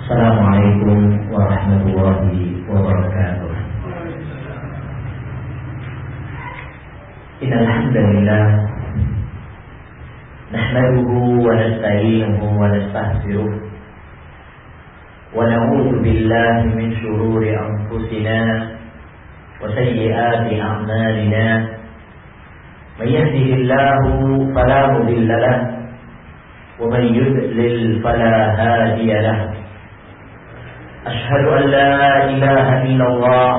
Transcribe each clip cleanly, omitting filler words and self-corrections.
Assalamualaikum warahmatullahi wabarakatuh. Innal hamdalillah nahmaduhu wa nasta'inuhu wa nasta'firuh wa na'udzu billahi min shururi anfusina wa sayyiati a'malina. May yahdihillahu fala mudilla lahu wa man yudlil fala hadiya lahu. أشهد أن لا إله إلا الله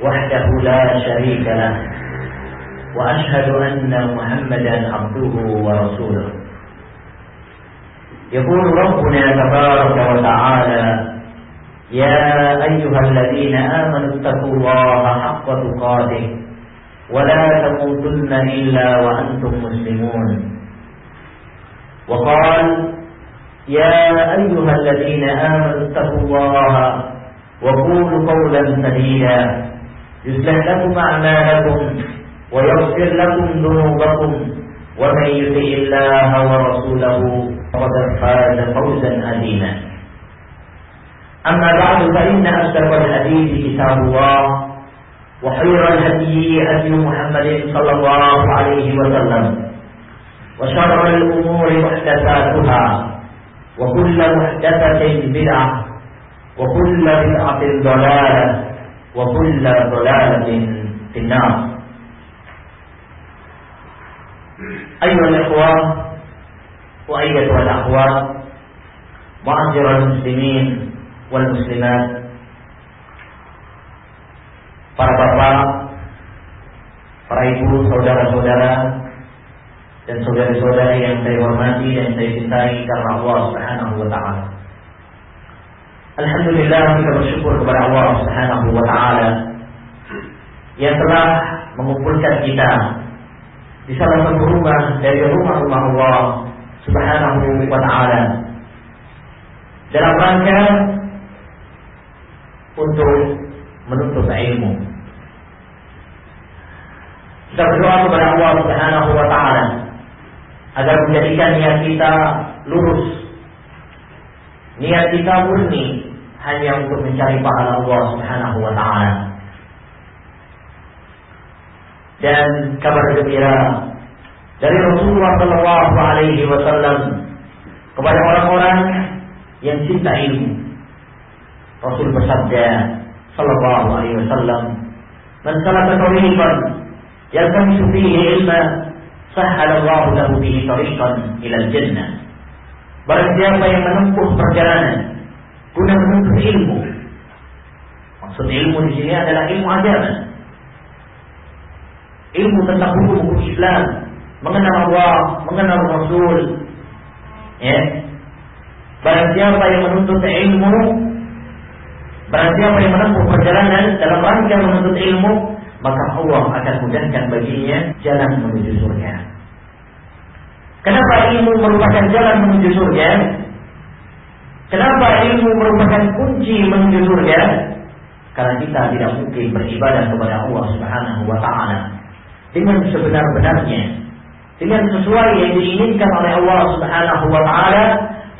وحده لا شريك له وأشهد أن محمدا عبده ورسوله. يقول ربنا تبارك وتعالى: يا أيها الذين آمنوا اتقوا الله حق تقاته ولا تموتن إلا وأنتم مسلمون. وقال: يا أيها الذين آمنوا اتقوا الله وقولوا قولا سديدا يصلح لكم أعمالكم ويغفر لكم ذنوبكم ومن يطع الله ورسوله فقد فاز فوزا عظيما. أما بعد فإن أصدق الحديث كتاب الله وخير الهدي هدي محمد صلى الله عليه وسلم وشر الأمور محدثاتها وكل محدثة بدعة وكل بدعة ضلالة وكل ضلالة في النار. أيها الإخوة وأيتها الأخوات معاشر المسلمين والmuslimat, para bapak, para ibu, saudara-saudara dan saudari-saudari yang saya hormati dan saya cintai karena Allah Subhanahu wa taala. Alhamdulillah, kita bersyukur kepada Allah Subhanahu wa taala yang telah mengumpulkan kita di salah satu rumah dari rumah-rumah Allah Subhanahu wa taala dalam rangka untuk menuntut ilmu. Kita berdoa kepada Allah Subhanahu wa taala agar menjadikan niat kita lurus, niat kita murni hanya untuk mencari pahala Allah Subhanahu wa taala. Dan kabar gembira dari Rasulullah sallallahu alaihi wasallam kepada orang-orang yang cinta ilmu. Rasul bersabda sallallahu alaihi wasallam, "Man salaka tariqan yaltamisu fihi ilman sahhalallahu lahu bihi tariqan ilal jannah." Barang siapa yang menempuh perjalanan guna menuntut ilmu. Maksud ilmu di sini adalah ilmu agama. Ilmu tentang hukum-hukum Islam, mengenal Allah, mengenal Rasul. Ya. Barang siapa yang menuntut ilmu, barang siapa yang menempuh perjalanan dalam rangka menuntut ilmu, maka Allah akan mudahkan baginya jalan menuju surga. Kenapa ilmu merupakan jalan menuju surga? Kenapa ilmu merupakan kunci menuju surga? Karena kita tidak mungkin beribadah kepada Allah Subhanahu wa taala dengan sebenar-benarnya, dengan sesuai yang diinginkan oleh Allah Subhanahu wa taala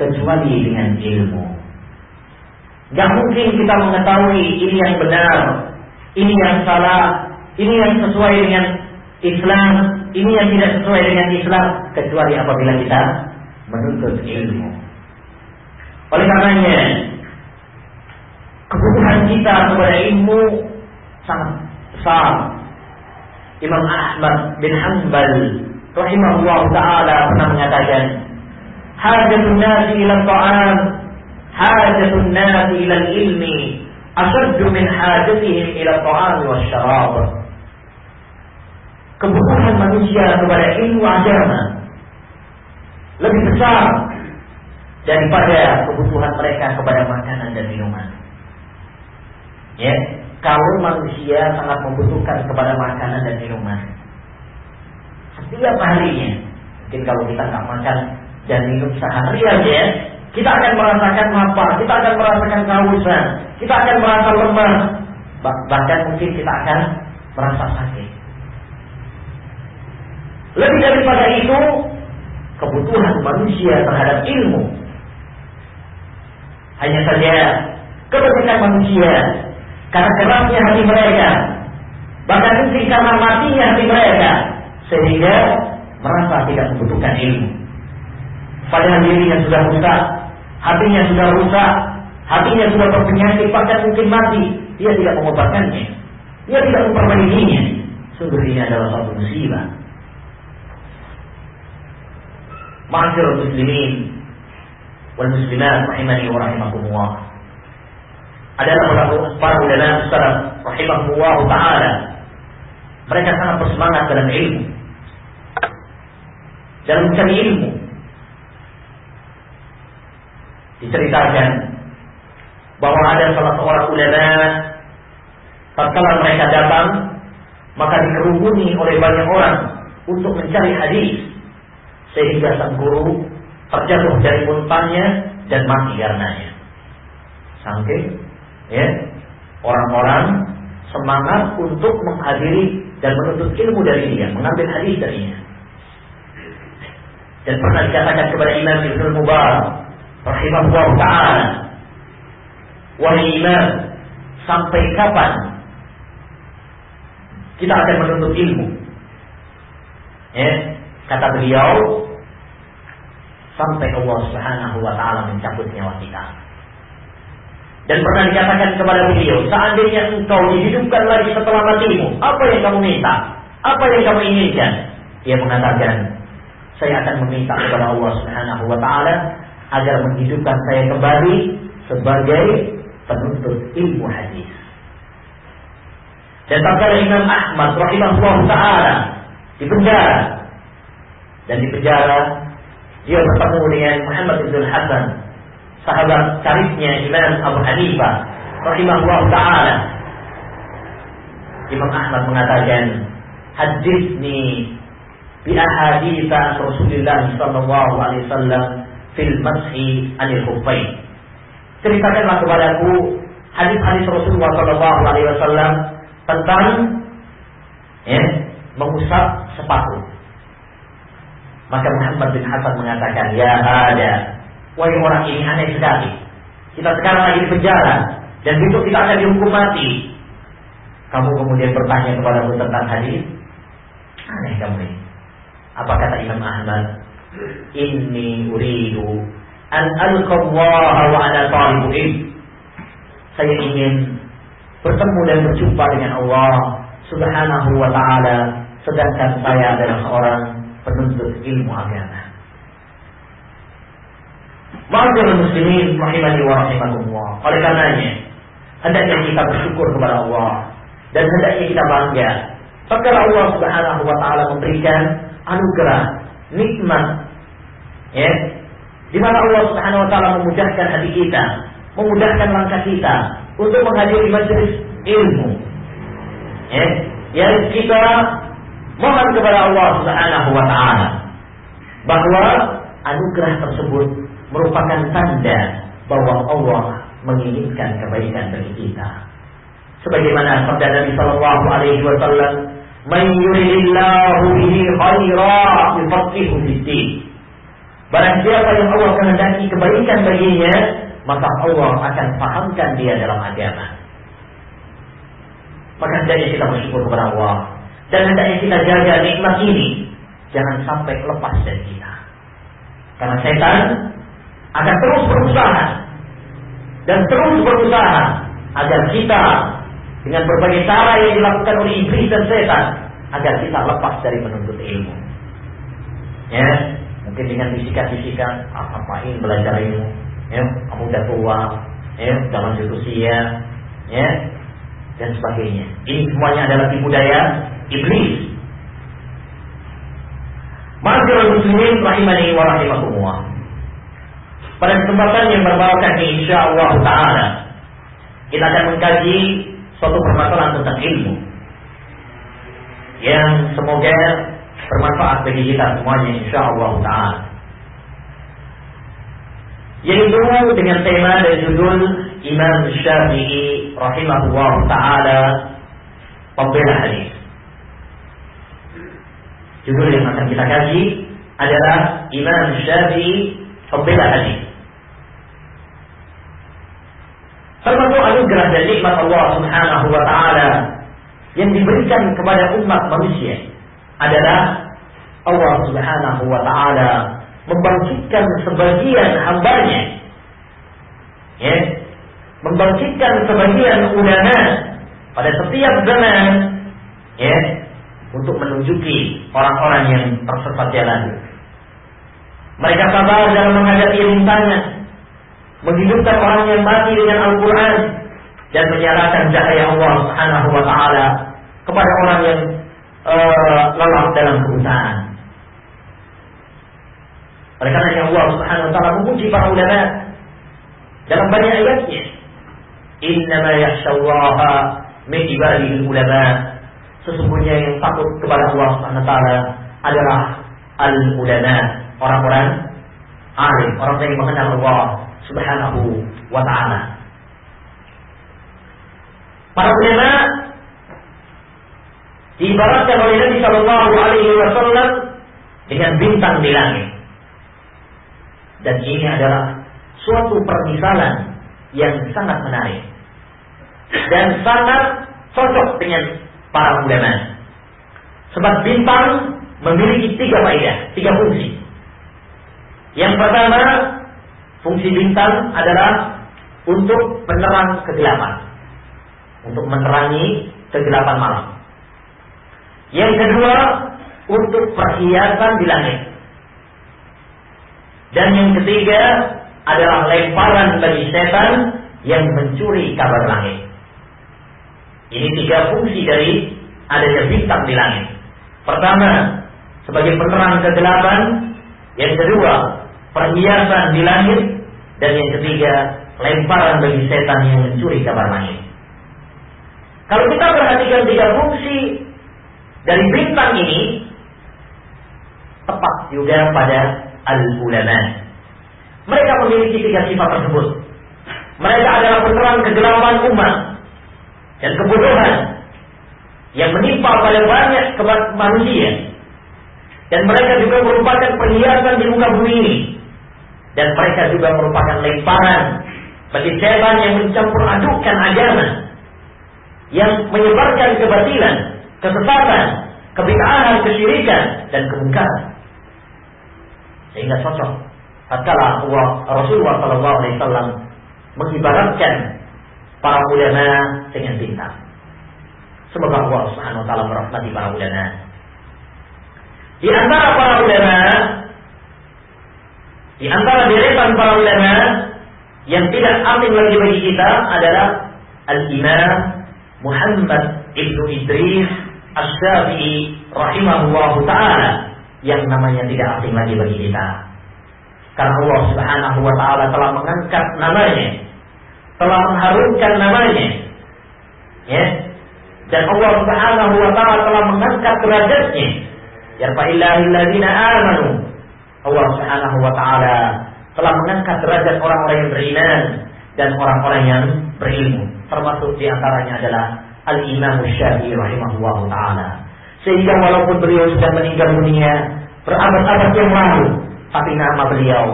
kecuali dengan ilmu. Gak mungkin kita mengetahui ini yang benar, ini yang salah, ini yang sesuai dengan Islam, ini yang tidak sesuai dengan Islam, kecuali apabila kita menuntut ilmu. Oleh karenanya, kebutuhan kita kepada ilmu sangat besar. Imam Ahmad bin Hanbal rahimahullah ta'ala pernah mengatakan, hajatun nasi ila ta'am, hajatun nasi ila ilmi ashaddu min hajatihim ila ta'am wa syarab. Kebutuhan manusia kepada ilmu agama lebih besar daripada kebutuhan mereka kepada makanan dan minuman. Ya, kalau manusia sangat membutuhkan kepada makanan dan minuman setiap harinya, mungkin kalau kita nggak makan dan minum seharian ya, kita akan merasakan lapar, kita akan merasakan kehausan, kita akan merasa lemah, bahkan mungkin kita akan merasa sakit. Lebih daripada itu, kebutuhan manusia terhadap ilmu Hanya saja kebanyakan manusia karena kerasnya hati mereka, bahkan mungkin karena matinya hati mereka, sehingga merasa tidak membutuhkan ilmu. Padahal dirinya sudah rusak, hatinya sudah rusak, hatinya sudah berpenyakit, bahkan mungkin mati. Dia tidak mengobatkannya, dia tidak memperbaikinya. Sungguh ini adalah suatu musibah. Ma'asyiral muslimin wal muslimat rahimani wa rahimakumullah. Adalah para ulama salaf rahimahumullah taala. Mereka sangat bersemangat dalam ilmu, dalam mencari ilmu. Diceritakan bahwa ada salah seorang ulama, tatkala mereka datang, maka dikerumuni oleh banyak orang untuk mencari hadis, sehingga sang guru terjatuh dari untanya dan mati karenanya. Saking orang-orang semangat untuk menghadiri dan menuntut ilmu dari dia, mengambil hadis darinya. Dan pernah dikatakan kepada Imam Ibnu Mubarak rahimahullah ta'ala, wahai Imam, sampai kapan kita akan menuntut ilmu? Kata beliau, sampai Allah Subhanahu wa ta'ala mencabut nyawa kita. Dan pernah dikatakan kepada beliau, seandainya engkau dihidupkan lagi setelah matimu, apa yang kamu minta? Apa yang kamu inginkan? Dia mengatakan, saya akan meminta kepada Allah Subhanahu wa ta'ala agar menghidupkan saya kembali sebagai penuntut ilmu hadis. Dan tatkala Imam Ahmad rahimahullah ta'ala di penjara, dan di penjara dia bertemu dengan Muhammad bin Hasan, sahabat karibnya Imam Abu Hanifah rahimahullah ta'ala. Imam Ahmad mengatakan, haditsni bi ahaditsa Rasulullah sallallahu alaihi wasallam fil mashi anil khuffain. Ceritakanlah kepadaku hadis-hadis Rasulullah sallallahu alaihi wasallam tentang mengusap sepatu. Maka Muhammad bin Hasan mengatakan, ya ada, wahai orang ini aneh sekali. Kita sekarang lagi di penjara dan besok kita akan dihukum mati. Kamu kemudian bertanya kepadaku tentang hadis? Aneh kamu ini. Apa kata Imam Ahmad? Inni uridu an alqallaha wa ana talibu ilm. Saya ingin bertemu dan berjumpa dengan Allah Subhanahu wa ta'ala, sedangkan saya adalah seorang penuntut ilmu agama. Ma'asyiral muslimin rahimani wa rahimakumullah. Oleh karenanya, hendaknya kita bersyukur kepada Allah dan hendaknya kita bangga tatkala Allah Subhanahu wa ta'ala memberikan anugerah, nikmat, di mana Allah Subhanahu wa ta'ala memudahkan hati kita, memudahkan langkah kita untuk menghadiri majelis ilmu. Yang kita mohon kepada Allah Subhanahu wa ta'ala bahwa anugerah tersebut merupakan tanda bahwa Allah menginginkan kebaikan bagi kita. Sebagaimana sabda Nabi sallallahu alaihi wasallam, "Man yuridillahu bihi khairan yufaqihu fid-din." Barang siapa yang Allah kehendaki kebaikan baginya, maka Allah akan fahamkan dia dalam agama. Maka hendaknya kita bersyukur kepada Allah dan hendaknya kita jaga nikmat ini, jangan sampai lepas dari kita. Karena setan akan terus berusaha dan terus berusaha agar kita dengan berbagai cara yang dilakukan oleh iblis dan setan agar kita lepas dari menuntut ilmu. Mungkin dengan bisikan-bisikan, ngapain belajar ilmu? Kamu udah tua, udah lanjut usia, dan sebagainya. Ini semuanya adalah tipu daya iblis. Ma'asyiral muslimin rahimani wa rahimakumullah. Pada kesempatan yang berbahagia ini, insyaallah taala kita akan mengkaji suatu permasalahan tentang ilmu yang semoga bermanfaat bagi kita semuanya insyaallah taala. Yaitu dengan tema dan judul Imam Syafi'i rahimahullah taala, pembela hadis. Judul yang akan kita kaji adalah Imam Syafi'i, pembela hadis. anugerah dan nikmat Allah Subhanahu wa taala yang diberikan kepada umat manusia adalah Allah Subhanahu wa taala membangkitkan sebagian hambanya, ya, membangkitkan sebagian ulama pada setiap zaman, ya, untuk menunjuki orang-orang yang tersesat jalan. Mereka sabar dalam menghadapi rintangan, menghidupkan orang yang mati dengan Al-Quran dan menyalakan cahaya Allah Subhanahu wa taala kepada orang yang lelah dalam kebutaan. Oleh karena Allah Subhanahu wa taala memuji para ulama dalam banyak ayatnya. Innama yakhshallaha min ibadihi ulama. Sesungguhnya yang takut kepada Allah Subhanahu wa taala adalah al-ulama, orang-orang alim, orang yang mengenal Allah Subhanahu wa taala. Para ulama diibaratkan oleh Nabi sallallahu alaihi wasallam dengan bintang di langit. Dan ini adalah suatu permisalan yang sangat menarik dan sangat cocok dengan para ulama. Sebab bintang memiliki 3 faedah, 3 fungsi. Yang pertama, fungsi bintang adalah untuk penerang kegelapan, untuk menerangi kegelapan malam. Yang kedua, untuk perhiasan di langit. Dan yang ketiga adalah lemparan bagi setan yang mencuri kabar langit. Ini 3 fungsi dari adanya bintang di langit. Pertama, sebagai penerang kegelapan. Yang kedua, perhiasan di langit. Dan yang ketiga, lemparan bagi setan yang mencuri kabar langit. Kalau kita perhatikan 3 fungsi dari bintang ini, tepat juga pada al-ulama. Mereka memiliki 3 sifat tersebut. Mereka adalah penerang kegelapan umat dan kebodohan yang menimpa pada banyak manusia. Dan mereka juga merupakan perhiasan di muka bumi ini. Dan mereka juga merupakan lemparan bagi setan yang mencampur adukkan agama, yang menyebarkan kebatilan, kesesatan, kebid'ahan, kesyirikan dan kemungkaran. Sehingga cocok tatkala Rasulullah sallallahu alaihi wasallam mengibaratkan para ulama dengan bintang. Semoga Allah Subhanahu wa taala merahmati para ulama. Di antara para ulama, di antara deretan para ulama yang tidak asing lagi bagi kita adalah Al-Imam Muhammad Ibnu Idris Asy-Syafi'i rahimahullahu taala, yang namanya tidak asing lagi bagi kita. Karena Allah Subhanahu wa taala telah mengangkat namanya, telah mengharumkan namanya, ya. Dan Allah Subhanahu wa taala telah mengangkat derajatnya. Yarfa'illahu alladziina aamanu. Allah Subhanahu wa taala telah mengangkat derajat orang-orang yang beriman dan orang-orang yang berilmu. Termasuk di antaranya adalah Al-Imam Syafi'i rahimahullahu taala. Sehingga walaupun beliau sudah meninggal dunia berabad-abad yang lalu, tapi nama beliau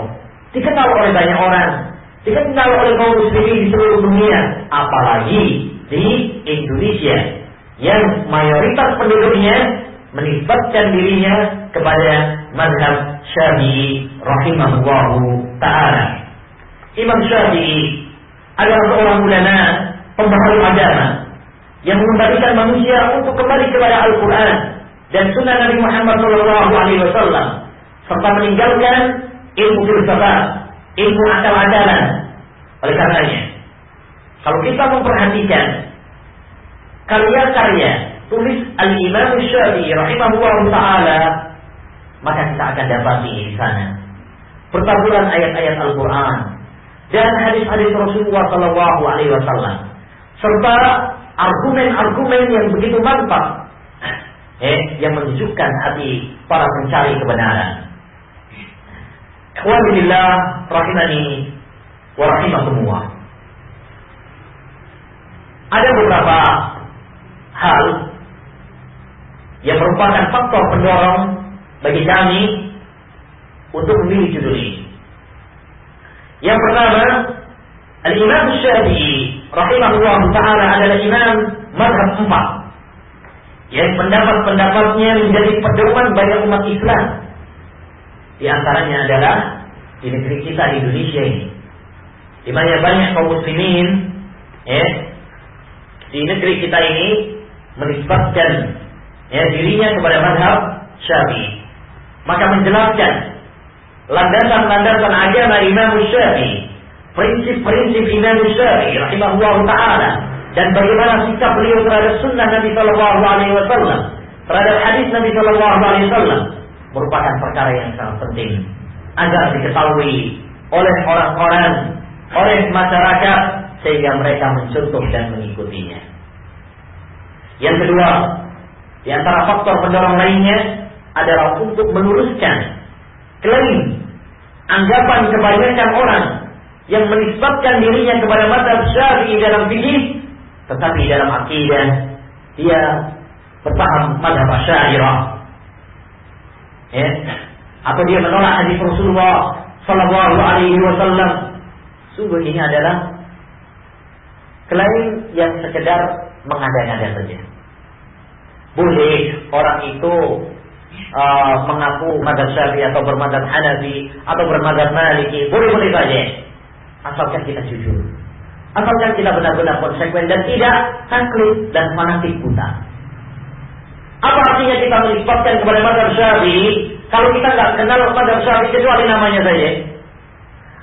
dikenal oleh banyak orang, dikenal oleh kaum muslimin di seluruh dunia, apalagi di Indonesia yang mayoritas penduduknya menisbatkan dirinya kepada mazhab Syafi'i rahimahullahu taala. Imam Syafi'i adalah seorang ulama pembaharu agama yang mengembalikan manusia untuk kembali kepada Al-Quran dan sunnah Nabi Muhammad SAW, serta meninggalkan ilmu filsafat, ilmu akal-akalan. Oleh karenanya, kalau kita memperhatikan karya-karya tulis Al-Imam Syafi'i rahimahullah ta'ala, maka kita akan dapati di sana pertaburan ayat-ayat Al-Quran dan hadis-hadis Rasulullah SAW, serta argumen-argumen yang begitu mantap, yang menunjukkan hati para pencari kebenaran. Ikhwanillah rahimani wa rahimakumullah. Ada beberapa hal yang merupakan faktor pendorong bagi kami untuk memilih judul ini. Yang pertama, Al-Imam Syafi'i rahimahullah taala adalah imam mazhab 4 yang pendapat-pendapatnya menjadi pedoman bagi umat Islam. Di antaranya adalah di negeri kita di Indonesia ini, di mana banyak kaum muslimin di negeri kita ini menisbatkan dirinya kepada mazhab Syafi'i. Maka menjelaskan landasan-landasan agama Imam Syafi'i, prinsip-prinsip Imam Syafi'i rahimahullah taala, dan bagaimana sikap beliau terhadap sunnah Nabi sallallahu alaihi wasallam, terhadap hadis Nabi sallallahu alaihi wasallam, merupakan perkara yang sangat penting agar diketahui oleh orang-orang, oleh masyarakat, sehingga mereka mencontoh dan mengikutinya. Yang kedua, di antara faktor pendorong lainnya adalah untuk meluruskan klaim anggapan kebanyakan orang yang menisbatkan dirinya kepada mazhab Syafi'i dalam fikih, tetapi dalam akidah dia berpaham mazhab Asy'ariyah, atau dia menolak hadis Rasulullah sallallahu alaihi wasallam. Sungguh ini adalah klaim yang sekedar mengada-ngada saja. Boleh orang itu mengaku mazhab Syafi'i atau bermadzhab Hanafi atau bermadzhab Maliki, boleh-boleh saja, asalkan kita jujur, asalkan kita benar-benar konsekuen dan tidak taklid dan fanatik buta. Apa artinya kita menisbatkan kepada mazhab Syafi'i kalau kita nggak kenal mazhab Syafi'i kecuali namanya saja?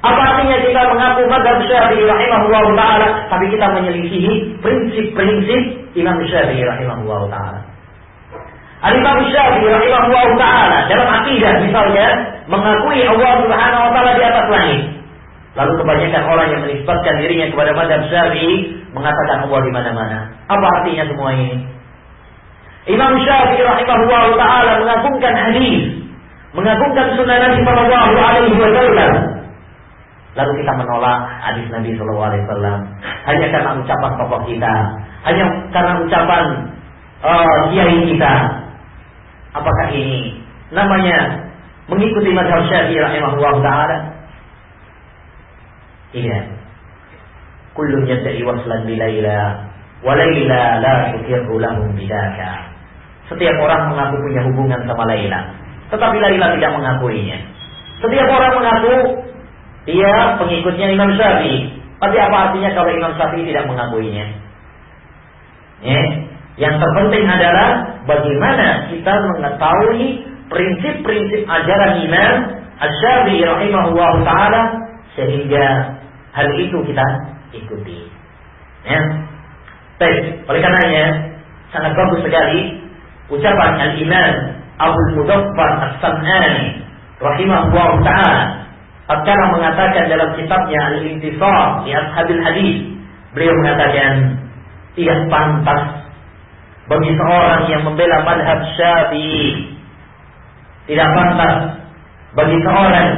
Apa artinya kita mengaku mazhab Syafi'i rahimahullah taala tapi kita menyelisihi prinsip-prinsip Imam Syafi'i rahimahullah taala? Al-Imam Syafi'i rahimahullah ta'ala dalam akidah misalnya mengakui Allah subhanahu wa ta'ala di atas langit. Lalu kebanyakan orang yang menisbatkan dirinya kepada mazhab Syafi'i mengatakan Allah di mana-mana. Apa artinya semua ini? Imam Syafi'i rahimahullah ta'ala mengagungkan hadis, mengagungkan sunnah Nabi sallallahu alaihi wasallam. Lalu kita menolak hadis Nabi sallallahu alaihi wasallam hanya karena ucapan tokoh kita, hanya karena ucapan kiai kita. Apakah ini namanya mengikuti mazhab Syafi'i rahimahullah ta'ala? Tidak. Kullun yad'i waslan bi Laila wa Laila la tuqirru lahum bidaka. Setiap orang mengaku punya hubungan sama Laila, tetapi Laila tidak mengakuinya. Setiap orang mengaku dia pengikutnya Imam Syafi'i, tapi apa artinya kalau Imam Syafi'i tidak mengakuinya? Yang terpenting adalah bagaimana kita mengetahui prinsip-prinsip ajaran Imam Asy-Syafi'i rahimahullah ta'ala sehingga hal itu kita ikuti. Baik, oleh karenanya sangat bagus sekali ucapan Al-Imam Abdul Mudaffar As-Sam'ani rahimahullah ta'ala tatkala mengatakan dalam kitabnya Al-Intisar li Ashabil Hadis, beliau mengatakan tidak pantas bagi seorang yang membela mazhab Syafi'i, tidak pantas bagi seorang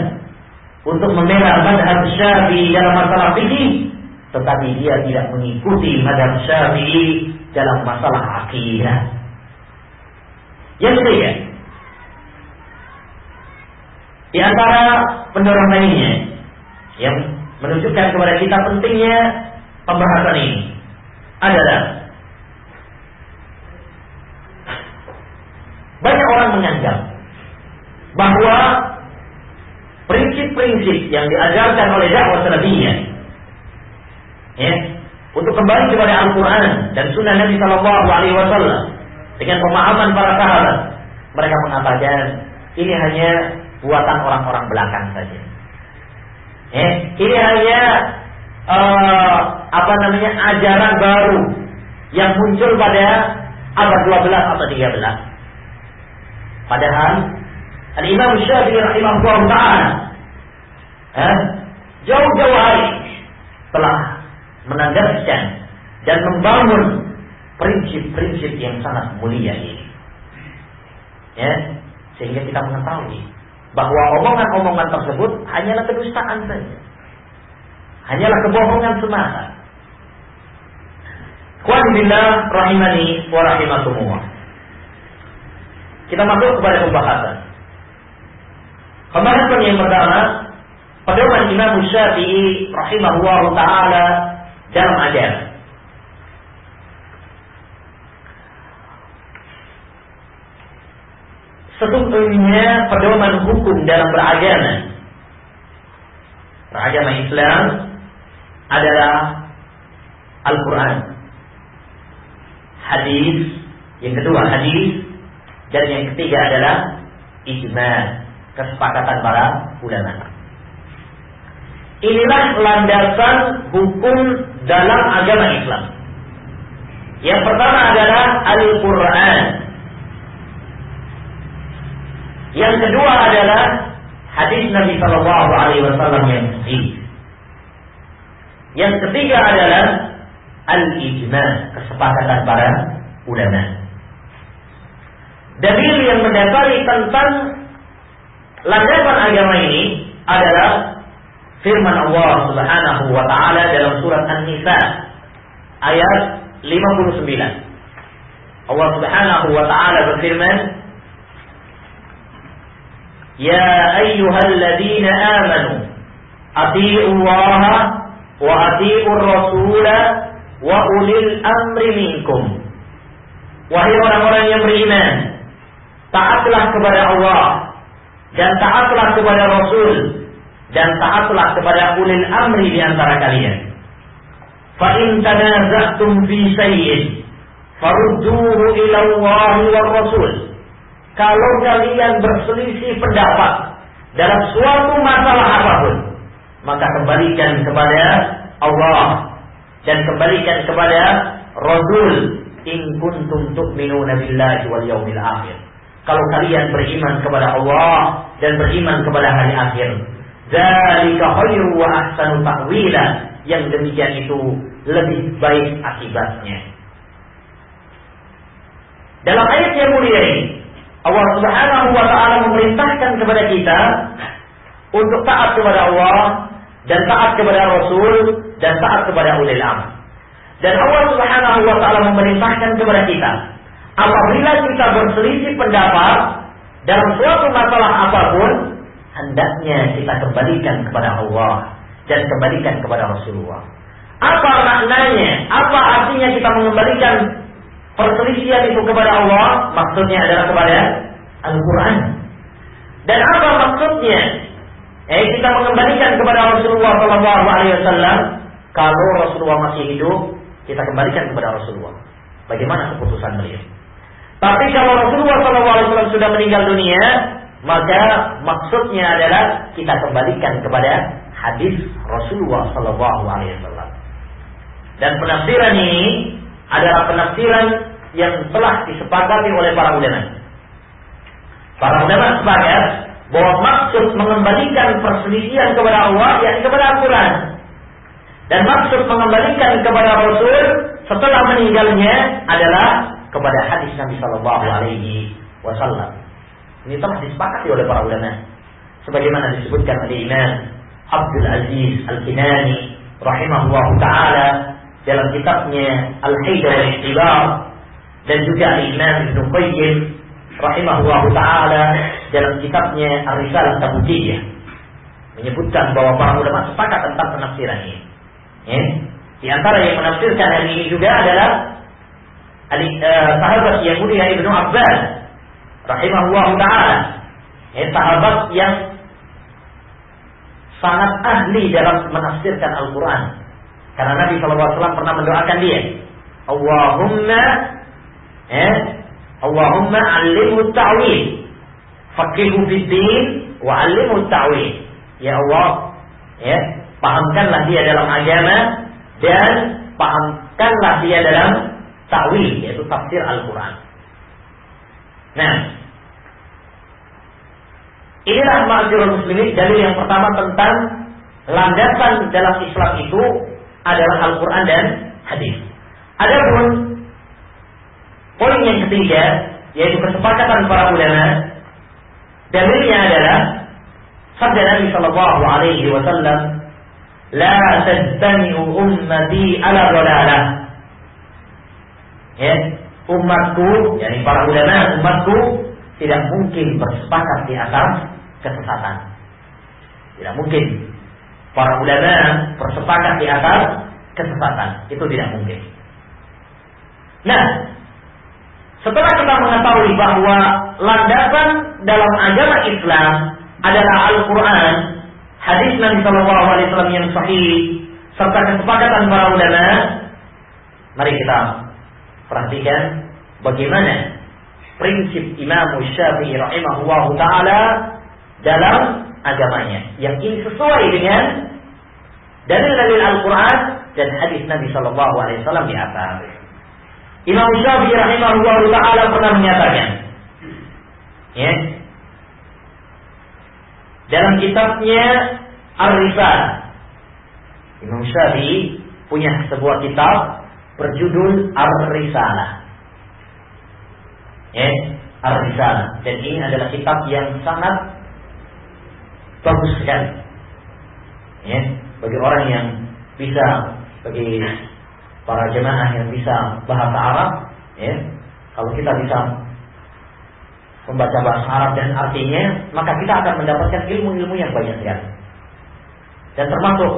untuk membela mazhab Syafi'i dalam masalah fikih, tetapi dia tidak mengikuti mazhab Syafi'i dalam masalah akidah. Yang ketiga, di antara pendorong lainnya yang menunjukkan kepada kita pentingnya pembahasan ini adalah banyak orang menganggap bahwa prinsip-prinsip yang diajarkan oleh dakwah salafiyah untuk kembali kepada Al-Quran dan Sunnah Nabi Sallallahu Alaihi Wasallam dengan pemahaman para sahabat, mereka mengatakan ini hanya buatan orang-orang belakang saja. Ini hanya ajaran baru yang muncul pada abad 12 atau 13. Padahal Al-Imam Syafi'i rahimahullah ta'ala jauh-jauh hari telah menandaskan dan membangun prinsip-prinsip yang sangat mulia ini. Sehingga kita mengetahui bahwa omongan-omongan tersebut hanyalah kedustaan saja, hanyalah kebohongan semata. Ikhwan billah rahimani wa rahimakumullah. Kita masuk kepada pembahasan. Pembahasan yang pertama, pedoman Imam Syafi'i rahimahullah ta'ala dalam ajaran. sesungguhnya pedoman hukum dalam beragama Islam adalah Al-Quran, hadis, yang kedua hadis, dan yang ketiga adalah ijma', kesepakatan para ulama. Inilah landasan hukum dalam agama Islam. Yang pertama adalah Al-Quran. Yang kedua adalah hadis Nabi Sallallahu Alaihi Wasallam yang sahih. Yang ketiga adalah al-ijma', kesepakatan para ulama. Dalil yang mendasari tentang landasan agama ini adalah firman Allah Subhanahu wa taala dalam surat An-Nisa ayat 59. Allah Subhanahu wa taala berfirman, "Ya ayyuhalladzina amanu athi'ullaha wa athi'ur rasula wa ulil amri minkum." Wahai orang-orang yang beriman, taatlah kepada Allah dan taatlah kepada Rasul dan taatlah kepada ulil amri di antara kalian. Fa in tanaza'tum fi syai'in farudduhu ila Allah wa Rasul. Kalau kalian berselisih pendapat dalam suatu masalah apapun, maka kembalikan kepada Allah dan kembalikan kepada Rasul, in kuntum tu'minuna billahi wal yaumil akhir. Kalau kalian beriman kepada Allah dan beriman kepada hari akhir, dzalika khairu wa ahsanu ta'wila, yang demikian itu lebih baik akibatnya. Dalam ayat yang mulia ini, Allah Subhanahu wa taala memerintahkan kepada kita untuk taat kepada Allah dan taat kepada Rasul dan taat kepada ulil amr. Dan Allah Subhanahu wa taala memerintahkan kepada kita, apabila kita berselisih pendapat dalam suatu masalah apapun, hendaknya kita kembalikan kepada Allah dan kembalikan kepada Rasulullah. Apa maknanya? Apa artinya kita mengembalikan perselisihan itu kepada Allah? Maksudnya adalah kepada Al-Quran. Dan apa maksudnya? Kita mengembalikan kepada Rasulullah SAW. Kalau Rasulullah masih hidup, kita kembalikan kepada Rasulullah. Bagaimana keputusan beliau? Tapi kalau Rasulullah SAW sudah meninggal dunia, maka maksudnya adalah kita kembalikan kepada hadis Rasulullah SAW. Dan penafsiran ini adalah penafsiran yang telah disepakati oleh para ulama. Para ulama sepakat bahwa maksud mengembalikan perselisihan kepada Allah, yakni kepada Al-Quran, dan maksud mengembalikan kepada Rasul setelah meninggalnya adalah kepada hadis Nabi Sallallahu Alaihi Wasallam. Ini telah disepakati oleh para ulama, sebagaimana disebutkan oleh Imam Abdul Aziz Al-Kinani rahimahullah taala dalam kitabnya Al-Haidah wal Ihtibar, dan juga Imam Ibn Qayyim rahimahullah taala dalam kitabnya Ar-Risalah Tabudiyah, menyebutkan bahwa para ulama sepakat tentang penafsiran ini. Di antara yang menafsirkan hal ini juga adalah sahabat yang mulia Ibnu Abbas rahimahullah taala, sahabat yang sangat ahli dalam menafsirkan Al-Quran, karena Nabi SAW pernah mendoakan dia, Allahumma allimhu ta'wil, faqihhu fid din wa allimhu ta'wil. Ya Allah, pahamkanlah dia dalam agama dan pahamkanlah dia dalam ta'wil, yaitu tafsir Al-Quran. Nah, inilah ma'asyiral muslimin, dalil yang pertama tentang landasan dalam Islam itu adalah Al-Quran dan hadis. Adapun poin yang ketiga, yaitu kesepakatan para ulama, dalilnya adalah sabda Nabi Sallallahu Alaihi Wasallam, "La tajtami'u ummati ala dhalalah." Umatku, yakni para ulama, umatku tidak mungkin bersepakat di atas kesesatan. Tidak mungkin para ulama bersepakat di atas kesesatan. Itu tidak mungkin. Nah, Setelah kita mengetahui bahwa landasan dalam agama Islam adalah Al-Quran, hadis Nabi Shallallahu Alaihi Wasallam yang sahih, serta kesepakatan para ulama, mari kita perhatikan bagaimana prinsip Imam Syafi'i rahimahullah ta'ala dalam agamanya, yang ini sesuai dengan dalil-dalil Al-Quran dan hadis Nabi Shallallahu Alaihi Wasallam di atas. Imam Syafi'i rahimahullah ta'ala pernah menyatakan, ya, dalam kitabnya Ar-Risalah, Imam Syafi'i punya sebuah kitab berjudul Ar-Risalah, ya, Ar-Risalah, dan ini adalah kitab yang sangat bagus sekali, ya, bagi orang yang bisa, bagi para jemaah yang bisa bahasa Arab, ya, kalau kita bisa membaca bahasa Arab dan artinya, maka kita akan mendapatkan ilmu-ilmu yang banyak sekali. Dan termasuk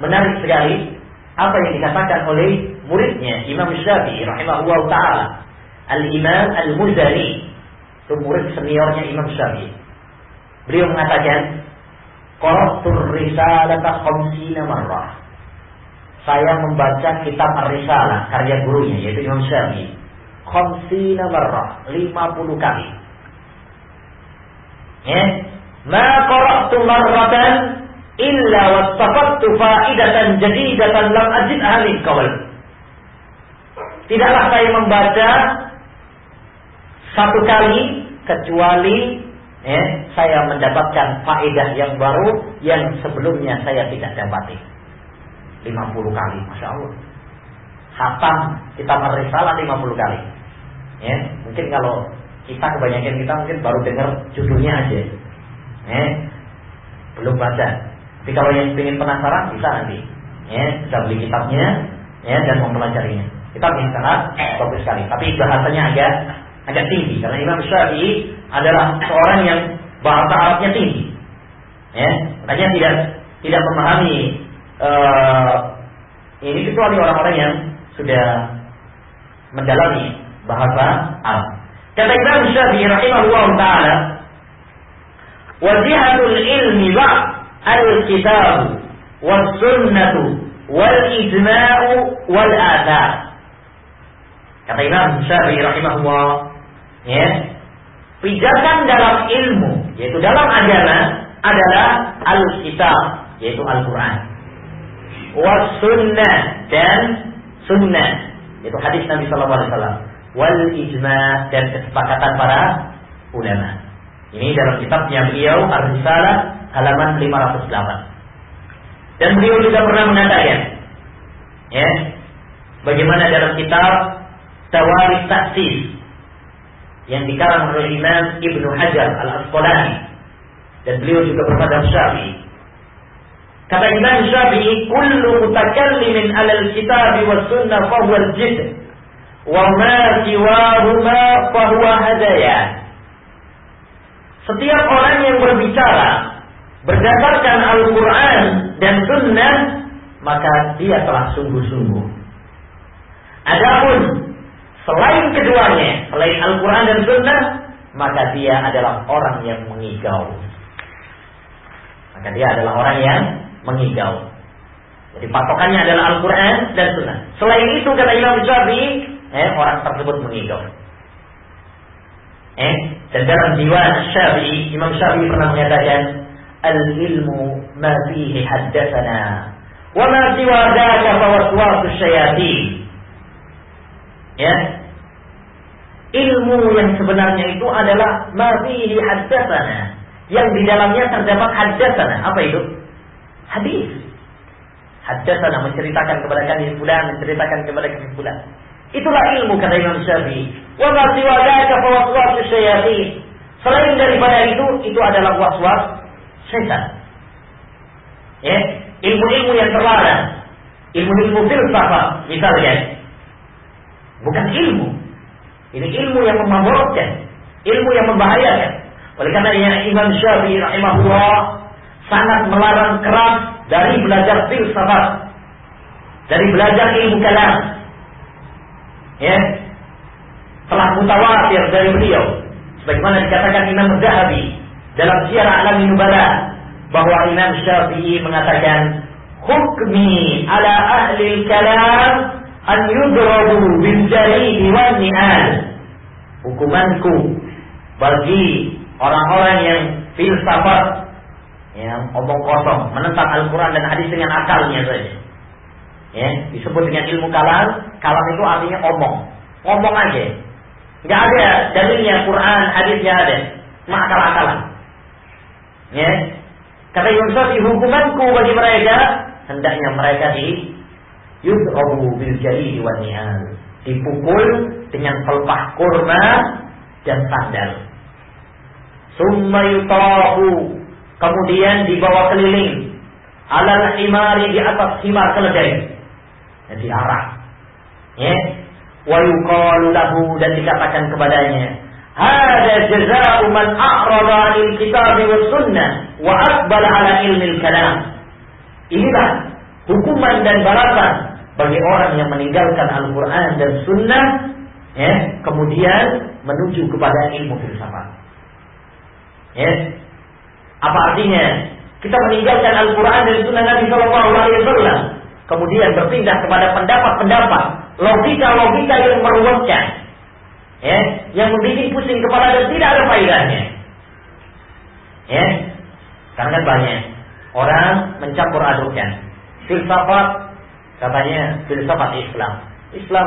menarik sekali apa yang dikatakan oleh muridnya Imam Syafi'i rahimahullah ta'ala, Al-Imam Al-Muzani, itu murid seniornya Imam Syafi'i. Beliau mengatakan, qara'tur risalata 50 marrah. Saya membaca kitab Ar-Risalah karya gurunya yaitu Imam Syafi'i 50 marrah, 50 kali. Ya, ma qara'tu marratan illa wastafattu faidatan jadidatan lam ajidha min qawl. Tidaklah saya membaca satu kali kecuali saya mendapatkan faedah yang baru yang sebelumnya saya tidak dapati. 50 kali, Masya Allah. Khatam kitab Ar-Risalah 50 kali. Ya, mungkin kalau kita kebanyakan kita mungkin baru dengar judulnya aja, belum baca. Tapi kalau yang ingin penasaran bisa nanti, bisa beli kitabnya, dan mempelajarinya. Kitab yang sangat bagus sekali. Tapi bahasanya agak tinggi karena Imam Syafi'i adalah seorang yang bahasa Arabnya tinggi. Makanya tidak memahami ini kecuali orang-orang yang sudah mendalami bahasa Arab. Kata Imam Syafi'i rahimahullah ta'ala, wajihatul ilmi ba'd al-kitab was-sunnatu wal-ijma'u wal-athar. Kata Imam Syafi'i rahimahullah, pijakan dalam ilmu, yaitu dalam agama, adalah al-kitab, yaitu Al-Quran, was-sunnah, dan sunnah, yaitu hadis Nabi Sallallahu Alaihi Wasallam, wal-ijma', dan kesepakatan para ulama. Ini dalam kitabnya beliau Ar-Risalah halaman 508. Dan beliau juga pernah mengatakan, bagaimana dalam kitab Tawarikh Ta'sis yang dikarang oleh Imam Ibnu Hajar Al-Asqalani, dan beliau juga bermadhab Syafi'i. Kata Imam Syafi'i, kullu mutakallimin 'alal kitab was sunnah fa huwa al-jid wa ma siwahuma fa huwa hadaya. Setiap orang yang berbicara berdasarkan Al-Quran dan Sunnah, maka dia telah sungguh-sungguh. Adapun selain keduanya, selain Al-Quran dan Sunnah, maka dia adalah orang yang mengigau. Maka dia adalah orang yang mengigau. Jadi patokannya adalah Al-Quran dan Sunnah. Selain itu, kata Imam Syafi'i, orang tersebut mengigau. Dan dalam Diwan Syafi'i, Imam Syafi'i pernah mengatakan, al-ilmu ma fihi haddatsana wa ma siwa dzaka fa waswasu syayatin. Ilmu yang sebenarnya itu adalah ma fihi haddatsana, yang di dalamnya terdapat haddatsana. Apa itu? Hadis. Haddatsana menceritakan kepada kami fulan, menceritakan kepada kami fulan. Itulah ilmu, kata Imam Syafi'i. Wa ma siwa dzaka fa waswasu syayatin. Selain daripada itu adalah waswas syaitan. Ilmu-ilmu yang terlarang, ilmu-ilmu filsafat misalnya, bukan ilmu. Ini ilmu yang memabukkan, ilmu yang membahayakan. Oleh karena Imam Syafi'i rahimahullah sangat melarang keras dari belajar filsafat, dari belajar ilmu kalam. telah mutawatir dari beliau, sebagaimana dikatakan Imam Zahabi dalam Syiar A'lamin Nubala, bahwa Imam Syafi'i mengatakan, hukmi ala ahli kalam an yudrabu bil jaridi wan ni'al. Hukumanku bagi orang-orang yang filsafat, yang omong kosong, menentang Al-Quran dan hadis dengan akalnya saja, ya, disebut dengan ilmu kalam. Kalam itu artinya ngomong aja, nggak ada dalilnya, Quran hadisnya ada, akal-akalan, ya. Kata Imam Syafi'i, hukumanku bagi mereka, hendaknya mereka yudrabu bil jaridi wan ni'al, dipukul dengan pelepah kurma dan sandal. Summa yutahu, kemudian dibawa keliling, alal himari, di atas himar keledai, jadi arah, ya. Wa yuqalu lahu, dan dikatakan kepadanya, hada jazaa'u man a'rada 'anil kitabi was sunnah wa aqbala 'ala ilmil kalam. Inilah hukuman dan balasan bagi orang yang meninggalkan Al-Quran dan Sunnah, ya, kemudian menuju kepada ilmu filsafat. Ya. Apa artinya? Kita meninggalkan Al-Quran dan Sunnah Nabi Sallallahu Alaihi Wasallam, kemudian berpindah kepada pendapat-pendapat, logika-logika yang meruwetkan, ya, yang membuat pusing kepala dan tidak ada faedahnya. Ya, karena kan banyak orang mencampur adukan filsafat, katanya filsafat Islam,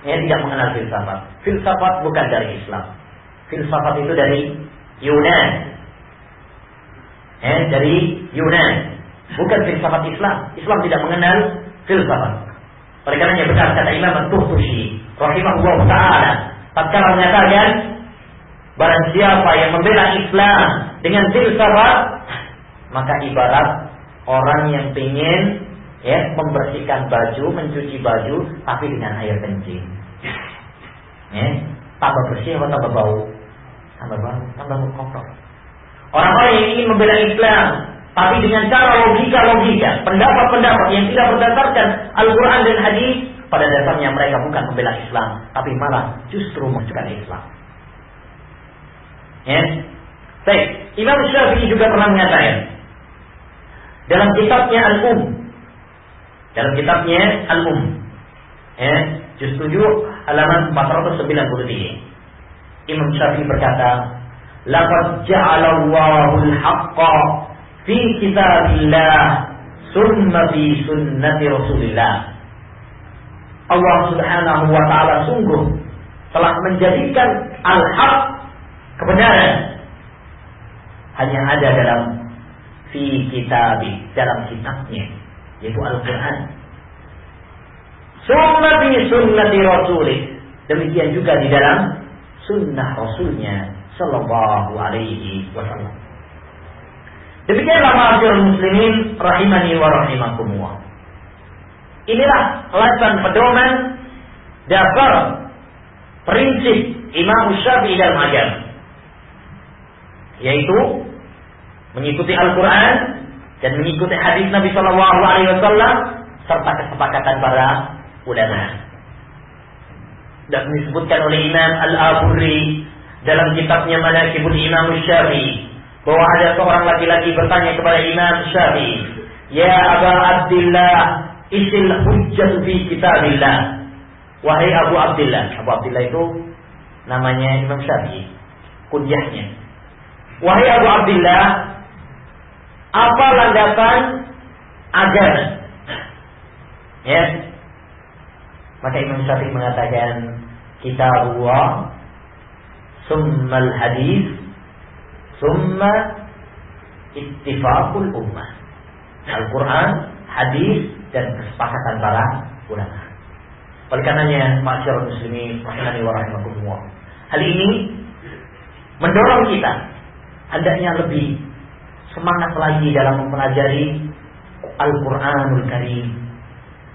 ya, tidak mengenal filsafat. Filsafat bukan dari Islam. Filsafat itu dari Yunan, dari Yunan, bukan filsafat Islam. Islam tidak mengenal filsafat. Oleh karenanya benar kata Imam At-Tuhushi rahimahullah taala, tatkala menyatakan barang siapa yang membela Islam dengan filsafat, maka ibarat orang yang ingin, ya, membersihkan baju, mencuci baju, tapi dengan air kencing. Ya, tambah bersih atau tambah bau? Tambah kotor. Orang-orang yang ingin membela Islam, tapi dengan cara logika-logika, pendapat-pendapat yang tidak berdasarkan Al-Quran dan hadis, pada dasarnya mereka bukan membela Islam, tapi malah justru menunjukkan Islam. Ya. Baik, Imam Syafi'i juga pernah mengatakan dalam kitabnya Al-Um, ya, juz 7 halaman 493, Imam Syafi'i berkata, laqad ja'alallahu al-haqqa fi kitabillah summa fi sunnati Rasulillah. Allah Subhanahu wa taala sungguh telah menjadikan al-haq, kebenaran, hanya ada dalam fi kitabi, dalam kitabnya, yaitu Al-Quran. Summa fi sunnati Rasulih, demikian juga di dalam sunnah Rasulnya Sallallahu Alaihi Wasallam. Demikianlah ma'asyiral muslimin rahimani wa rahimakumullah. Inilah alasan pedoman dasar prinsip Imam Syafi'i dalam agama, yaitu mengikuti Al-Quran dan mengikuti hadis Nabi Sallallahu Alaihi Wasallam serta kesepakatan para ulama. Dan disebutkan oleh Imam Al-Aburri dalam kitabnya Manaqibul Imam Syafi'i, bahwa ada seorang laki-laki bertanya kepada Imam Syafi'i, ya Aba Abdillah, isil hujjah fi kitabillah. Wahai Abu Abdillah. Abu Abdillah itu namanya Imam Syafi'i, kunyahnya. Wahai Abu Abdillah, apa landasan agama? Ya. Maka Imam Syafi'i mengatakan, kitabullah, summa al-hadis, summa ittifaqul ummah. Al-Quran, hadis, dan kesepakatan para ulama. Oleh karenanya, ma'asyiral muslimin rahimani wa rahimakumullah, hal ini mendorong kita hendaknya lebih semangat lagi dalam mempelajari Al-Quranul Karim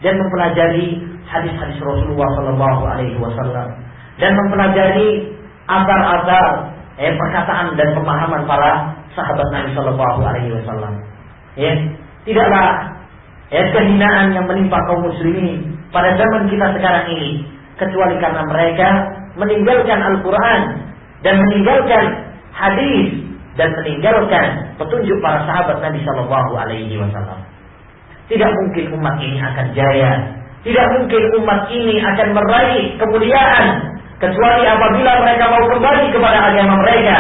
dan mempelajari hadis-hadis Rasulullah Sallallahu Alaihi Wasallam dan mempelajari asar-asar, perkataan dan pemahaman para sahabat Nabi Sallallahu Alaihi Wasallam. Ya, tidaklah kehinaan yang menimpa kaum muslimin pada zaman kita sekarang ini kecuali karena mereka meninggalkan Al-Quran dan meninggalkan hadis dan meninggalkan petunjuk para sahabat Nabi Shallallahu Alaihi Wasallam. Tidak mungkin umat ini akan jaya. Tidak mungkin umat ini akan meraih kemuliaan kecuali apabila mereka mau kembali kepada agama mereka,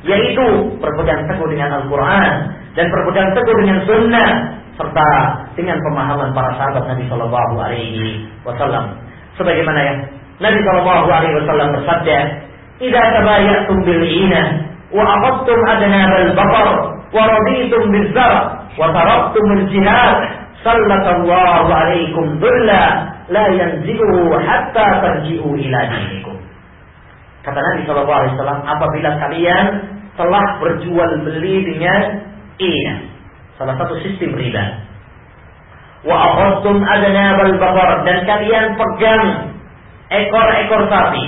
yaitu berpegang teguh dengan Al-Quran dan berpegang teguh dengan Sunnah serta dengan pemahaman para sahabat Nabi Shallallahu Alaihi Wasallam. Sebagaimana yang Nabi Shallallahu Alaihi Wasallam bersabda, "Idza tabayatum bil inah wa aqadtum adnabal baqar wa raditum biz-zar wa taraktumul jihad sallallahu alaikum dhulla la yanzi'u hatta tarji'u ila dinikum." Kata Nabi sallallahu alaihi wasallam, apabila kalian telah berjual beli dengan inah, salah satu sistem riba, wa aqadtum adnabal baqar, dan kalian pegang ekor-ekor sapi,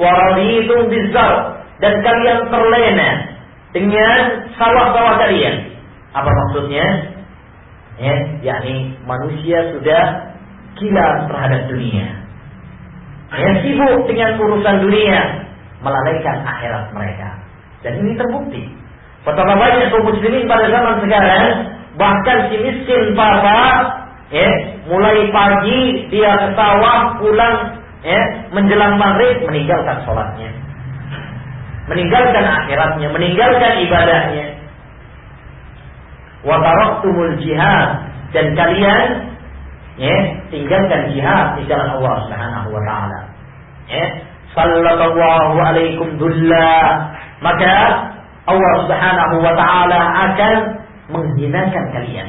wa raditum biz-zar, dan kalian terlena dengan sawah-sawah kalian. Apa maksudnya? Yakni manusia sudah gila terhadap dunia, sibuk dengan urusan dunia, melalaikan akhirat mereka. Dan ini terbukti. Betapa banyak kaum muslimin pada zaman sekarang, bahkan si miskin papa, mulai pagi dia ke sawah, pulang menjelang maghrib meninggalkan sholatnya, meninggalkan akhiratnya, meninggalkan ibadahnya. Wa taraktumul jihad, dan kalian tinggalkan jihad di jalan Allah Subhanahu wa taala. Sallallahu alaikum dhulla, maka Allah Subhanahu wa taala akan menghinakan kalian,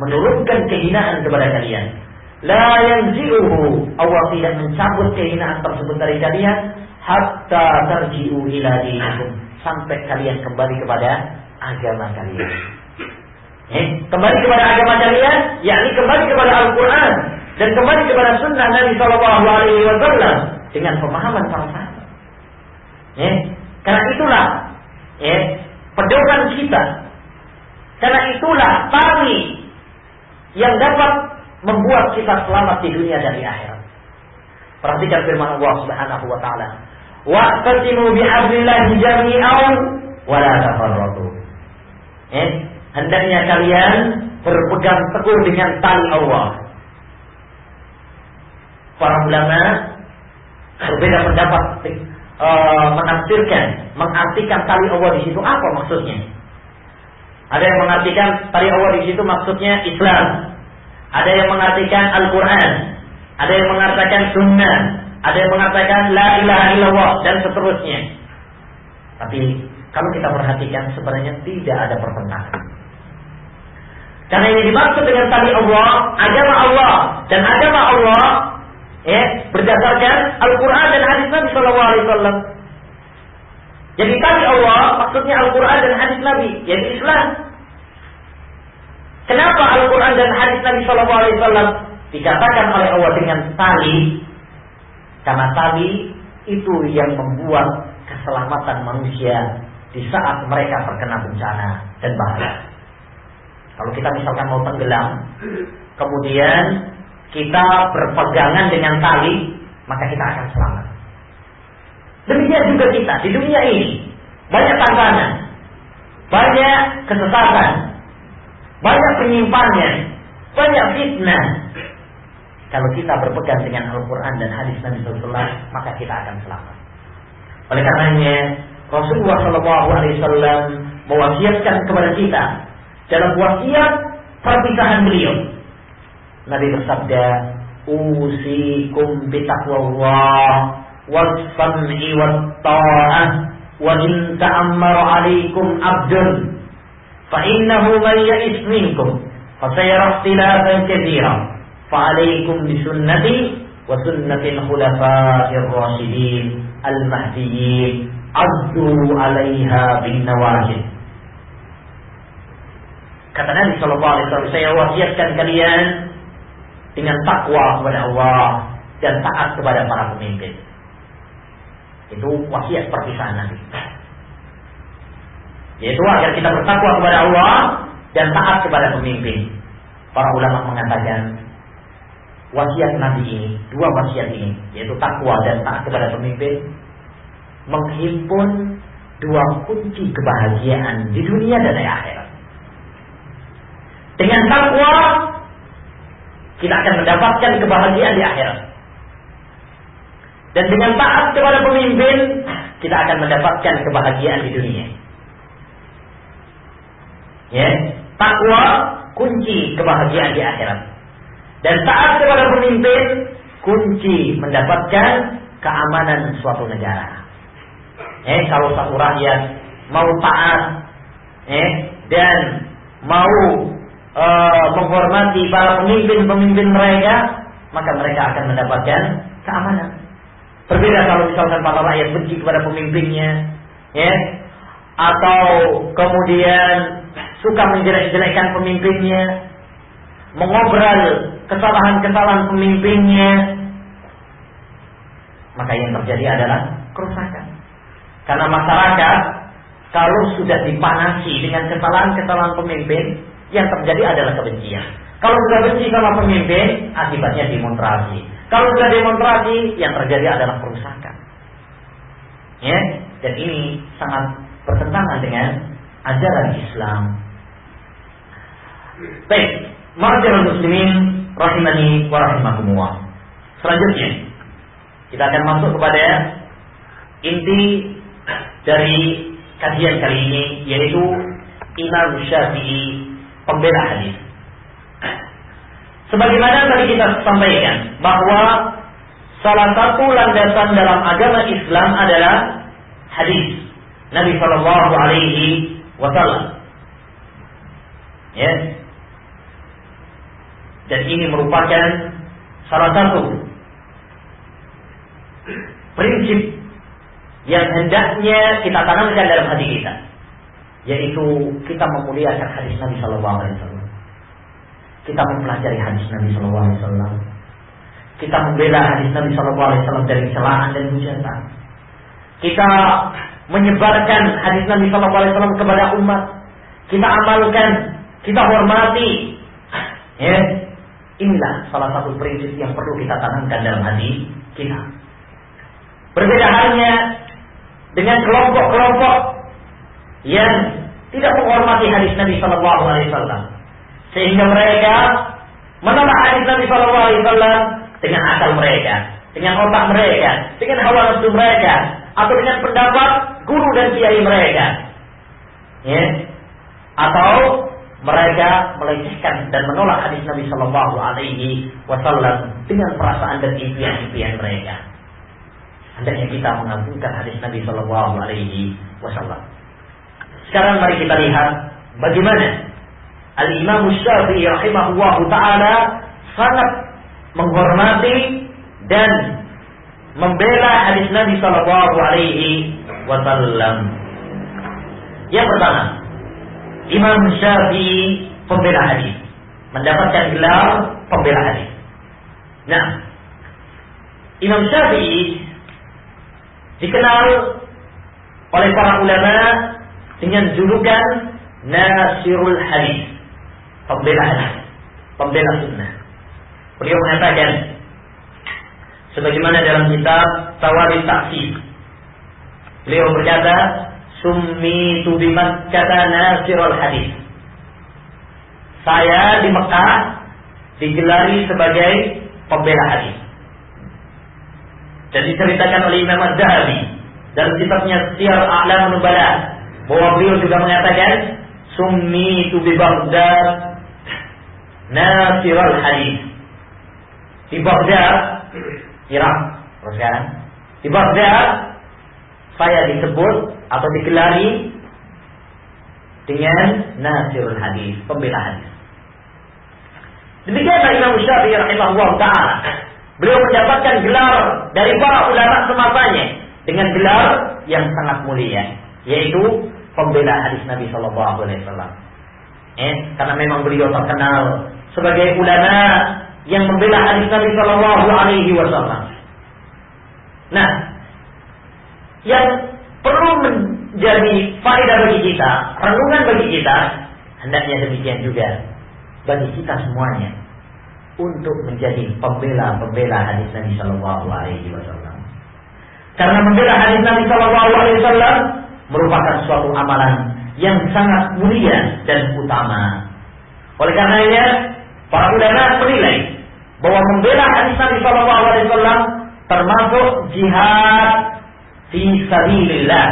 menurunkan kehinaan kepada kalian. La yanzi'uhu, Allah tidak mencabut kehinaan tersebut dari kalian hatta tarji'u ila dinikum, sampai kalian kembali kepada agama kalian. Kembali kepada agama kalian, yakni kembali kepada Al-Quran dan kembali kepada Sunnah Nabi Sallallahu Alaihi Wasallam dengan pemahaman para sahabat. Karena itulah pedoman kita. Karena itulah tali yang dapat membuat kita selamat di dunia dan di akhirat. Perhatikan firman Allah Subhanahu Wa Taala, wa'tasimu bihablillahi jami'an wa la tafarraqu. Hendaknya kalian berpegang teguh dengan tali Allah. Para ulama berbeda pendapat menafsirkan, mengartikan tali Allah di situ apa maksudnya. Ada yang mengartikan tali Allah di situ maksudnya Islam. Ada yang mengartikan Al-Quran. Ada yang mengatakan Sunnah. Ada yang mengatakan La ilaha illallah dan seterusnya. Tapi kalau kita perhatikan sebenarnya tidak ada pertentangan. Karena ini dimaksud dengan tali Allah, agama Allah, dan agama Allah berdasarkan Al-Quran dan hadis Nabi Sallallahu Alaihi Wasallam. Jadi tali Allah maksudnya Al-Quran dan hadis Nabi, yaitu Islam. Kenapa Al-Quran dan hadis Nabi Sallallahu Alaihi Wasallam dikatakan oleh Allah dengan tali? Karena tali itu yang membuat keselamatan manusia di saat mereka terkena bencana dan bahaya. Kalau kita misalkan mau tenggelam, kemudian kita berpegangan dengan tali, maka kita akan selamat. Demikian juga kita di dunia ini, banyak tantangan, banyak kesesatan, banyak penyimpannya, banyak fitnah. Kalau kita berpegang dengan Al-Quran dan hadis Nabi SAW, maka kita akan selamat. Oleh karenanya, Rasulullah SAW mewasiatkan kepada kita dalam wasiat perpisahan beliau. Nabi bersabda, "Usikum bitaqwallah was-sam'i wat-tha'ah wa in ta'ammara 'alaikum 'abdun fa innahu man ya'is minkum fa sayara ikhtilafan katsiran fa 'alaikum bi sunnati wa sunnatil khulafa'ir rasyidin al-mahdiyyin 'addu 'alaiha bin nawajid." Kata Nabi Sallallahu Alaihi Wasallam, saya wasiatkan kalian dengan takwa kepada Allah dan taat kepada para pemimpin. Itu wasiat perpisahan Nabi. Yaitu agar kita bertakwa kepada Allah dan taat kepada pemimpin. Para ulama mengatakan wasiat Nabi ini, dua wasiat ini, yaitu takwa dan taat kepada pemimpin, menghimpun dua kunci kebahagiaan di dunia dan di akhirat. Dengan takwa kita akan mendapatkan kebahagiaan di akhirat. Dan dengan taat kepada pemimpin kita akan mendapatkan kebahagiaan di dunia. Ya, takwa kunci kebahagiaan di akhirat. Dan taat kepada pemimpin kunci mendapatkan keamanan suatu negara. Kalau satu rakyat mau taat dan mau menghormati para pemimpin mereka, maka mereka akan mendapatkan keamanan. Berbeda kalau misalkan para rakyat benci kepada pemimpinnya, atau kemudian suka menjelek-jelekkan pemimpinnya, mengobrol kesalahan-kesalahan pemimpinnya, maka yang terjadi adalah kerusakan. Karena masyarakat kalau sudah dipanasi dengan kesalahan-kesalahan pemimpin, yang terjadi adalah kebencian. Kalau sudah benci sama pemimpin, akibatnya demonstrasi. Kalau sudah demonstrasi, yang terjadi adalah kerusakan. Dan ini sangat bertentangan dengan ajaran Islam. Baik, ma'asyiral muslimin rahimani wa rahimakumullah. Selanjutnya kita akan masuk kepada inti dari kajian kali ini, yaitu Imam Syafi'i, pembela hadis. Sebagaimana tadi kita sampaikan bahwa salah satu landasan dalam agama Islam adalah hadis Nabi Shallallahu Alaihi Wasallam. Dan ini merupakan salah satu prinsip yang hendaknya kita tanamkan dalam hati kita, yaitu kita memuliakan hadis Nabi Shallallahu Alaihi Wasallam. Kita mempelajari hadis Nabi Shallallahu Alaihi Wasallam. Kita membela hadis Nabi Shallallahu Alaihi Wasallam dari celaan dan hujatan. Kita menyebarkan hadis Nabi Shallallahu Alaihi Wasallam kepada umat. Kita amalkan, kita hormati. Inilah salah satu prinsip yang perlu kita tanamkan dalam hati kita. Berbeda halnya dengan kelompok-kelompok yang tidak menghormati hadis Nabi Shallallahu Alaihi Wasallam, sehingga mereka menolak hadis Nabi Shallallahu Alaihi Wasallam dengan akal mereka, dengan otak mereka, dengan hawa nafsu mereka, atau dengan pendapat guru dan kiai mereka, atau mereka melecehkan dan menolak hadis Nabi Shallallahu Alaihi Wasallam dengan perasaan dan impian-impian mereka. Hendaknya kita mengagungkan hadis Nabi Shallallahu Alaihi Wasallam. Sekarang mari kita lihat bagaimana Al-Imam Syafi'i rahimahullahu ta'ala sangat menghormati dan membela hadis Nabi Shallallahu Alaihi Wasallam. Yang pertama, Imam Syafi'i pembela hadis, mendapatkan gelar pembela hadis. Nah, Imam Syafi'i dikenal oleh para ulama dengan julukan Nasirul Hadis, pembela hadis, pembela sunnah. Beliau mengatakan sebagaimana dalam kitab Tawarikh Ta'sir, beliau berkata, "Summitu bi Makkah Nasirul Hadis." Saya di Mekah digelari sebagai pembela hadis. Dan diceritakan oleh Imam Az-Zahabi dalam kitabnya Siyar A'lam Nubala bahwa beliau juga mengatakan, "Summitu bi Baghdad Nasirul Hadis." Di Baghdad, Irak, sekarang di Baghdad saya disebut atau digelari dengan Nasirul Hadis, pembela hadis. Demikianlah Imam Syafi'i rahimahullah ta'ala. Beliau mendapatkan gelar dari para ulama semasanya dengan gelar yang sangat mulia, yaitu pembela hadis Nabi Shallallahu Alaihi Wasallam. Karena memang beliau terkenal sebagai ulama yang membela hadis Nabi Shallallahu Alaihi Wasallam. Nah, yang perlu menjadi faedah bagi kita, renungan bagi kita, hendaknya demikian juga bagi kita semuanya. untuk menjadi pembela hadis Nabi Shallallahu Alaihi Wasallam. Karena membela hadis Nabi Shallallahu Alaihi Wasallam merupakan suatu amalan yang sangat mulia dan utama. Oleh karenanya, para ulama menilai bahwa membela hadis Nabi Shallallahu Alaihi Wasallam termasuk jihad fi sabilillah.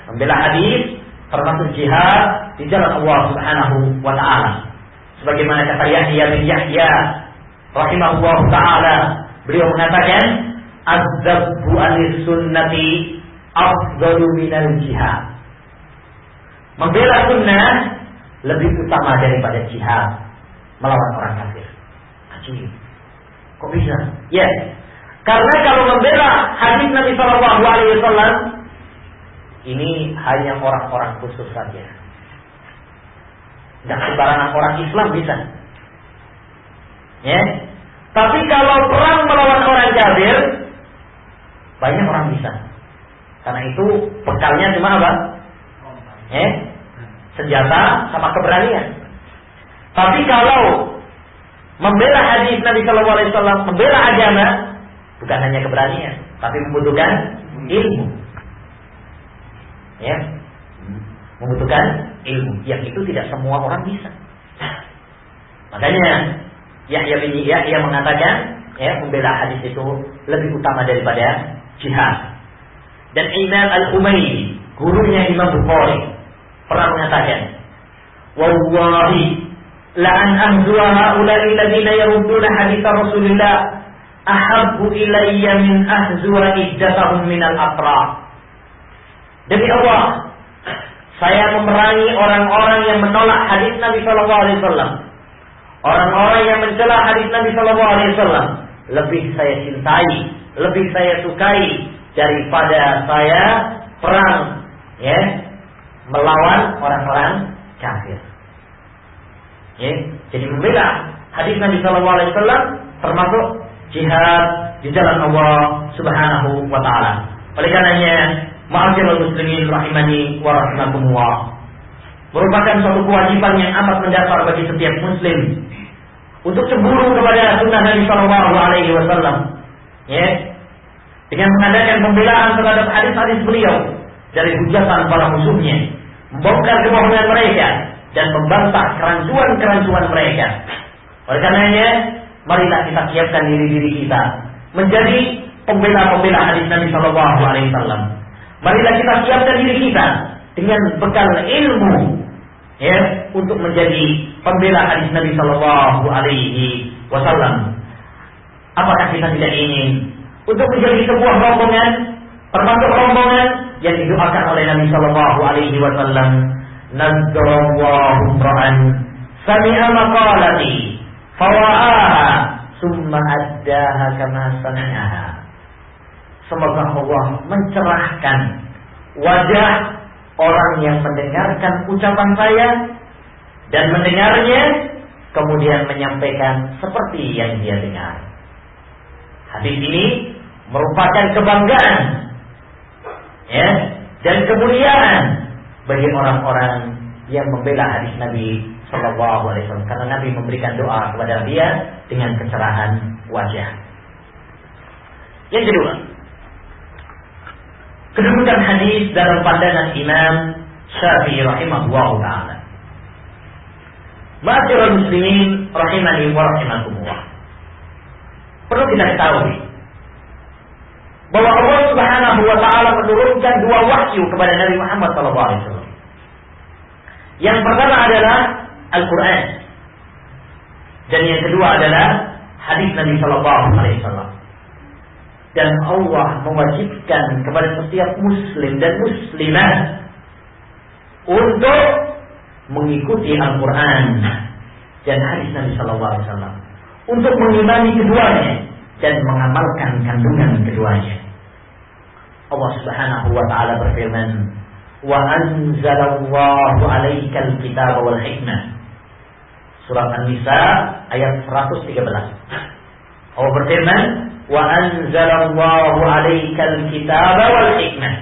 Membela hadis termasuk jihad di jalan Allah Subhanahu wa taala. Sebagaimana kata Yahya bin Yahya rahimahullah taala, beliau mengatakan az-zabbu anis-sunnati afdalu minal jihad. Membela sunnah lebih utama daripada jihad melawan orang kafir. Ajib. Kok bisa? Ya. Karena kalau membela hadis Nabi Shallallahu Alaihi Wasallam ini hanya orang-orang khusus saja. Tidak sembarangan orang Islam bisa. Ya. Tapi kalau perang melawan orang kafir, banyak orang bisa. Karena itu bekalnya cuma apa? Senjata sama keberanian. Tapi kalau membela hadis Nabi Shallallahu Alaihi Wasallam, membela agama, bukan hanya keberanian, tapi membutuhkan ilmu. Ya, membutuhkan ilmu. Yang itu tidak semua orang bisa. Makanya Yahya bin Yahya mengatakan, membela hadis itu lebih utama daripada jihad. Dan Imam Al-Humaydi, gurunya Imam Bukhari, pernah mengatakan, wallahi la an ahzuwa haula'i alladziina yarudduna hadits Rasulillah ahabbu ilayya min ahzuwa iddatahum minal aqra. Demi Allah, saya memerangi orang-orang yang menolak hadis Nabi Shallallahu Alaihi Wasallam, orang-orang yang mencela hadis Nabi Shallallahu Alaihi Wasallam, lebih saya cintai, lebih saya sukai daripada saya perang, melawan orang-orang kafir. Jadi membela hadis Nabi Shallallahu Alaihi Wasallam termasuk jihad di jalan Allah Subhanahu wa taala. Oleh karenanya, ma'asyiral muslimin rahimani wa rahimakumullah, merupakan suatu kewajiban yang amat mendasar bagi setiap muslim untuk cemburu kepada sunnah Nabi Shallallahu Alaihi Wasallam, dengan mengadakan pembelaan terhadap hadis-hadis beliau dari hujatan para musuhnya, membongkar kebohongan mereka dan membantah kerancuan-kerancuan mereka. Oleh karenanya, marilah kita siapkan diri-diri kita menjadi pembela-pembela hadis Nabi Shallallahu Alaihi Wasallam. Marilah kita siapkan diri kita dengan bekal ilmu, untuk menjadi pembela hadis Nabi Shallallahu Alaihi Wasallam. Apakah kita tidak ingin untuk menjadi sebuah rombongan, termasuk rombongan yang didoakan oleh Nabi Shallallahu Alaihi Wasallam, nazzarallahu ra'an sami'a maqalati fawa'aha summa addaha kama sami'aha. Semoga Allah mencerahkan wajah orang yang mendengarkan ucapan saya dan mendengarnya kemudian menyampaikan seperti yang dia dengar. Hadis ini merupakan kebanggaan, dan kemuliaan bagi orang-orang yang membela hadis Nabi Shallallahu Alaihi Wasallam, karena Nabi memberikan doa kepada dia dengan kecerahan wajah. Yang kedua, kedudukan hadis dalam pandangan Imam Syafi'i rahimahullah ta'ala. Ma'asyiral muslimin rahimani wa rahimakumullah, perlu kita ketahui bahwa Allah Subhanahu wa ta'ala menurunkan dua wahyu kepada Nabi Muhammad SAW. Yang pertama adalah Al-Quran, dan yang kedua adalah hadis Nabi SAW. Dan Allah mewajibkan kepada setiap muslim dan muslimah untuk mengikuti Al-Quran dan hadis Nabi SAW, untuk mengimani keduanya dan mengamalkan kandungan keduanya. Allah Subhanahu wa ta'ala berfirman, wa anzalallahu 'alaikal kitaba wal hikmah. Surat An-Nisa ayat 113. Allah berfirman, wa anzalallahu 'alaikal kitaba wal hikmah.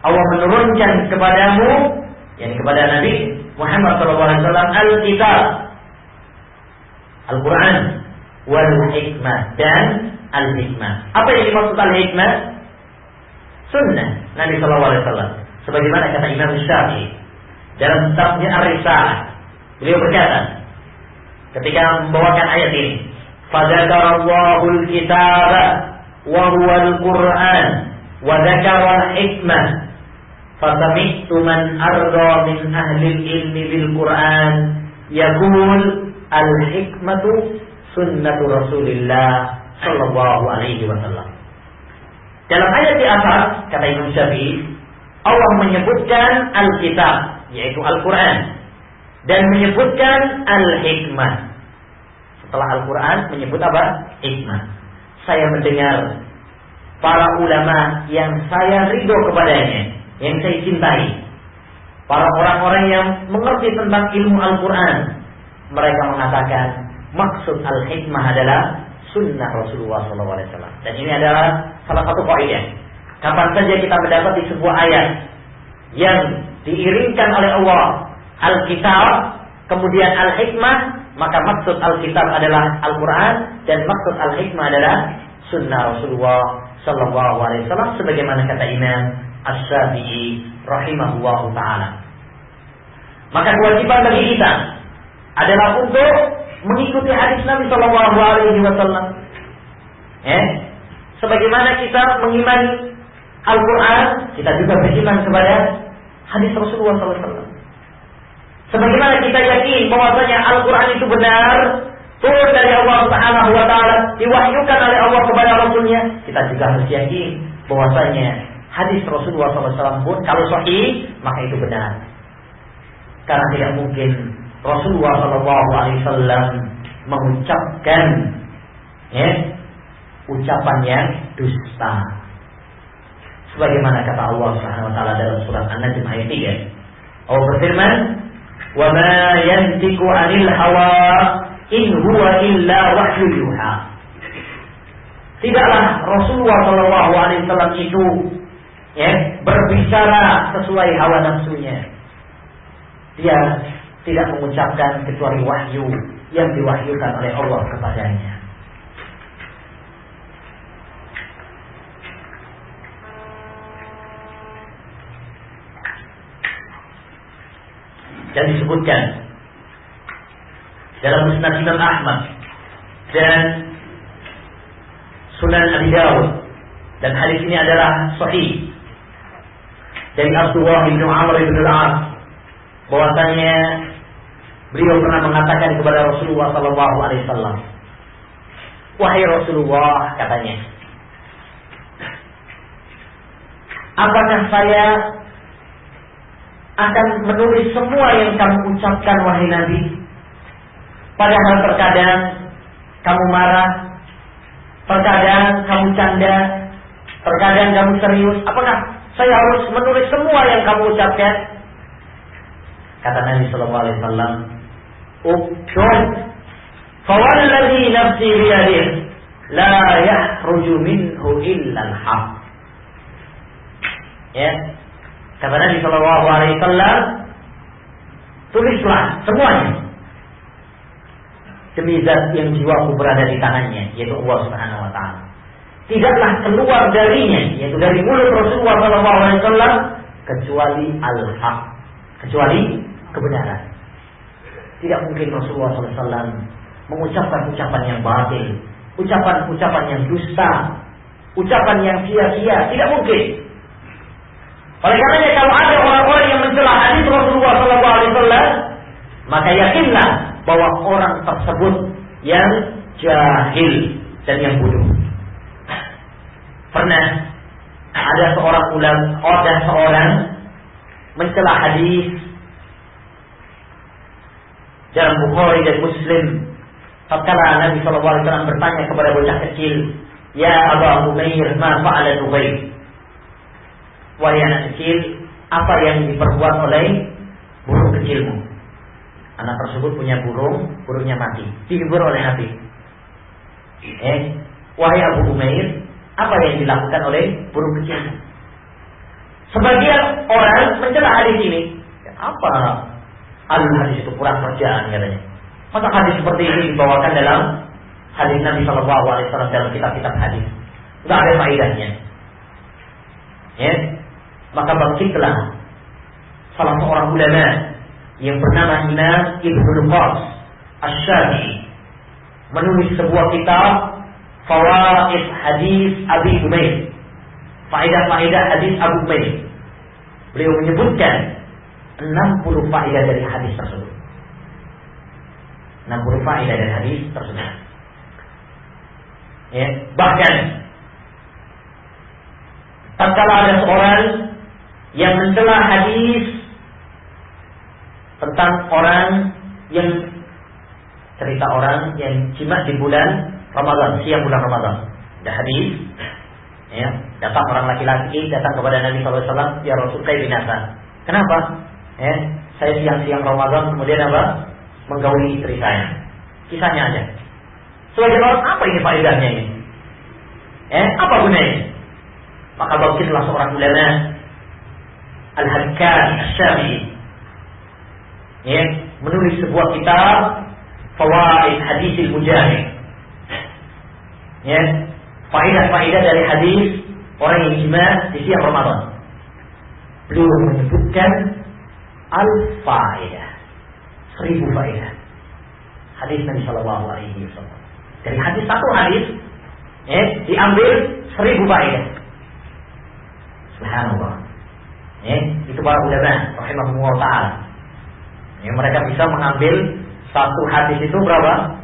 Allah menurunkan kepadamu, yakni kepada Nabi Muhammad sallallahu alaihi wasallam, al-kitab, Al-Quran, wal hikmah, dan al-hikmah. Apa yang dimaksud al-hikmah? Sunnah Nabi sallallahu alaihi wasallam. Sebagaimana kata Imam Syafi'i dalam kitabnya Ar-Risalah, beliau berkata ketika membawakan ayat ini, "Fadzakarallahu al-kitaba wa huwa al-Qur'an wa dzakara al-hikmah, fasami'tu man arda min ahli al-ilmi bil Qur'an yaqul al-hikmatu sunnatu Rasulillah sallallahu alaihi wasallam." Dalam ayat di atas kata Imam Syafi'i, Allah menyebutkan Alkitab, yaitu Al-Quran, dan menyebutkan Al-Hikmah. Setelah Al-Quran menyebut apa? Hikmah. Saya mendengar para ulama yang saya ridho kepadanya, yang saya cintai, para orang-orang yang mengerti tentang ilmu Al-Quran, mereka mengatakan maksud Al-Hikmah adalah sunnah Rasulullah SAW. Dan ini adalah salah satu kaidah. Kapan saja kita mendapati sebuah ayat yang diiringkan oleh Allah Alkitab, kemudian Al-Hikmah, maka maksud Alkitab adalah Al-Quran dan maksud Al-Hikmah adalah sunnah Rasulullah SAW, sebagaimana kata Imam Asy-Syafi'i rahimahullahu ta'ala. Maka kewajiban bagi kita adalah untuk mengikuti hadis Nabi SAW. Sebagaimana kita mengimani Al-Quran, kita juga beriman kepada hadis Rasulullah SAW. Sebagaimana kita yakin bahwasanya Al-Quran itu benar, turun dari Allah Subhanahu wa Ta'ala, diwahyukan oleh Allah kepada Rasulnya, kita juga harus yakin bahwasanya hadis Rasulullah SAW pun kalau sahih, maka itu benar. Karena tidak mungkin Rasulullah SAW mengucapkan ucapan yang dusta. Sebagaimana kata Allah Subhanahu wa taala dalam surat An-Najm ayat 3. Allah berfirman, "Wa ma yantiqu 'anil hawa in huwa illa wahyu yuha." Tidaklah Rasulullah sallallahu alaihi wasallam itu berbicara sesuai hawa nafsunya. Dia tidak mengucapkan kecuali wahyu yang diwahyukan oleh Allah kepadanya. Dan disebutkan dalam Musnad Imam Ahmad dan Sunan Abi Dawud, dan hadis ini adalah sahih dari Abdullah bin Amr bin al-As, bahwasanya beliau pernah mengatakan kepada Rasulullah sallallahu alaihi wasallam, "Wahai Rasulullah," katanya, "apakah saya akan menulis semua yang kamu ucapkan wahai Nabi? Padahal terkadang kamu marah, terkadang kamu canda, terkadang kamu serius. Apakah saya harus menulis semua yang kamu ucapkan?" Kata Nabi sallallahu alaihi wasallam, "Uktub, fawalladhi nafsi biyadihi, la yahruju minhu illa al-haq." Kata Nabi sallallahu alaihi wasallam, tulislah semuanya demi zat yang jiwaku berada di tangannya, yaitu Allah Subhanahu wa taala. Tidaklah keluar darinya, yaitu dari mulut Rasulullah sallallahu alaihi wasallam, kecuali al-haq, kecuali kebenaran. Tidak mungkin Rasulullah sallallahu alaihi wasallam mengucapkan ucapan yang batil, ucapan-ucapan yang dusta, ucapan yang sia-sia, tidak mungkin. Oleh karenanya kalau ada orang-orang yang mencela hadis Rasulullah SAW, maka yakinlah bahwa orang tersebut yang jahil dan yang bodoh. Pernah ada seorang seorang mencela hadis dalam Bukhari dan Muslim. Tatkala Nabi SAW bertanya kepada bocah kecil, "Ya Aba Umair, ma fa'ala Nubayl?" Wahai anak kecil, apa yang diperbuat oleh burung kecilmu? Anak tersebut punya burungnya mati, dihibur oleh Nabi. Wahai Abu Umair, apa yang dilakukan oleh burung kecilmu? Sebagian orang mencela hadis ini. Apa? Hadis itu kurang kerjaan katanya. Masa hadis seperti ini dibawakan dalam hadis Nabi Shallallahu Alaihi Wasallam dalam kitab-kitab hadis, nggak ada faedahnya. Ya, maka bangkitlah salah seorang ulama yang bernama Imam Ibnul Qas Asy-Syafi'i menulis sebuah kitab Fawaid Hadis Abi Umair, faedah-faedah hadis Abu Umair. Beliau menyebutkan 60 faedah dari hadis tersebut. 60 faedah dari hadis tersebut. Ya, bahkan tatkala ada seorang yang mencela hadis tentang orang yang cerita orang yang jima di bulan Ramadan, siang bulan Ramadan. Ada hadis, ya, datang orang laki-laki datang kepada Nabi SAW, ya Rasul, kayak binasa. Kenapa? Ya, saya siang-siang Ramadan kemudian apa? Menggauli istri saya. Kisahnya aja. Sebagai orang, apa ini faedahnya ini? Apa gunanya? Maka bangkitlah seorang ulama Al-Hakam Asy-Syafi'i, ya, menulis sebuah kitab Fawaid Hadisil Mujahid, ya, faedah-faedah dari hadis orang yang jima di siang Ramadan. Beliau menyebutkan al-faedah, 1000 faedah hadis Nabi Shallallahu Alaihi Wasallam. Dari hadis satu hadis, ya, diambil 1000 faedah. Subhanallah. Ya, itu para ulama rahimahumullah ta'ala. Ya, mereka bisa mengambil satu hadis itu berapa?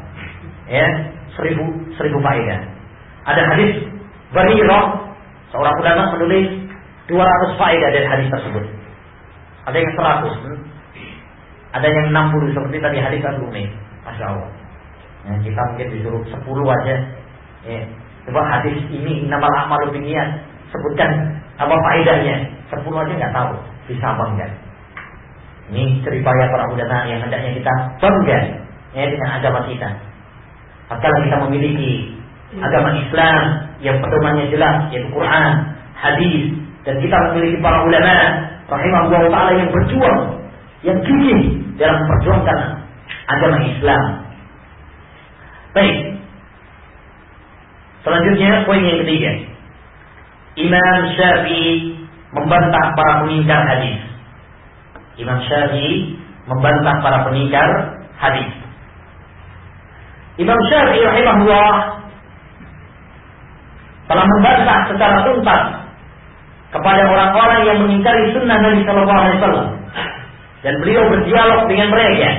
Ya, 1000 faedah. Ada hadis Barirah, seorang ulama menulis 200 faedah dari hadis tersebut. Ada yang 100, ada yang 60 seperti tadi hadis Abu Umair. Masya Allah. Ya, kita mungkin disuruh 10 aja. Ya, coba hadis ini innamal a'malu binniyat, sebutkan apa faedahnya. 10 aja nggak tahu, bisa bangga. Ini ceripaya para ulama yang hendaknya kita bangga, ya, dengan agama kita. Apakah kita memiliki agama Islam yang pedomannya jelas, yaitu Quran, hadis, dan kita memiliki para ulama rahimahullah ta'ala yang berjuang, yang gigih dalam memperjuangkan agama Islam. Baik. Selanjutnya poin yang ketiga, Imam Syafi'i membantah para pengingkar hadis. Imam Syafi'i membantah para pengingkar hadis. Imam Syafi'i rahimahullah telah membantah secara tuntas kepada orang-orang yang mengingkari sunnah Nabi Sallallahu Alaihi Wasallam, dan beliau berdialog dengan mereka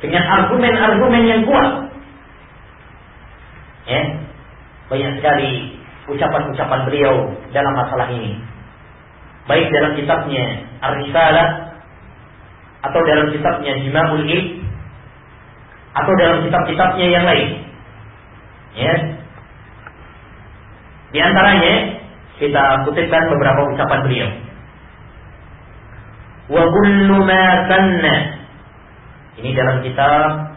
dengan argumen-argumen yang kuat. Ya, banyak sekali ucapan-ucapan beliau dalam masalah ini, baik dalam kitabnya Ar-Risalah, atau dalam kitabnya Jima'ul Ilm, atau dalam kitab-kitabnya yang lain. Ya, di antaranya kita kutipkan beberapa ucapan beliau. Wa kullu ma sanna, ini dalam kitab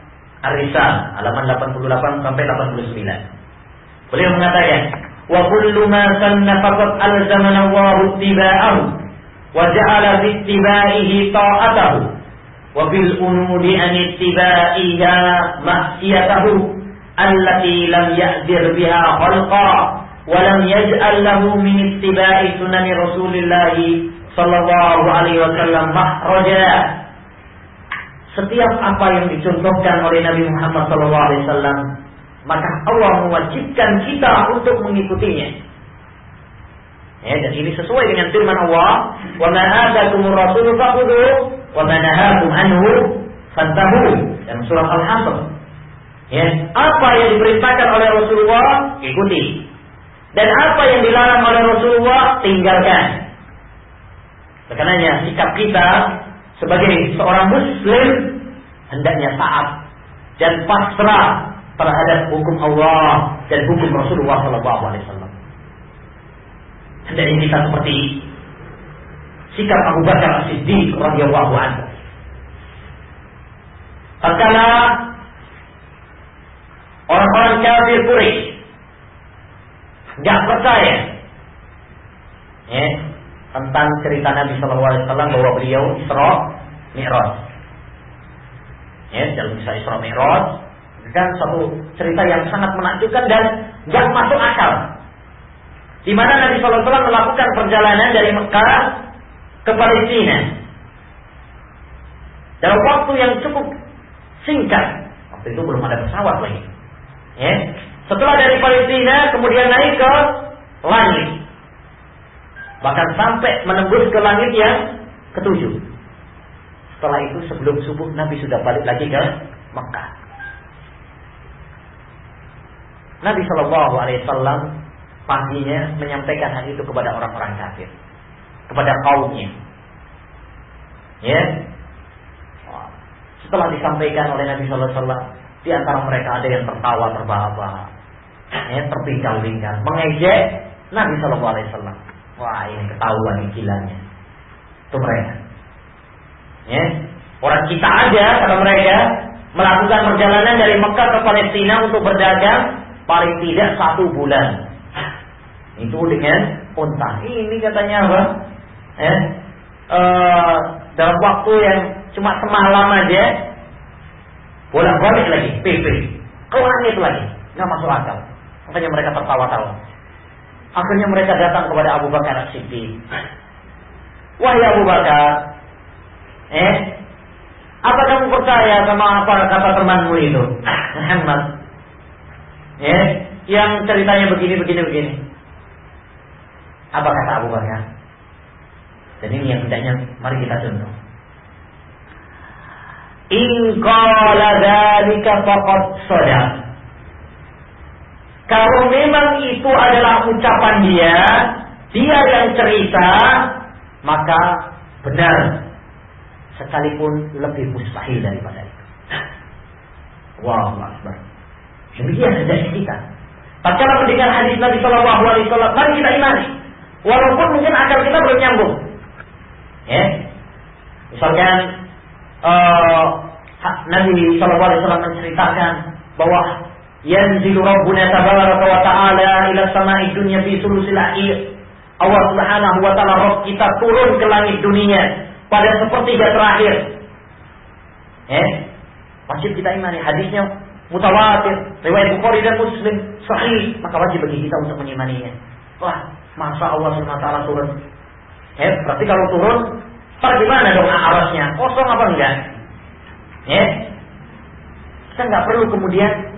Ar-Risalah halaman 88 sampai 89. Beliau mengatakan, wa kullu ma sanna faqad alzamana Allahu ittiba'ahu wa ja'ala fi ittiba'ihi ta'atahu wa bil umuri an ittiba'iha ma'siyatahu allati lam ya'dir biha khalqa wa lam yaj'al lahu min ittiba'i sunani Rasulillah sallallahu alaihi wasallam mahraja. Setiap apa yang dicontohkan oleh Nabi Muhammad sallallahu alaihi wasallam, maka Allah mewajibkan kita untuk mengikutinya. Ya, dan ini sesuai dengan firman Allah, "Wa ma atakumur rasul fa'khudhuhu wa ma nahakum anhu fantahu." Dalam surah Al-Hasr. Ya, apa yang diperintahkan oleh Rasulullah ikuti, dan apa yang dilarang oleh Rasulullah tinggalkan. Karena sikap kita sebagai seorang muslim hendaknya taat dan pasrah terhadap hukum Allah dan hukum Rasulullah SAW. Hendaknya kita seperti sikap Abu Bakar As-Siddiq radhiyallahu anhu. Tatkala orang-orang kafir Quraisy enggak percaya, ya, tentang cerita Nabi SAW bahwa beliau Isra Mi'raj. Ya, dalam kisah Isra Mi'raj Kan satu cerita yang sangat menakjubkan dan nggak masuk akal. Di mana Nabi SAW melakukan perjalanan dari Mekah ke Palestina dalam waktu yang cukup singkat. Waktu itu belum ada pesawat lagi. Ya. Setelah dari Palestina kemudian naik ke langit, bahkan sampai menembus ke langit yang ketujuh. Setelah itu sebelum subuh Nabi sudah balik lagi ke Mekah. Nabi SAW paginya menyampaikan hal itu kepada orang-orang kafir, kepada kaumnya. Ya. Setelah disampaikan oleh Nabi SAW, di antara mereka ada yang tertawa terbahak-bahak, ya, terpingkal-pingkal, mengejek Nabi SAW. Wah, ini ketahuan nih gilanya. Itu mereka. Ya. Orang kita aja kata mereka melakukan perjalanan dari Mekah ke Palestina untuk berdagang paling tidak 1 bulan. Itu dengan unta. Ini katanya apa? Dalam waktu yang cuma semalam aja bolak-balik lagi PP ke langit lagi, nggak masuk akal. Makanya mereka tertawa-tawa. Akhirnya mereka datang kepada Abu Bakar As-Siddiq. Wahai Abu Bakar, apa kamu percaya sama apa kata temanmu itu, Muhammad? Yang ceritanya begini. Apa kata Abu Bakar? Dan ini yang hendaknya mari kita contoh. In qala dzalika faqad shadaq. Kalau memang itu adalah ucapan dia yang cerita, maka benar, sekalipun lebih mustahil daripada itu. Allahu Akbar. Demikian hendaknya kita. Tatkala mendengar hadis Nabi Shallallahu Alaihi Wasallam, mari kita imani, walaupun mungkin akal kita belum nyambung. Ya, misalkan Nabi Shallallahu Alaihi Wasallam menceritakan bahwa yanzilu Rabbuna tabaraka wa ta'ala ila sama'i dunya fi sulusil akhir. Allah Subhanahu wa ta'ala Rabb kita turun ke langit dunia pada sepertiga terakhir. Wajib kita imani, hadisnya mutawatir, riwayat Bukhari dan Muslim, sahih, maka wajib bagi kita untuk mengimaninya. Wah, masa Allah Subhanahu wa ta'ala turun? Berarti kalau turun, bagaimana dong arasnya? Kosong apa enggak? Kita nggak perlu kemudian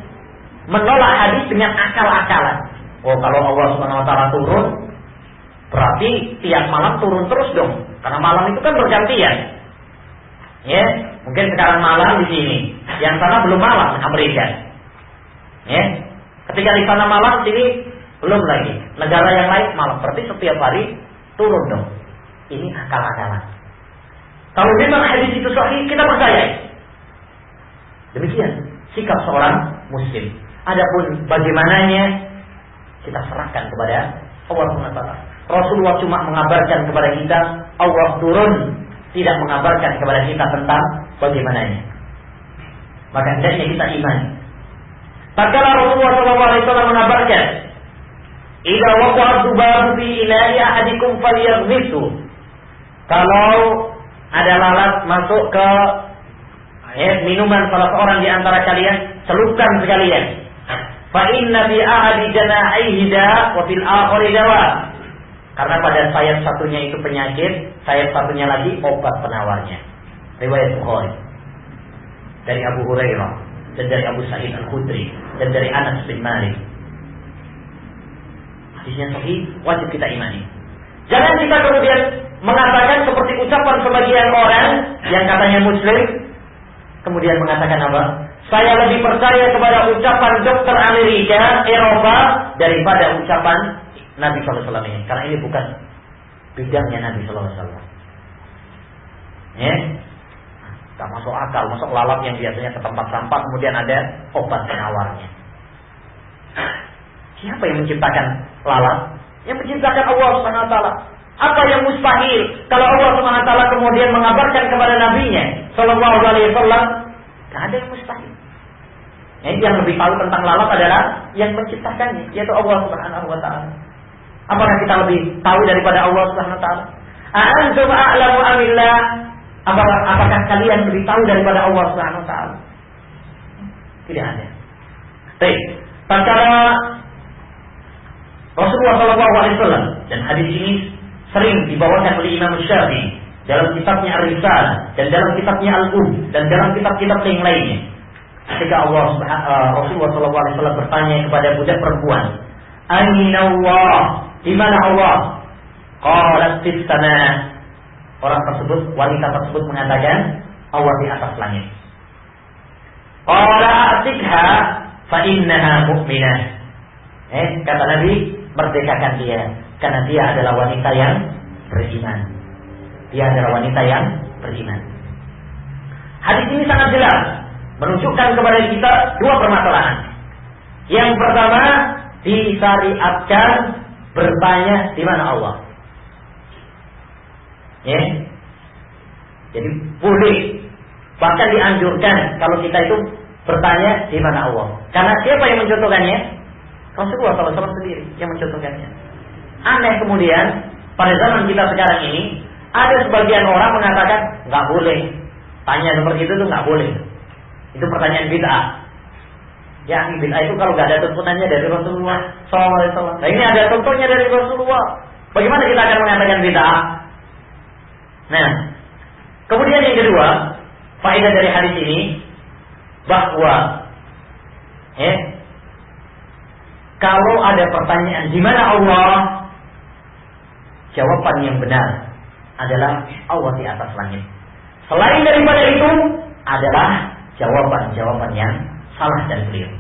menolak hadis dengan akal-akalan. Oh, kalau Allah Subhanahu wa ta'ala turun, berarti tiap malam turun terus dong. Karena malam itu kan bergantian. Mungkin sekarang malam di sini, yang sana belum malam, Amerika. Ketika di sana malam, sini belum lagi. Negara yang lain malam, berarti setiap hari turun dong. Ini akal-akalan. Kalau memang hadis itu sahih, kita percaya. Demikian sikap seorang muslim. Adapun bagaimananya, kita serahkan kepada Allah SWT. Rasulullah cuma mengabarkan kepada kita Allah turun, tidak mengabarkan kepada kita tentang bagaimananya. Maka hendaknya kita imani. Tatkala Rasulullah SAW mengabarkan, "Idza waqa'a dzubabu fi ina'i ahadikum falyaghmisu." Kalau ada lalat masuk ke minuman salah seorang di antara kalian, celupkan sekalian. Fa inna bi ahadi jana'ihi da wa fil akhari dawa. Karena pada sayap satunya itu penyakit, sayap satunya lagi obat penawarnya. Riwayat Bukhari. Dari Abu Hurairah dan dari Abu Sa'id Al-Khudri dan dari Anas bin Malik. Hadisnya sahih, wajib kita imani. Jangan kita kemudian mengatakan seperti ucapan sebagian orang yang katanya muslim, kemudian mengatakan apa? Saya lebih percaya kepada ucapan dokter Amerika, Eropa daripada ucapan Nabi SAW ini. Karena ini bukan bidangnya Nabi SAW. Tak masuk akal. Masuk lalat yang biasanya ke tempat sampah, kemudian ada obat penawarnya. Siapa yang menciptakan lalat? Yang menciptakan Allah SWT. Apa yang mustahil? Kalau Allah SWT kemudian mengabarkan kepada Nabi-Nya Sallallahu Alaihi Wasallam, tidak ada yang mustahil. Yang lebih tahu tentang lalat adalah yang menciptakannya, yaitu Allah Subhanahu wa ta'ala. Apakah kita lebih tahu daripada Allah Subhanahu wa ta'ala? A'antum a'lamu amillah? Apakah kalian lebih tahu daripada Allah Subhanahu wa ta'ala? Tidak ada. Baik, tatkala Rasulullah SAW dan hadis ini sering dibawakan oleh Imam Syafi'i dalam kitabnya Ar-Risalah dan dalam kitabnya Al-Um dan dalam kitab-kitab yang lainnya. Ketika Rasulullah SAW bertanya kepada budak perempuan, "Aina Allah?" Di mana Allah? Qalat fis sama. Orang tersebut, wanita tersebut mengatakan, Allah di atas langit. Qala atikha fa innaha mu'minah. Kata Nabi, merdekakan dia karena dia adalah wanita yang beriman. Dia adalah wanita yang beriman. Hadis ini sangat jelas menunjukkan kepada kita dua permasalahan. Yang pertama, disyariatkan bertanya di mana Allah. Jadi boleh, bahkan dianjurkan kalau kita itu bertanya di mana Allah. Karena siapa yang mencontohkannya? Rasulullah SAW sendiri yang mencontohkannya. Aneh kemudian pada zaman kita sekarang ini ada sebagian orang mengatakan nggak boleh tanya seperti itu tuh nggak boleh. Itu pertanyaan bid'ah. Ya, bid'ah itu kalau nggak ada tuntunannya dari Rasulullah SAW. Nah, ini ada contohnya dari Rasulullah. Bagaimana kita akan mengatakan bid'ah? Nah, kemudian yang kedua, faedah dari hadis ini bahwa kalau ada pertanyaan di mana Allah, jawaban yang benar adalah Allah di atas langit. Selain daripada itu adalah jawaban-jawaban yang salah dan keliru.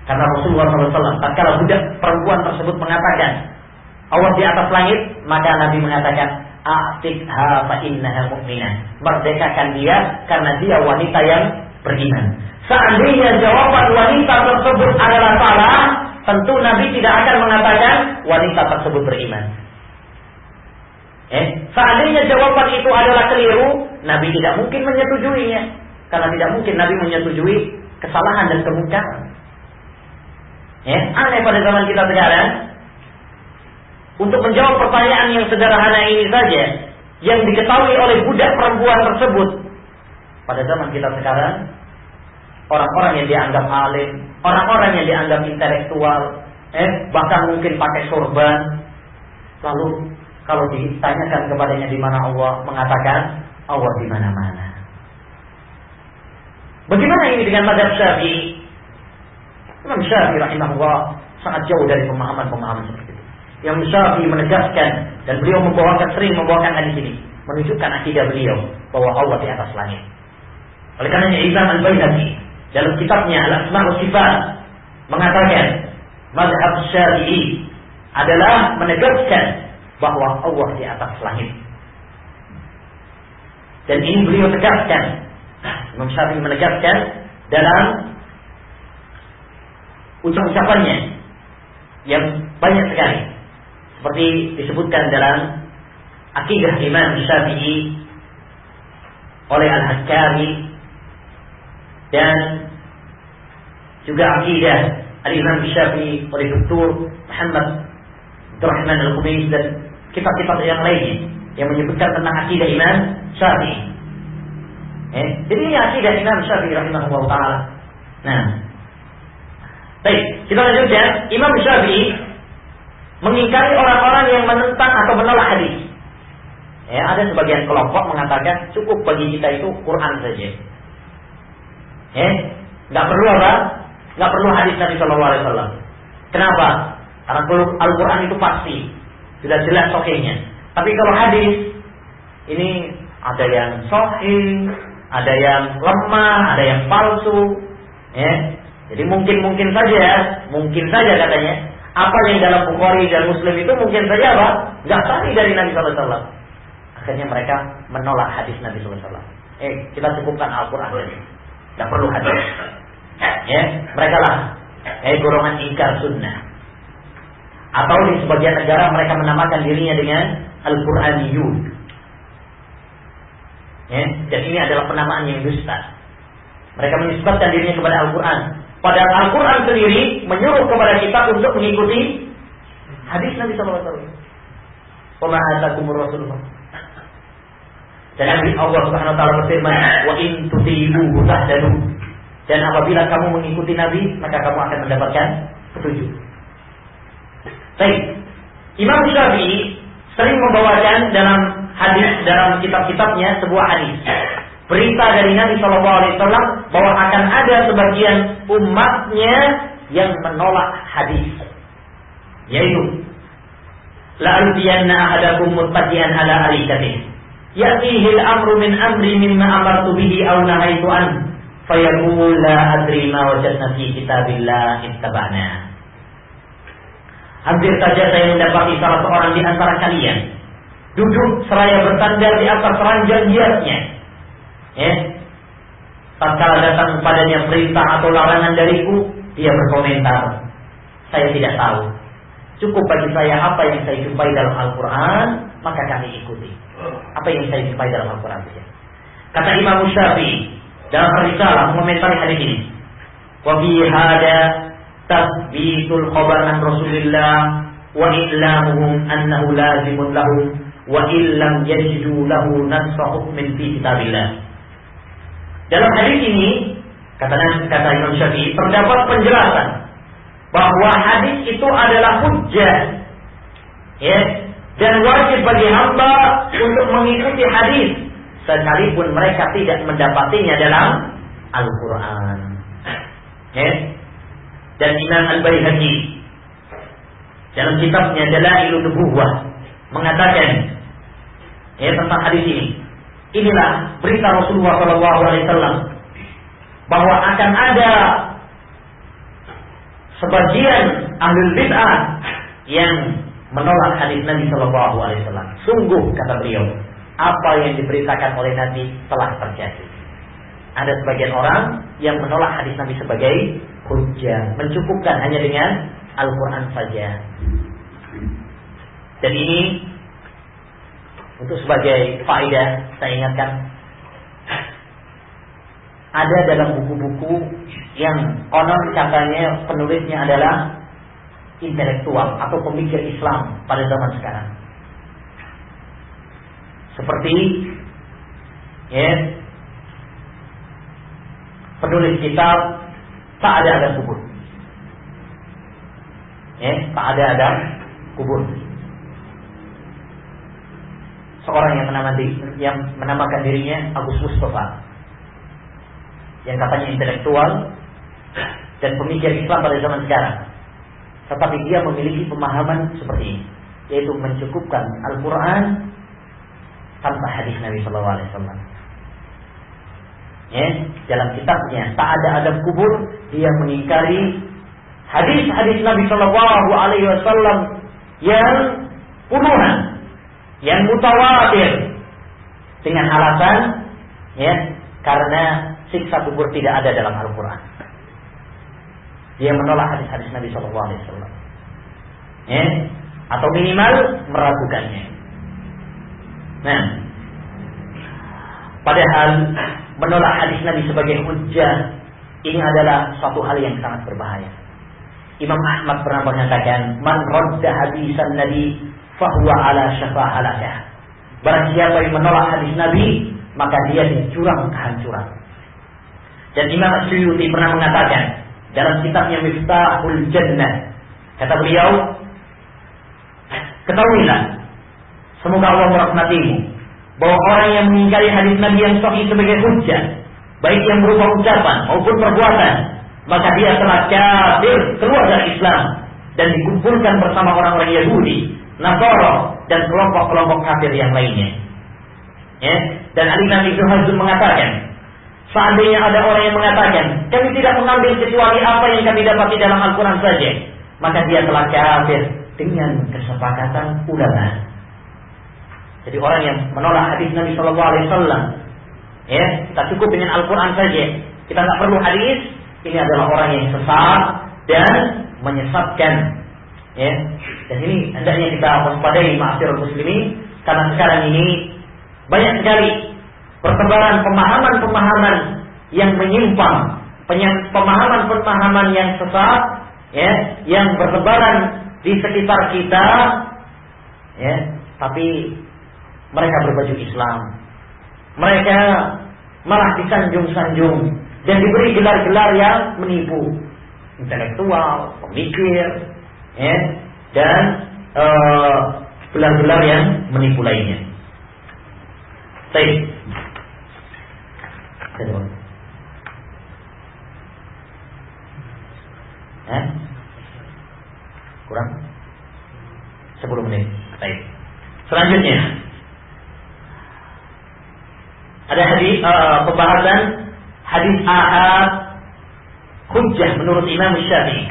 Karena Rasulullah SAW tatkala budak perempuan tersebut mengatakan Allah di atas langit, maka Nabi mengatakan a'tikha fa innaha mu'minah. Merdekakan dia karena dia wanita yang beriman. Seandainya jawaban wanita tersebut adalah salah, tentu Nabi tidak akan mengatakan wanita tersebut beriman. Seandainya jawaban itu adalah keliru, Nabi tidak mungkin menyetujuinya. Karena tidak mungkin Nabi menyetujui kesalahan dan kemungkaran. Aneh pada zaman kita sekarang, untuk menjawab pertanyaan yang sederhana ini saja, yang diketahui oleh budak perempuan tersebut, pada zaman kita sekarang, orang-orang yang dianggap alim, orang-orang yang dianggap intelektual, bahkan mungkin pakai sorban, lalu kalau ditanyakan kepadanya di mana Allah, mengatakan Allah di mana-mana. Bagaimana ini dengan mazhab Syafi'i? Imam Syafi'i rahimahullah sangat jauh dari pemahaman-pemahaman seperti itu. Imam Syafi'i menegaskan dan beliau sering membawakan hadis ini, menunjukkan akidah beliau bahwa Allah di atas langit. Oleh karenanya Imam Al-Baihaqi dalam kitabnya Al-Asma' wa Sifat mengatakan mazhab Syafi'i adalah menegaskan bahwa Allah di atas langit. Dan ini beliau tegaskan, Imam Syafi'i menegaskan dalam ucapan-ucapannya yang banyak sekali, seperti disebutkan dalam Aqidah Imam Syafi'i oleh Al-Hakkari dan juga Aqidah Al-Imam Syafi'i oleh Dr. Muhammad Abdurrahman Al-Qumais dan kitab-kitab yang lainnya yang menyebutkan tentang Aqidah Imam Syafi'i. Jadi ini Aqidah Imam Syafi'i rahimahullah ta'ala. Nah, baik, kita lanjutkan. Imam Syafi'i mengingkari orang-orang yang menentang atau menolak hadis. Ada sebagian kelompok mengatakan cukup bagi kita itu Quran saja. Nggak perlu apa? Nggak perlu hadis Nabi Sallallahu Alaihi Wasallam. Kenapa? Karena Al-Quran itu pasti sudah jelas sahihnya. Tapi kalau hadis ini ada yang sahih, ada yang lemah, ada yang palsu. Jadi mungkin saja katanya apa yang dalam Bukhari dan Muslim itu mungkin saja apa? Nggak sahih dari Nabi Sallallahu Alaihi Wasallam. Akhirnya mereka menolak hadis Nabi Sallallahu Alaihi Wasallam. Kita cukupkan Al-Quran saja, nggak perlu hadis. Mereka lah golongan ingkar sunnah. Atau di sebagian negara mereka menamakan dirinya dengan Al-Quraniyun. Dan ini adalah penamaan yang dusta. Mereka menisbatkan dirinya kepada Al-Quran. Padahal Al-Quran sendiri menyuruh kepada kita untuk mengikuti hadis Nabi SAW. Wa ma atakumur Rasulullah. Dan Allah Subhanahu wa taala berfirman, "Wa in tuti'uhu tahtadu." Dan apabila kamu mengikuti Nabi, maka kamu akan mendapatkan petunjuk. Baik. Imam Syafi'i sering membawakan dalam hadis, dalam kitab-kitabnya sebuah hadis. Berita dari Nabi SAW bahwa akan ada sebagian umatnya yang menolak hadis. Yaitu, la'alfiyanna ahadakum muttaqiyan ala alikatih. Ya'tihil amru min amri mimma amartu bihi aw nahaitu an. Fayaqul la adri ma wajadna fi kitabillah ittaba'na. Hampir saja saya mendapati salah seorang di antara kalian duduk seraya bersandar di atas ranjang hiasnya. Tatkala datang padanya perintah atau larangan dariku, dia berkomentar, saya tidak tahu. Cukup bagi saya apa yang saya jumpai dalam Al-Quran, maka kami ikuti. Apa yang saya jumpai dalam Al-Quran saja. Kata Imam Syafi'i dalam Risalah mengomentari hadis ini, wa fi hada tasbitul khabar an Rasulillah wa ilamuhum annahu lazimun lahum wa illam yajidu lahu nasra hukmin fi kitabillah. Dalam hadis ini kata Imam Syafi'i terdapat penjelasan bahwa hadis itu adalah hujjah, dan wajib bagi hamba untuk mengikuti hadis sekalipun mereka tidak mendapatinya dalam Al-Quran. Dan Imam Al-Baihaqi dalam kitabnya Dalailun Nubuwah mengatakan tentang hadis ini. Inilah berita Rasulullah SAW bahwa akan ada sebagian ahlul bid'ah yang menolak hadis Nabi SAW. Sungguh, kata beliau, apa yang diberitakan oleh Nabi telah terjadi. Ada sebagian orang yang menolak hadis Nabi sebagai hujjah, mencukupkan hanya dengan Al-Quran saja. Dan ini untuk sebagai faedah saya ingatkan, ada dalam buku-buku yang konon katanya penulisnya adalah intelektual atau pemikir Islam pada zaman sekarang. Seperti penulis kitab Tak Ada Adab Kubur. Tak Ada Adab Kubur. Seorang yang menamakan dirinya Agus Mustafa, yang katanya intelektual dan pemikir Islam pada zaman sekarang, tetapi dia memiliki pemahaman seperti ini, yaitu mencukupkan Al-Quran tanpa hadis Nabi SAW. Dalam kitabnya Tak Ada Adab Kubur, dia mengingkari hadis-hadis Nabi SAW yang puluhan, yang mutawatir, dengan alasan karena siksa kubur tidak ada dalam Al-Quran. Dia menolak hadis-hadis Nabi SAW, atau minimal meragukannya. Nah, padahal menolak hadis Nabi sebagai hujjah ini adalah suatu hal yang sangat berbahaya. Imam Ahmad pernah mengatakan, man radda hadisan Nabi fahuwa ala syafa halakah. Barang siapa yang menolak hadis Nabi, maka dia di jurang kehancuran. Dan Imam As-Suyuti pernah mengatakan dalam kitabnya Miftahul Jannah, kata beliau, ketahuilah, semoga Allah merahmatimu, bahwa orang yang mengingkari hadis Nabi yang sahih sebagai hujjah, baik yang berupa ucapan maupun perbuatan, maka dia telah kafir, keluar dari Islam, dan dikumpulkan bersama orang-orang Yahudi, Nasara, dan kelompok-kelompok kafir yang lainnya. Dan Al-Imam Ibnu Hazm mengatakan, seandainya ada orang yang mengatakan, kami tidak mengambil kecuali apa yang kami dapati dalam Al-Quran saja, maka dia telah kafir dengan kesepakatan ulama. Jadi orang yang menolak hadis Nabi SAW, kita cukup dengan Al-Quran saja, kita nggak perlu hadis, ini adalah orang yang sesat dan menyesatkan. Dan ini hendaknya kita waspadai, ma'asyiral muslimin, karena sekarang ini banyak sekali pertebaran pemahaman-pemahaman yang menyimpang, pemahaman-pemahaman yang sesat, yang bertebaran di sekitar kita, tapi mereka berbaju Islam, mereka malah disanjung-sanjung dan diberi gelar-gelar yang menipu, intelektual, pemikir, dan gelar-gelar yang menipu lainnya. Baik. Kurang 10 menit. Baik. Selanjutnya ada hadis pembahasan hadis ahad hujjah menurut Imam Syafi'i.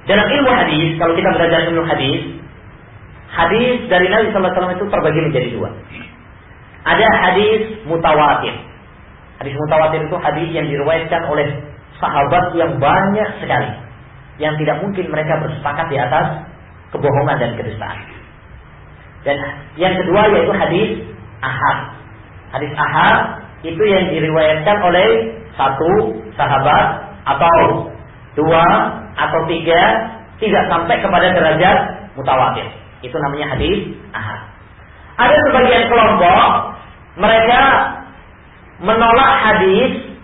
Dalam ilmu hadis, kalau kita belajar ilmu hadis, hadis dari Nabi sallallahu alaihi wasallam itu terbagi menjadi dua. Ada hadis mutawatir. Hadis mutawatir itu hadis yang diriwayatkan oleh sahabat yang banyak sekali, yang tidak mungkin mereka bersepakat di atas kebohongan dan kedustaan. Dan yang kedua yaitu hadis ahad. Hadis ahad itu yang diriwayatkan oleh satu sahabat atau dua atau tiga, tidak sampai kepada derajat mutawatir. Itu namanya hadis ahad. Ada sebagian kelompok mereka menolak hadis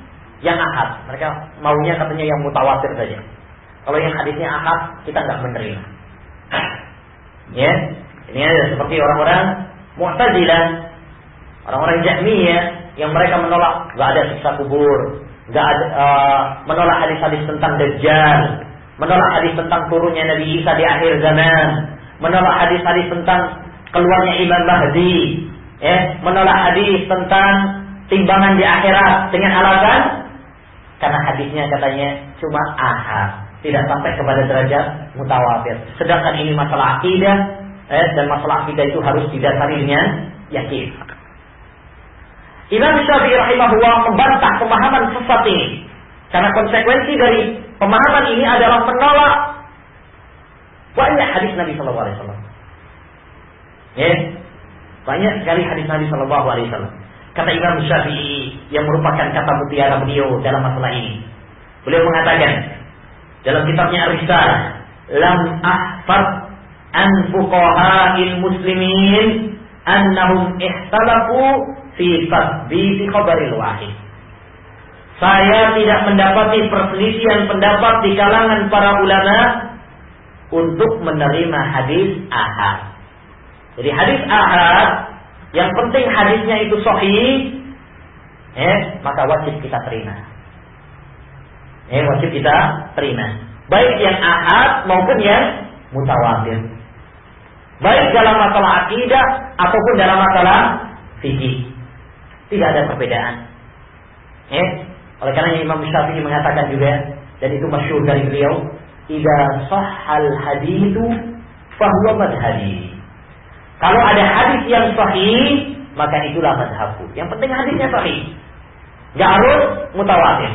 yang ahad. Mereka maunya katanya yang mutawatir saja. Kalau yang hadisnya ahad kita nggak menerima. Ya, ini ada seperti orang-orang Mu'tazilah, orang-orang Jahmiyah yang mereka menolak nggak ada siksa kubur, nggak ada, menolak hadis-hadis tentang Dajjal, menolak hadis tentang turunnya Nabi Isa di akhir zaman, menolak hadis-hadis tentang keluarnya Imam Mahdi, menolak hadis tentang timbangan di akhirat dengan alasan karena hadisnya katanya cuma ahad, tidak sampai kepada derajat mutawatir. Sedangkan ini masalah akidah, dan masalah akidah itu harus didasari dengan yakin. Imam Syafi'i rahimahullah membantah pemahaman sesat ini, karena konsekuensi dari pemahaman ini adalah menolak banyak hadis Nabi Sallallahu Alaihi Wasallam. Banyak sekali hadis Nabi Sallallahu Alaihi Wasallam. Kata Imam Syafi'i yang merupakan kata mutiara beliau dalam masalah ini, beliau mengatakan dalam kitabnya Ar-Risalah, lam ahfad an fuqaha'il muslimin annahum ihtalafu fi tasbiti khabaril wahid. Saya tidak mendapati perselisihan pendapat di kalangan para ulama untuk menerima hadis ahad. Jadi hadis ahad, yang penting hadisnya itu sahih, maka wajib kita terima. Wajib kita terima. Baik yang ahad maupun yang mutawatir. Baik dalam masalah akidah ataupun dalam masalah fikih. Tidak ada perbedaan. Oleh karena Imam Syafi'i mengatakan juga, dan itu masyhur dari beliau, idza sahhal haditsu fahuwa madhhabi. Kalau ada hadis yang sahih, maka itulah madhabku. Yang penting hadisnya sahih, nggak harus mutawatir.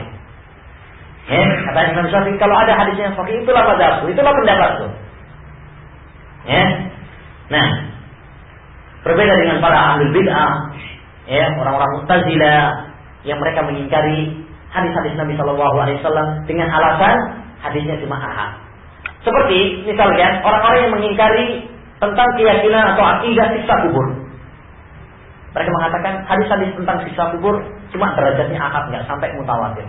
Kata Imam Syafi'i, kalau ada hadis yang sahih, itulah madhabku, itulah pendapatku. Nah, berbeda dengan para ahlul bid'ah, orang-orang Mu'tazilah yang mereka mengingkari hadis-hadis Nabi Shallallahu Alaihi Wasallam dengan alasan hadisnya cuma ahad. Seperti misalkan orang-orang yang mengingkari tentang keyakinan atau akidah siksa kubur. Mereka mengatakan hadis-hadis tentang siksa kubur cuma derajatnya ahad, nggak sampai mutawatir.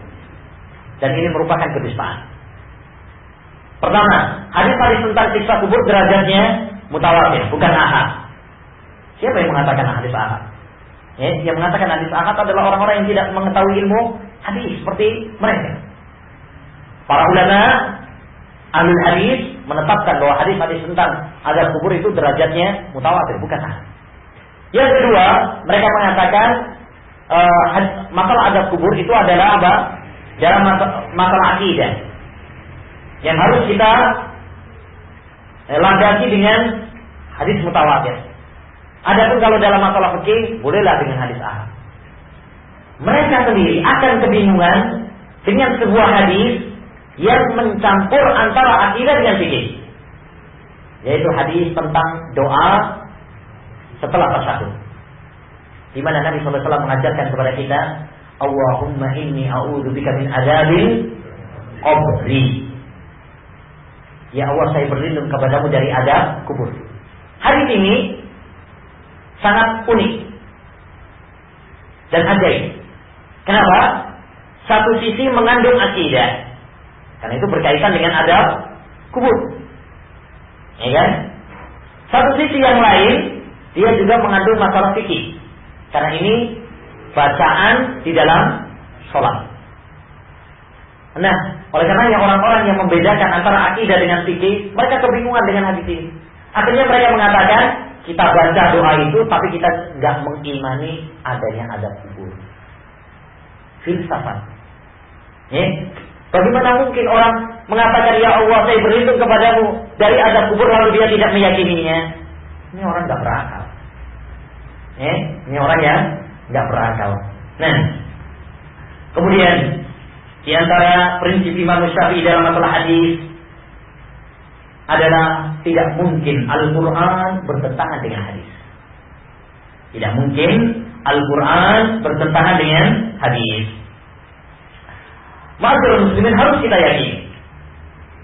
Dan ini merupakan kedustaan. Pertama, hadis-hadis tentang siksa kubur derajatnya mutawatir, bukan ahad. Siapa yang mengatakan hadis ahad? Yang mengatakan hadis ahad adalah orang-orang yang tidak mengetahui ilmu hadis seperti mereka. Para ulama ahlul hadis menetapkan bahwa hadis-hadis tentang azab kubur itu derajatnya mutawatir, bukan ahad. Yang kedua, mereka mengatakan masalah azab kubur itu adalah apa? Dalam masalah akidah yang harus kita landasi dengan hadis mutawatir. Adapun kalau dalam masalah fikih, bolehlah dengan hadis ahad. Mereka sendiri akan kebingungan dengan sebuah hadis yang mencampur antara akidah dengan fikih, yaitu hadis tentang doa setelah tasyahud, di mana Nabi sallallahu alaihi wasallam mengajarkan kepada kita, Allahumma inni a'udzubika min adzabil qabri. Ya Allah, saya berlindung kepadamu dari azab kubur. Hadis ini sangat unik dan ajaib. Kenapa? satu sisi mengandung akidah. Karena itu berkaitan dengan adab kubur. Ya kan? Satu sisi yang lain, dia juga mengandung masalah fikih. Karena ini bacaan di dalam sholat. Nah, oleh karenanya orang-orang yang membedakan antara akidah dengan fikih, mereka kebingungan dengan hadis ini. Akhirnya mereka mengatakan, kita baca doa itu, tapi kita nggak mengimani adanya adab kubur. Filsafat. Ya? Bagaimana mungkin orang mengatakan, ya Allah, saya berlindung kepadamu dari adab kubur, lalu dia tidak meyakininya? Ini orang nggak berakal. Ya? Ini orang yang nggak berakal. Nah, kemudian di antara prinsip Imam Syafi'i dalam masalah hadis adalah tidak mungkin Al-Quran bertentangan dengan hadis. Tidak mungkin Al-Quran bertentangan dengan hadis. Ma'asyiral muslimin, harus kita yakini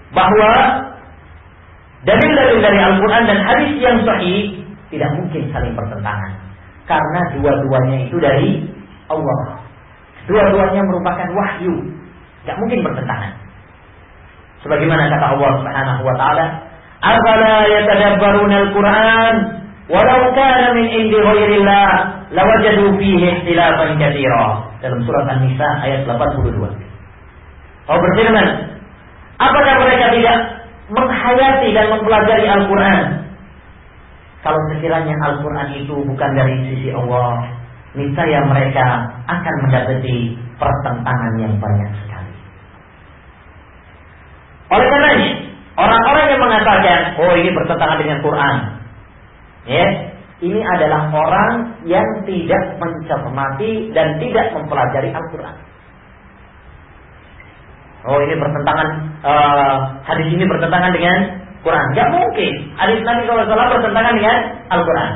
bahwa dalil-dalil dari Al-Quran dan hadis yang sahih tidak mungkin saling bertentangan, karena dua-duanya itu dari Allah. Dua-duanya merupakan wahyu, tidak mungkin bertentangan. Sebagaimana kata Allah Subhanahu wa taala, "Afala yatadabbaruna al-Qur'an walau kana min indi ghairillah lawajadu fihi ikhtilafan katsira." Dalam surat An-Nisa ayat 82. Allah berfirman, apakah mereka tidak menghayati dan mempelajari Al-Quran? Kalau sekiranya Al-Quran itu bukan dari sisi Allah, niscaya mereka akan mendapati pertentangan yang banyak sekali. Oleh karenanya, orang-orang yang mengatakan, oh ini bertentangan dengan Quran, ya, ini adalah orang yang tidak mencermati dan tidak mempelajari Al-Quran. Oh ini bertentangan, hadis ini bertentangan dengan Quran. Tidak mungkin hadis Nabi SAW bertentangan dengan Al-Quran.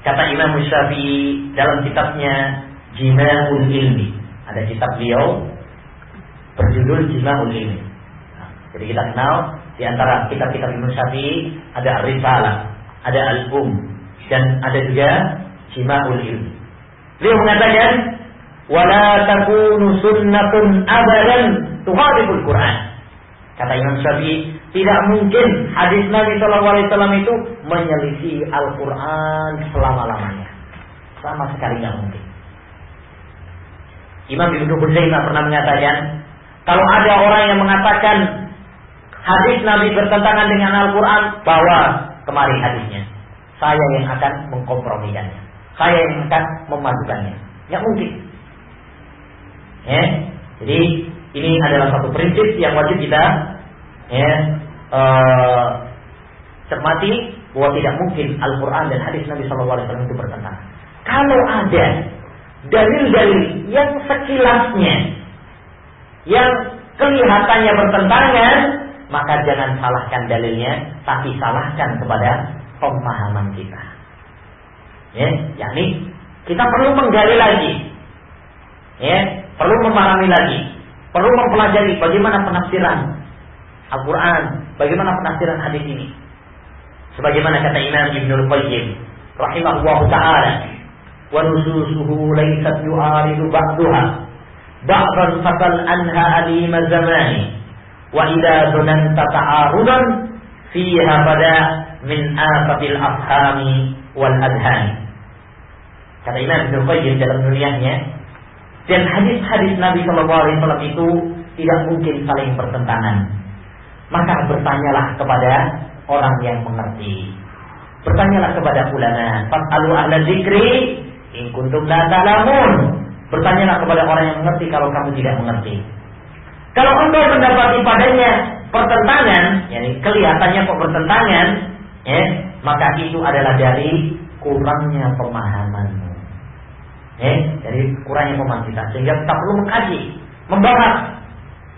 Kata Imam Syafi'i dalam kitabnya Jima'ul Ilmi. Ada kitab beliau berjudul Jima'ul Ilmi. Nah, jadi kita kenal di antara kitab-kitab Imam Syafi'i ada Ar-Risalah, ada Al-Um, dan ada juga Jima'ul Ilmi. Beliau mengatakan, wala takunu sunnatun abadan tuhadibul Quran. Kata Imam Syafi'i, tidak mungkin hadis Nabi SAW itu menyelisih Al-Quran selama-lamanya. Sama sekali tidak mungkin. Imam Ibnu Khuzaimah pernah mengatakan, kalau ada orang yang mengatakan hadis Nabi bertentangan dengan Al-Quran, bawa kemari hadisnya. Saya yang akan mengkompromikannya. Saya yang akan memadukannya. Tidak mungkin. Ya, jadi ini adalah satu prinsip yang wajib kita cermati, bahwa tidak mungkin Al-Quran dan hadis Nabi SAW itu bertentangan. Kalau ada dalil-dalil yang sekilasnya, yang kelihatannya bertentangan, maka jangan salahkan dalilnya, tapi salahkan kepada pemahaman kita. Ya, yakni kita perlu menggali lagi, ya, perlu memahami lagi, perlu mempelajari bagaimana penafsiran Al-Quran, bagaimana penafsiran hadis ini. Sebagaimana kata Imam Ibnul Qayyim rahimahullahu ta'ala, wa nususuhu laysat yu'aridu ba'duha ba'dan fatal anha alima zamani wa idza dunanta ta'arudan fiha pada min afatil afhami wal adhani. Kata Imam Ibnul Qayyim dalam nuliahnya, dan hadis-hadis Nabi SAW itu tidak mungkin saling bertentangan. Maka bertanyalah kepada orang yang mengerti. Bertanyalah kepada ulama. Fas'alu ahla dzikri in kuntum la ta'lamun. Bertanyalah kepada orang yang mengerti kalau kamu tidak mengerti. Kalau engkau mendapati padanya pertentangan, yakni kelihatannya kok bertentangan, maka itu adalah dari kurangnya pemahamanmu. Dari kurangnya pemahaman kita, sehingga kita perlu mengkaji, membahas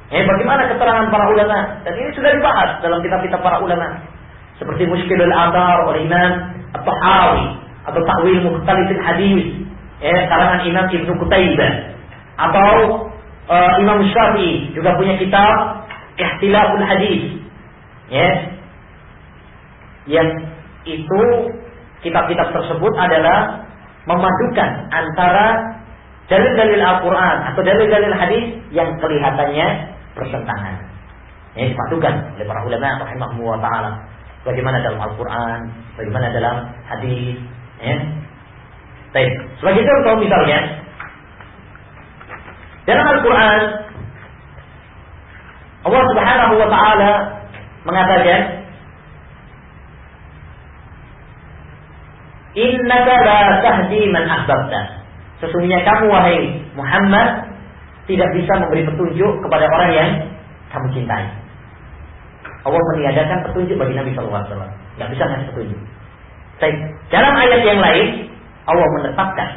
bagaimana keterangan para ulama, dan ini sudah dibahas dalam kitab-kitab para ulama, seperti Mushkilul Athar oleh Imam At-Tahawi, atau Ta'wil Mukhtalifil Hadis karangan Imam Ibnu Qutaibah, atau Imam Syafi'i juga punya kitab Ikhtilaful Hadis, yang itu kitab-kitab tersebut adalah memadukan antara dalil-dalil Al-Quran atau dalil-dalil hadis yang kelihatannya bertentangan. Ini dipatukan oleh para ulama rahimahumullah ta'ala. Bagaimana dalam Al-Quran, bagaimana dalam hadis. Ya. Baik. Sebagai contoh misalnya, dalam Al-Quran Allah Subhanahu wa ta'ala mengatakan, innaka la tahdi man ahbabta. Sesungguhnya kamu wahai Muhammad tidak bisa memberi petunjuk kepada orang yang kamu cintai. Allah meniadakan petunjuk bagi Nabi SAW. Tidak bisa ngasih petunjuk. Dalam ayat yang lain Allah menetapkan,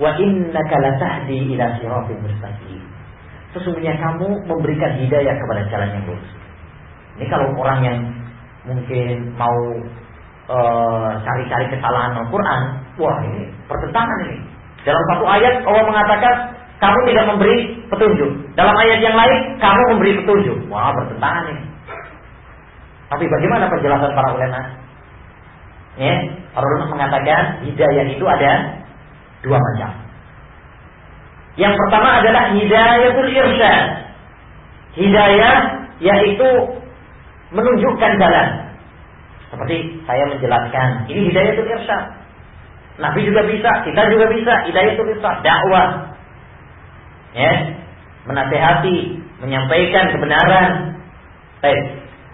wa innaka la tahdi ila siratin mustaqim. Sesungguhnya kamu memberikan hidayah kepada jalan yang lurus. Ini kalau orang yang mungkin mau cari-cari kesalahan Al-Quran, wah ini pertentangan ini. Dalam satu ayat Allah mengatakan kamu tidak memberi petunjuk, dalam ayat yang lain kamu memberi petunjuk. Wah, bertentangan ini. Tapi bagaimana penjelasan para ulama? Ya, para ulama mengatakan hidayah itu ada dua macam. Yang pertama adalah hidayatul irsyad. Hidayah yaitu menunjukkan jalan. Seperti saya menjelaskan, ini hidayatul irsyad. Nabi juga bisa, kita juga bisa, hidayatul irsyad, dakwah. Ya, menasihati, menyampaikan kebenaran. Baik.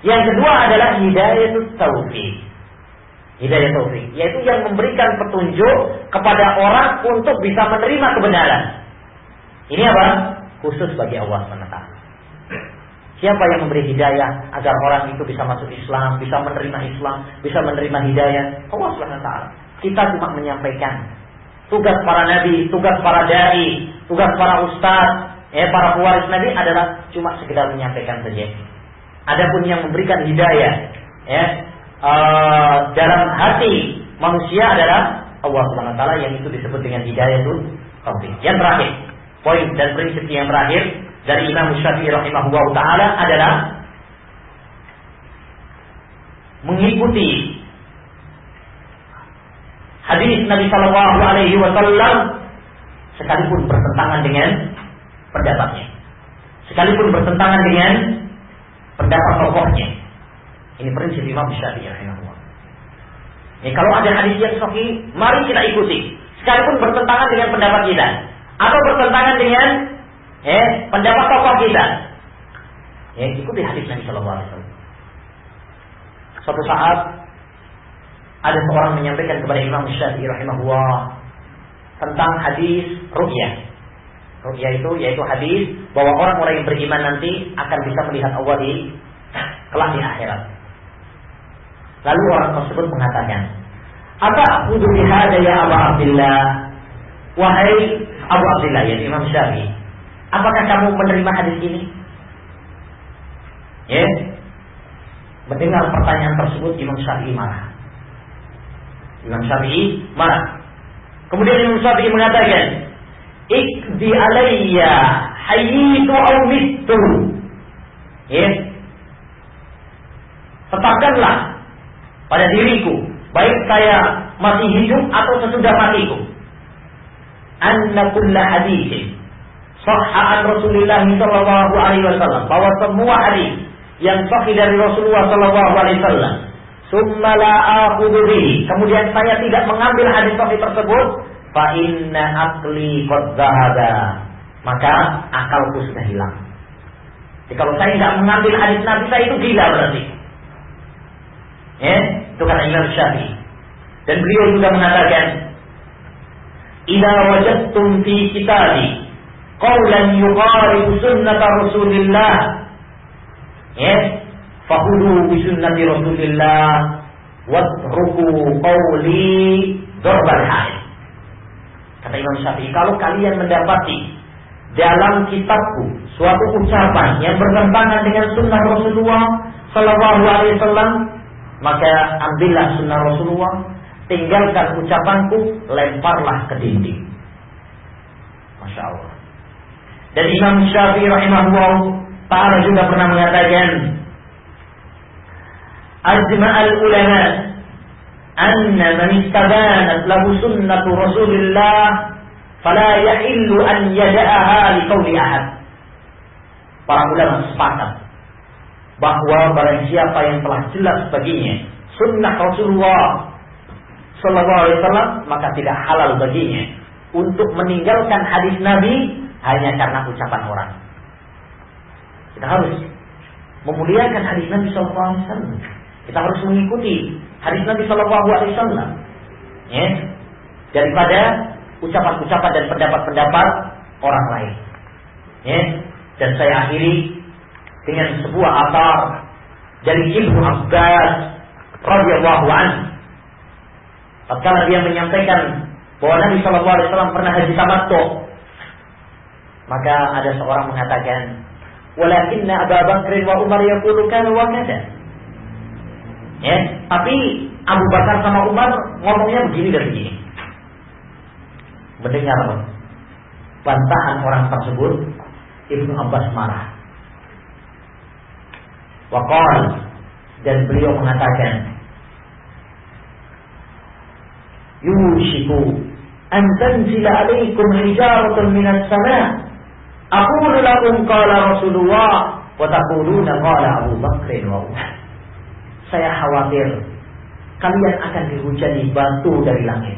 Yang kedua adalah hidayatul taufik. Hidayah taufik, yaitu yang memberikan petunjuk kepada orang untuk bisa menerima kebenaran. Ini apa? Khusus bagi Allah SWT. Siapa yang memberi hidayah agar orang itu bisa masuk Islam, bisa menerima Islam, bisa menerima hidayah? Allah SWT. Kita cuma menyampaikan. Tugas para nabi, tugas para dai, tugas para ustaz, para pewaris nabi adalah cuma sekedar menyampaikan saja. Adapun yang memberikan hidayah, dalam hati manusia adalah Allah SWT, yang itu disebut dengan hidayah itu taufik. Yang terakhir, poin dan prinsip yang terakhir dari Imam Syafi'i rahimahullah ta'ala adalah mengikuti hadis Nabi Sallallahu Alaihi Wasallam sekalipun bertentangan dengan pendapatnya, sekalipun bertentangan dengan pendapat tokohnya. Ini prinsip Imam Syafi'i rahimahullah. Ini kalau ada hadis yang sahih, mari kita ikuti, sekalipun bertentangan dengan pendapat kita atau bertentangan dengan pendapat tokoh kita. Ikuti hadis Nabi Sallallahu Alaihi Wasallam. Suatu saat ada seorang menyampaikan kepada Imam Syafi'i rahimahullah tentang hadis ru'yah. Ru'yah itu yaitu hadis bahwa orang-orang yang beriman nanti akan bisa melihat Allah di kelak di akhirat. Lalu orang tersebut mengatakan, "Apa a'udzu bihadza ya Abu Abdullah?" Wahai Abu Abdullah, ya Imam Syafi'i, apakah kamu menerima hadis ini? Mendengar pertanyaan tersebut Imam Syafi'i marah. Kemudian Imam Syafi'i mengatakan, "Iqdi alayya hayyitu aw mittu." Tetapkanlah pada diriku, baik saya masih hidup atau sesudah matiku, anna kulla haditsin sahha an Rasulillah sallallahu alaihi wasallam, bahwa semua hadis yang sahih dari Rasulullah sallallahu alaihi wasallam, summa la akhudhu bihi, kemudian saya tidak mengambil hadis sahih tersebut, fa inna aqli qad dhahaba, maka akalku sudah hilang. Jadi kalau saya tidak mengambil hadis Nabi, saya itu gila berarti. Itu kata Imam Syafi'i. Dan beliau juga mengatakan, idza wajadtum fi kitabi qawlan yuqaribu sunnata Rasulillah, fahudu bi sunnati Rasulillah watruku qawli darbal haid. Kata Imam Syafi'i, kalau kalian mendapati dalam kitabku suatu ucapan yang bertentangan dengan sunnah Rasulullah sallallahu alaihi wasallam, maka ambillah sunnah Rasulullah, tinggalkan ucapanku, lemparlah ke dinding. Masya Allah. Dan Imam Syafi'i rahimahullah ta'ala juga pernah mengatakan, ajma'al ulama anna man istabanat lahu sunnatu Rasulillah fala yahillu an yada'aha liqauli ahad. Para ulama sepakat bahwa barang siapa yang telah jelas baginya sunnah Rasulullah sallallahu alaihi wasallam, maka tidak halal baginya untuk meninggalkan hadis Nabi hanya karena ucapan orang. Kita harus memuliakan hadis Nabi sallallahu alaihi wasallam. Kita harus mengikuti hadis Nabi sallallahu alaihi wasallam. Ya. Daripada ucapan-ucapan dan pendapat-pendapat orang lain. Ya. Dan saya akhiri dengan sebuah athar dari Ibnu Abbas radhiyallahu anhu. Tatkala dia menyampaikan bahwa Nabi sallallahu alaihi wasallam pernah haji tamattu, maka ada seorang mengatakan, "Walakinna Abu Bakr wa Umar yaqulu kana wa kada." Ya, tapi Abu Bakar sama Umar ngomongnya begini dan begini. Mendengar bantahan orang tersebut, Ibnu Abbas marah. Waqal, dan beliau mengatakan, "Yushiku an tanzila alaikum hijaratun minas sama'. Aqulu lakum qala Rasulullah wa taquluna qala Abu Bakr wa Umar." Saya khawatir kalian akan dihujani batu dari langit.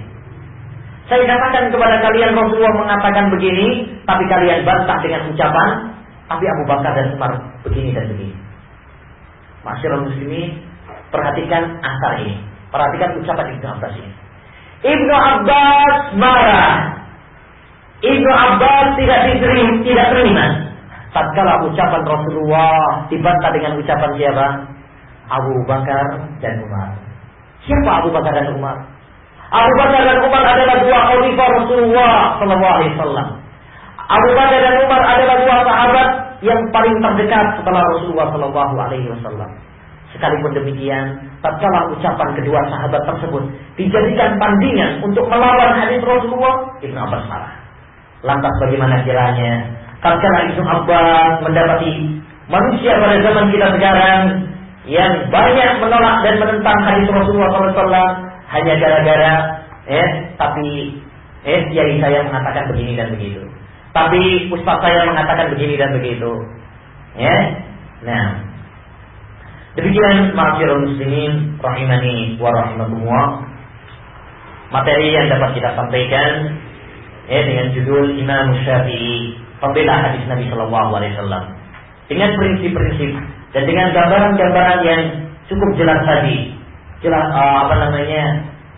Saya katakan kepada kalian Rasulullah mengatakan begini, tapi kalian bantah dengan ucapan, tapi Abu Bakar dan Umar begini dan begini. Ma'asyiral muslimin, perhatikan asar ini. Perhatikan ucapan Ibnu Abbas ini. Ibnu Abbas marah. Ibnu Abbas tidak terima tatkala ucapan Rasulullah dibantah dengan ucapan siapa? Abu Bakar dan Umar. Siapa Abu Bakar dan Umar? Abu Bakar dan Umar adalah dua khalifah Rasulullah sallallahu alaihi wasallam. Abu Bakar dan Umar adalah dua sahabat yang paling terdekat setelah Rasulullah sallallahu alaihi wasallam. Sekalipun demikian, tatkala ucapan kedua sahabat tersebut dijadikan tandingan untuk melawan hadis Rasulullah, Ibnu Abbas marah. Lantas bagaimana kiranya tatkala Ibnu Abbas mendapati manusia pada zaman kita sekarang yang banyak menolak dan menentang hadis Rasulullah SAW hanya gara-gara kiai saya mengatakan begini dan begitu, tapi ustaz saya mengatakan begini dan begitu. Ya, nah demikian ma'asyiral muslimin rahimani wa rahimakumullah, materi yang dapat kita sampaikan dengan judul Imam Syafi'i pembela hadis Nabi Sallallahu Alaihi Wasallam dengan prinsip-prinsip dan dengan gambaran-gambaran yang cukup jelas tadi,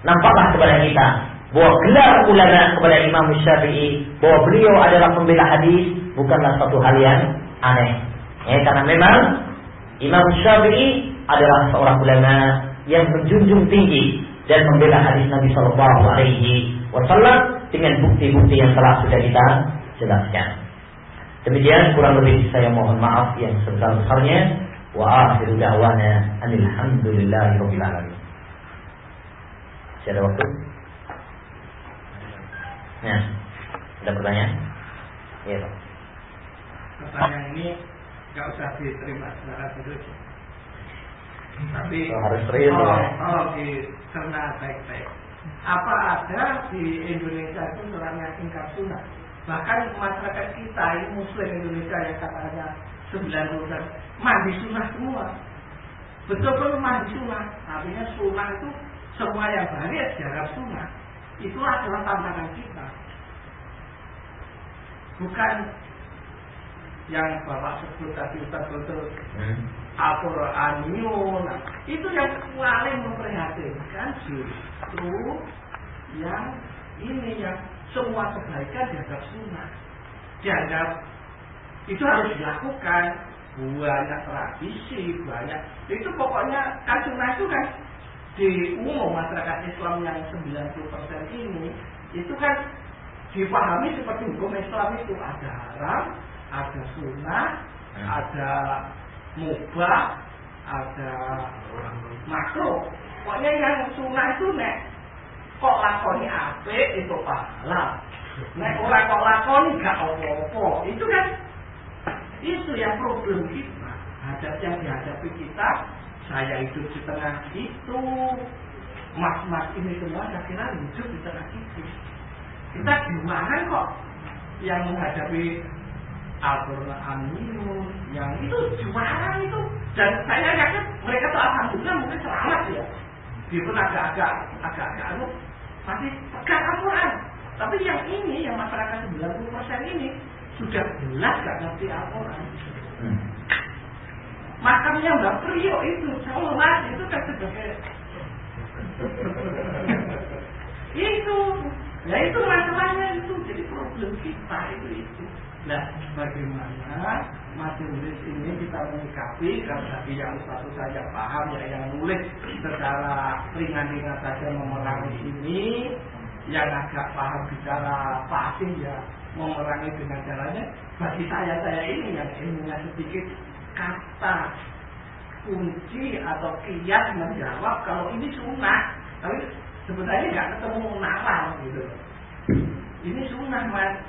nampaklah kepada kita bahwa gelar ulama kepada Imam Syafi'i bahwa beliau adalah pembela hadis bukanlah suatu hal yang aneh. Karena memang Imam Syafi'i adalah seorang ulama yang menjunjung tinggi dan membela hadis Nabi Sallallahu Alaihi Wasallam dengan bukti-bukti yang telah sudah kita jelaskan. Demikian kurang lebih saya mohon maaf yang sebesar-besarnya. Wa akhiru da'wana alhamdulillahirabbil alamin. Masih ada waktu? Ya. Ada pertanyaan? Iya, Pak. Pertanyaan ini enggak usah diterima secara serius. Tapi harus serius ya. Dicerna baik-baik. Apa ada di Indonesia itu orang yang ingkar sunnah? Bahkan masyarakat kita ini Muslim Indonesia yang katanya 90% mandi sunnah semua. Betul-betul mandi sunnah. Artinya sunnah itu semua yang baik dianggap sunnah. Itu adalah tantangan kita. Bukan yang Bapak sebut tadi betul-betul Al-Qur'aniyun. Itu yang paling memprihatinkan justru yang ini yang semua kebaikan dianggap sunnah. Dianggap itu harus dilakukan. Banyak tradisi, banyak. Itu pokoknya kan sunnah itu kan di umum masyarakat Islam yang 90% ini itu kan dipahami seperti hukum Islam itu ada haram, ada sunnah, ada mubah, ada makruh. Pokoknya yang sunnah itu nek kok lakoni apik itu pahala. Nek ora kok lakoni gak apa-apa. Itu kan itu yang problem kita. Hadap yang dihadapi kita, saya hidup di tengah itu, mas-mas ini semua saya kira hidup di tengah itu. Kita jualan kok yang menghadapi Al-Quran yang itu jualan itu, dan saya yakin mereka tuh alhamdulillah mungkin selamat ya, biarpun agak-agak masih pegang Al-Quran. Tapi yang ini, yang masyarakat 90% ini sudah jelas gak ngerti Al-Quran. Makamnya Mbak Priok itu, sholat itu kan sebagai itu, ya itu masalahnya itu, jadi problem kita itu. Nah, bagaimana majelis ini kita menyikapi, karena yang satu saja paham, ya yang nulis secara ringan-ringan saja memerangi ini, yang agak paham bicara fasih ya memerangi dengan caranya. Bagi saya ini yang ilmunya sedikit, kata kunci atau kias menjawab kalau ini sunnah, tapi sebenarnya nggak ketemu nalar gitu. Ini sunnah mas,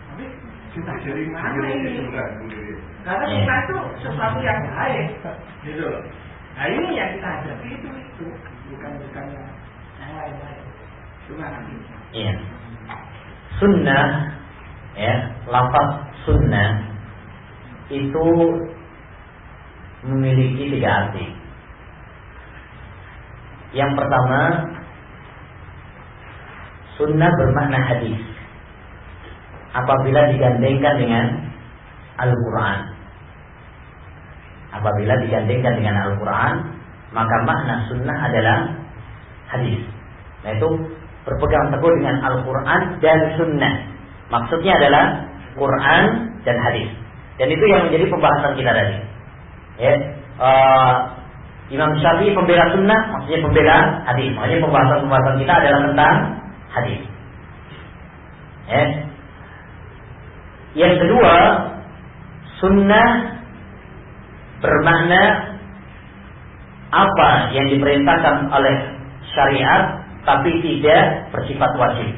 tapi kita dari mana ini? Karena sunnah itu sesuatu yang baik, gitu. Nah ini yang kita hadapi itu bukan yang lain-lain. Iya. Sunnah, ya, lafaz sunnah itu memiliki 3 arti. Yang pertama, sunnah bermakna hadis apabila digandengkan dengan Al-Quran. Apabila digandengkan dengan Al-Quran, maka makna sunnah adalah hadis. Nah itu berpegang teguh dengan Al-Quran dan sunnah. Maksudnya adalah Quran dan hadis. Dan itu yang menjadi pembahasan kita tadi. Ya, Imam Syafi'i pembela sunnah, maksudnya pembela hadis. Makanya pembahasan kita adalah tentang hadis. Ya. Yang kedua, sunnah bermakna apa yang diperintahkan oleh syariat tapi tidak bersifat wajib,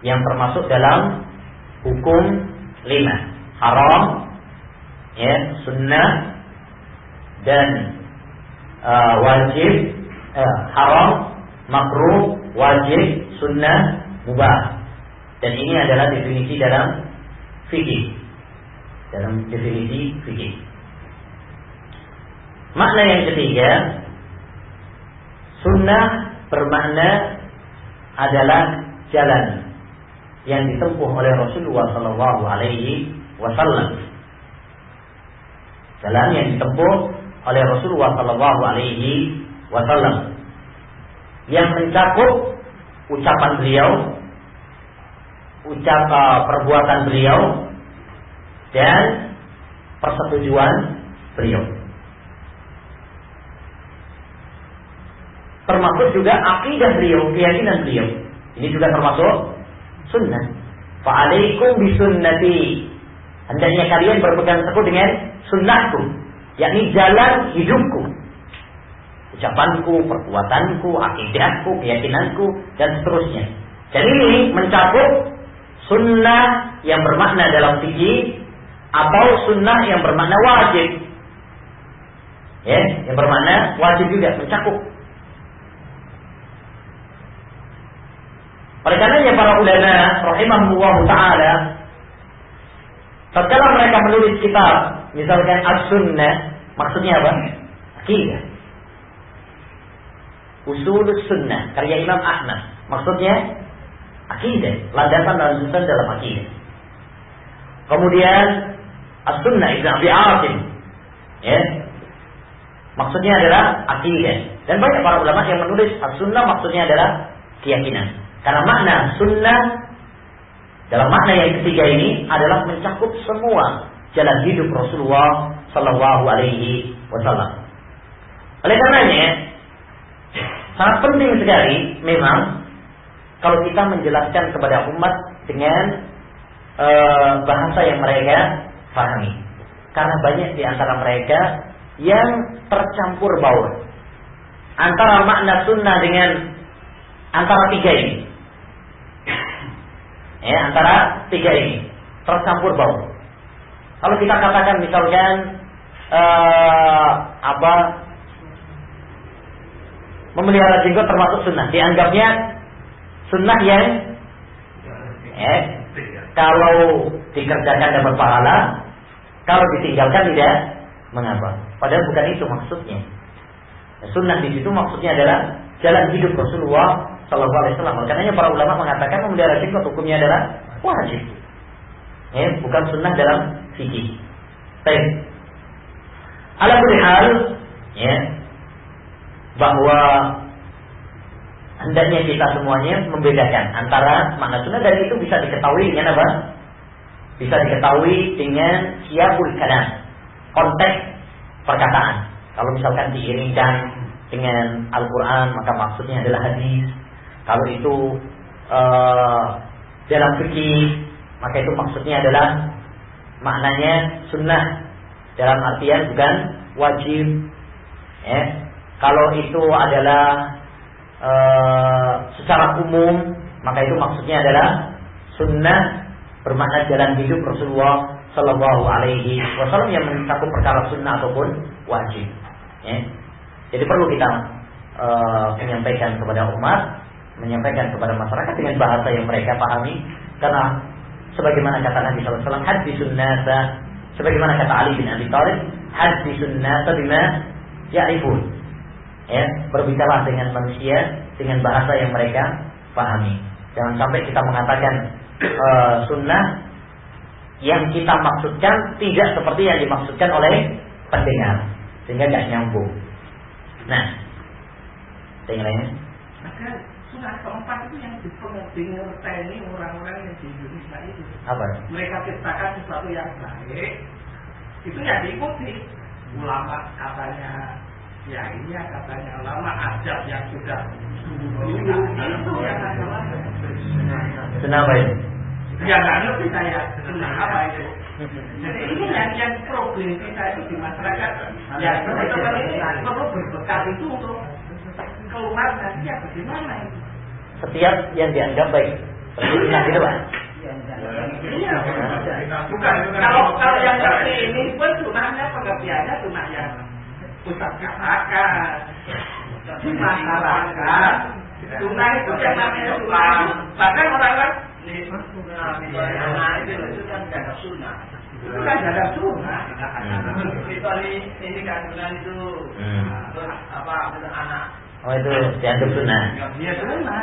yang termasuk dalam hukum 5: haram, ya, sunnah, dan wajib, haram, makruh, wajib, sunnah, mubah. Dan ini adalah definisi dalam fikih. Dalam definisi fikih. Makna yang ketiga, sunnah bermakna adalah jalan yang ditempuh oleh Rasulullah Sallallahu Alaihi Wasallam. Jalan yang ditempuh oleh Rasulullah Sallallahu Alaihi Wasallam yang mencakup ucapan beliau, perbuatan beliau, dan persetujuan beliau. Termasuk juga akidah beliau, keyakinan beliau. Ini juga termasuk sunnah. Fa'alaikum bisunnati. Hendaknya kalian berpegang teguh dengan sunnahku, yakni jalan hidupku, ucapanku, perbuatanku, akidahku, keyakinanku, dan seterusnya. Dan ini mencakup sunnah yang bermakna dalam fikih atau sunnah yang bermakna wajib. Ya, yang bermakna wajib juga mencakup. Oleh karenanya para ulama rahimahullah ta'ala, tatkala mereka menulis kitab misalkan as-sunnah, maksudnya apa? Akidah. Usulus sunnah karya Imam Ahmad, maksudnya akidah, landasan dalam akidah. Kemudian as-sunnah Ibn Abi Asim, ya, maksudnya adalah akidah. Dan banyak para ulama yang menulis as-sunnah maksudnya adalah keyakinan. Karena makna sunnah dalam makna yang ketiga ini adalah mencakup semua jalan hidup Rasulullah Sallallahu Alaihi Wasallam. Oleh karenanya sangat penting sekali memang kalau kita menjelaskan kepada umat dengan bahasa yang mereka pahami. Karena banyak di antara mereka yang tercampur baur antara makna sunnah dengan antara tiga ini. Ya, antara tiga ini tercampur baur. Kalau kita katakan misalkan memelihara jenggot termasuk sunnah, dianggapnya sunnah yang kalau dikerjakan dapat pahala, kalau ditinggalkan tidak mengapa. Padahal bukan itu maksudnya. Sunnah di situ maksudnya adalah jalan hidup Rasulullah Sallallahu Alaihi Wasallam. Karena para ulama mengatakan memelihara jenggot hukumnya adalah wajib. Bukan sunnah dalam fikih. Baik. Ala kulli hal, bahwa hendaknya kita semuanya membedakan antara makna sunnah, dan itu bisa diketahui dengan apa? Bisa diketahui dengan siyaqul kalam, konteks perkataan. Kalau misalkan diiringkan dengan Al-Quran, maka maksudnya adalah hadis. Kalau itu dalam fikih, maka itu maksudnya adalah maknanya sunnah dalam artian bukan wajib. Kalau itu adalah secara umum, maka itu maksudnya adalah sunnah bermakna jalan hidup Rasulullah Sallallahu Alaihi Wasallam yang mencakup perkara sunnah ataupun wajib. Jadi perlu kita menyampaikan kepada umat, menyampaikan kepada masyarakat dengan bahasa yang mereka pahami, karena sebagaimana kata Nabi Sallallahu Alaihi Wasallam, hadisun nasa, sebagaimana kata Ali bin Abi Thalib, hadisun nasa bima ya'rifun. Berbicara dengan manusia dengan bahasa yang mereka pahami. Jangan sampai kita mengatakan sunnah yang kita maksudkan tidak seperti yang dimaksudkan oleh pendengar, sehingga tidak nyambung. Nah, yang lainnya. Maka sunnah keempat itu yang dipengerti orang-orang yang di Indonesia itu. Apa? Mereka ciptakan sesuatu yang baik, itu yang diikuti. Ulama katanya, ya ini katanya ulama adab yang sudah itu yang adalah sunnah apa itu? Ya nggak ngerti saya sunnah apa itu. Jadi ini yang problem kita itu di masyarakat. Ya teman-teman ini perlu berbekal itu untuk keluar nanti ya bagaimana itu. Setiap yang dianggap baik, sunnah gitu Pak. Iya. Bukan kalau yang seperti ini pun sunnahnya pengertiannya sunnah yang Ustaz katakan di masyarakat. Sunnah itu yang namanya sunnah. Bahkan orang-orang itu kan gak ada sunnah. Itu kan gak ada sunnah. Kecuali ini kandungan itu apa anak. Oh itu dianggap sunnah. Iya sunnah.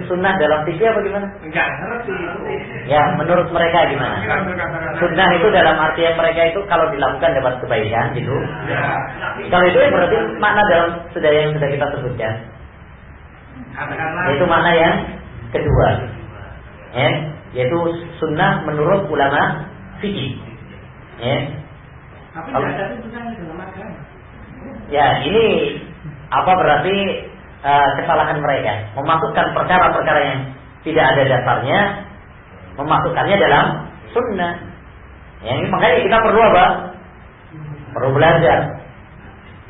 Sunnah dalam fikih apa gimana? Enggak ngerti. Ya menurut mereka gimana? Sunnah itu dalam artian mereka itu kalau dilakukan dapat kebaikan gitu. Ya. Kalau itu berarti makna dalam yang sudah kita sebutkan. Yaitu makna yang kedua, yaitu sunnah menurut ulama fikih. Tapi tidak ada sunnah dalam agama. Ya ini apa berarti kesalahan mereka memasukkan perkara-perkara yang tidak ada dasarnya, memasukkannya dalam sunnah. Ini makanya kita perlu apa? Perlu belajar.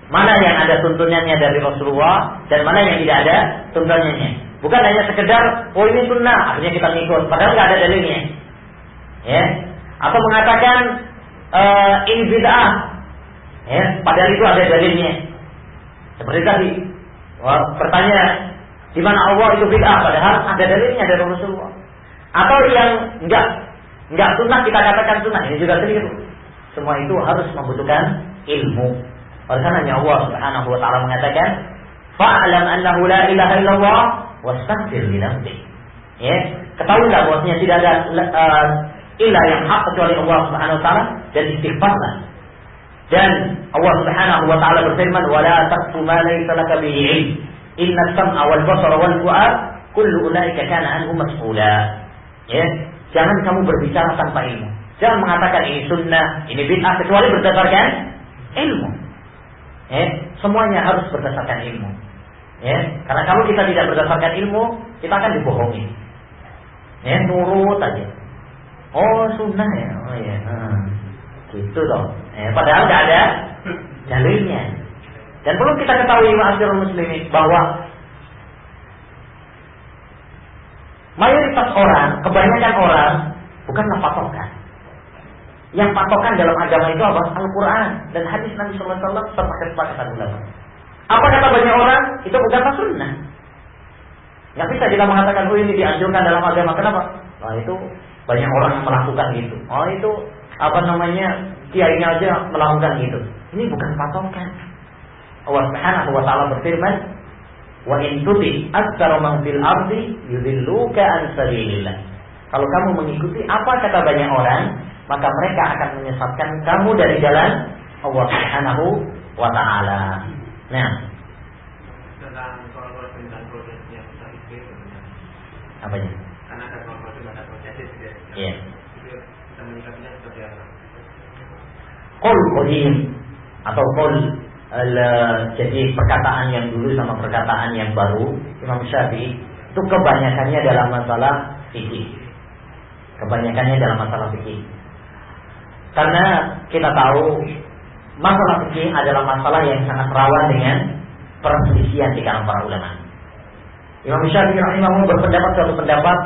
Mana yang ada tuntunannya dari Rasulullah dan mana yang tidak ada tuntunannya. Bukan hanya sekedar oh ini sunnah, akhirnya kita ngikut, padahal nggak ada dalilnya. Atau mengatakan ini bid'ah, padahal itu ada dalilnya. Seperti tadi, pertanyaan di mana Allah itu bid'ah, padahal ada dalilnya dari Rasulullah. Atau yang enggak sunnah kita katakan sunnah, ini juga keliru. Semua itu harus membutuhkan ilmu. Oleh karenanya Allah Subhanahu wa taala mengatakan, "Fa'lam annahu la ilaha illallah wastaghfir li dhanbik." Ketahuilah bahwasanya tidak ada ilah yang hak kecuali Allah Subhanahu wa taala, dan istighfarlah. Dan Allah Subhanahu wa taala berfirman, "Wa la taqfu ma laysa laka bihi 'ilm. Inna as-sam'a wal basara wal fu'ad kullu ulaika kana anhu mas'ula." Jangan kamu berbicara tanpa ilmu. Jangan mengatakan ini sunnah, ini bid'ah kecuali berdasarkan ilmu. Semuanya harus berdasarkan ilmu. Karena kalau kita tidak berdasarkan ilmu, kita akan dibohongi. Nurut aja. Oh sunnah ya, oh ya, gitu dong. Padahal nggak ada dalilnya. Dan perlu kita ketahui ma'asyiral muslimin bahwa mayoritas orang, kebanyakan orang bukanlah patokan. Yang patokan dalam agama itu apa? Al-Quran dan hadis Nabi Sallallahu Alaihi Wasallam serta kesepakatan ulama. Apa kata banyak orang? Itu bukanlah sunnah. Nggak bisa kita mengatakan ini dianjurkan dalam agama. Kenapa? Nah itu banyak orang yang melakukan gitu. Oh itu kiainya aja melakukan gitu. Ini bukan patokan. Allah Subhanahu wa taala berfirman, "Wa in tuti aktsara man fil ardi yudilluka an sabilillah." Kalau kamu mengikuti apa kata banyak orang, maka mereka akan menyesatkan kamu dari jalan Allah Subhanahu wa taala. Nah, tentang soal perintah proses yang itu apanya? Karena ada proses gitu ya. Iya. Itu kita menyikapinya seperti apa? Qaul qadim atau qaul jadi perkataan yang dulu sama perkataan yang baru Imam Syafi'i itu kebanyakannya dalam masalah fikih. Kebanyakannya dalam masalah fikih. Karena kita tahu masalah fikih adalah masalah yang sangat rawan dengan perselisihan di kalangan para ulama. Imam Syafi'i rahimahullah berpendapat suatu pendapat,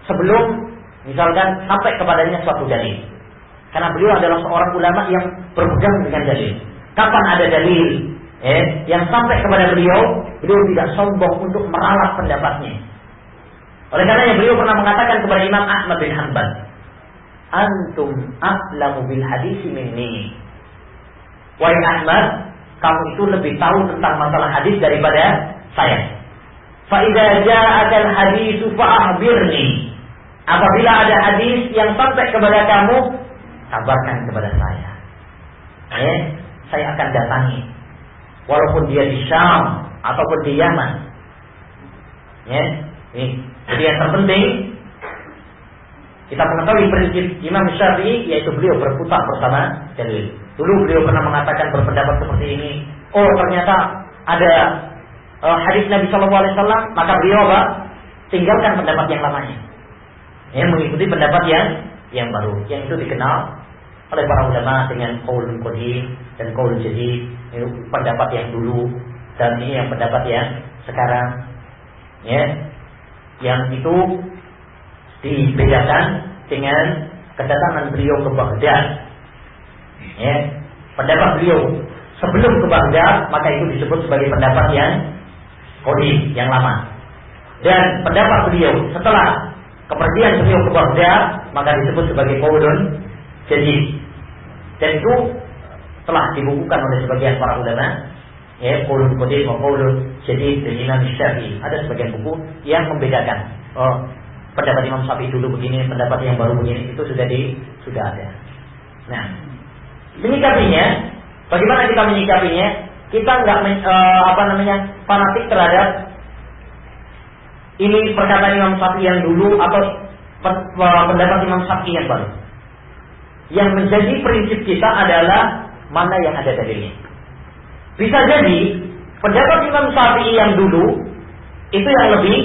sebelum misalkan sampai kepadanya suatu dalil. Karena beliau adalah seorang ulama yang berpegang dengan dalil. Kapan ada dalil, yang sampai kepada beliau tidak sombong untuk meralat pendapatnya. Oleh karenanya beliau pernah mengatakan kepada Imam Ahmad bin Hanbal, "Antum a'lamu bil hadisi minni." Wahai Ahmad, kamu itu lebih tahu tentang masalah hadis daripada saya. Fa idza ja'aka al hadisu fa akhbirni. Apabila ada hadis yang sampai kepada kamu, kabarkan kepada saya. Saya akan datangi, walaupun dia di Syam ataupun di Yaman. Jadi yang terpenting kita mengetahui prinsip Imam Syafi'i, yaitu beliau berputar bersama dalil. Dulu beliau pernah mengatakan berpendapat seperti ini. Oh ternyata ada hadis Nabi SAW, maka beliau tinggalkan pendapat yang lamanya, mengikuti pendapat yang baru, yang itu dikenal oleh para ulama dengan qaul qadim dan qaul jadid. Ini pendapat yang dulu dan ini yang pendapat yang sekarang. Yang itu dibedakan dengan kedatangan beliau ke Baghdad. Pendapat beliau sebelum ke Baghdad, maka itu disebut sebagai pendapat yang qadim, yang lama. Dan pendapat beliau setelah kepergian beliau ke Baghdad, maka disebut sebagai qaulun jadid. Dan itu telah dibukukan oleh sebagian para ulama, qaulun qadim wa qaulun jadid dari Imam Syafi'i. Ada sebagian buku yang membedakan. Pendapat Imam Syafi'i dulu begini, pendapat yang baru begini, itu sudah ada. Nah, menyikapinya, bagaimana kita menyikapinya? Kita nggak fanatik terhadap ini perkataan Imam Syafi'i yang dulu atau pendapat Imam Syafi'i yang baru. Yang menjadi prinsip kita adalah mana yang ada dalilnya. Bisa jadi pendapat Imam Syafi'i yang dulu itu yang lebih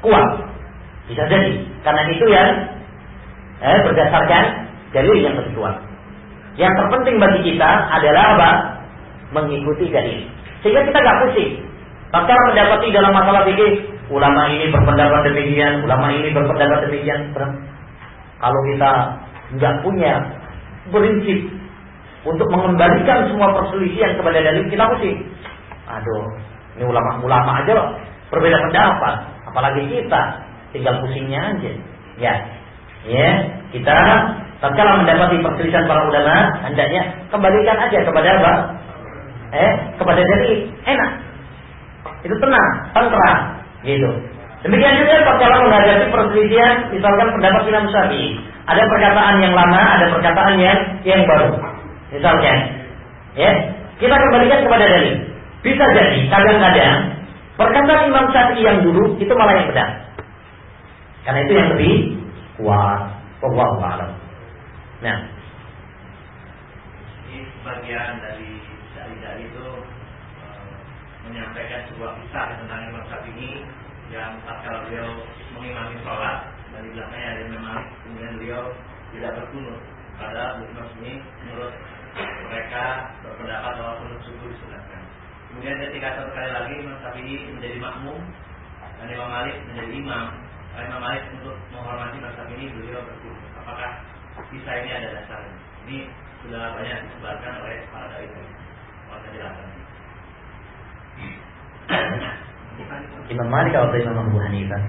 kuat. Bisa jadi, karena itu yang berdasarkan dalil yang lebih kuat. Yang terpenting bagi kita adalah apa? Mengikuti dalil. Sehingga kita nggak pusing. Tatkala mendapati dalam masalah fikih, ulama ini berpendapat demikian, ulama ini berpendapat demikian. Kalau kita nggak punya prinsip untuk mengembalikan semua perselisihan kepada dalil, kita pusing. Aduh, ini ulama aja loh berbeda pendapat, apalagi kita. Tinggal pusingnya aja. Kita tatkala mendapati perselisihan para ulama, hendaknya kembalikan aja kepada apa? Kepada dalil. Enak. Itu tenang, tenteram, gitu. Demikian juga tatkala menghadapi perselisihan, misalkan pendapat Imam Syafi'i, ada perkataan yang lama, ada perkataan yang baru. Misalkan, kita kembalikan kepada dalil. Bisa jadi kadang-kadang perkataan Imam Syafi'i yang dulu itu malah yang benar. Karena itu yang lebih kuat. Wallahu a'lam. Nah, ini sebagian dari dai-dai itu menyampaikan sebuah kisah tentang Imam Syafi'i yang tatkala beliau mengimami sholat dan di belakangnya ada Imam Malik, kemudian beliau tidak berkunut. Padahal Imam ini menurut mereka berpendapat bahwa kunut subuh disunatkan. Kemudian ketika satu kali lagi Imam Syafi'i menjadi makmum dan Imam Malik menjadi imam. Imam Malik untuk menghormati mazhab ini beliau berkunut. Apakah kisah ini ada dasarnya? Ini sudah banyak disebarkan oleh para dai. Mohon penjelasan. Imam Malik atau Imam Abu Hanifah?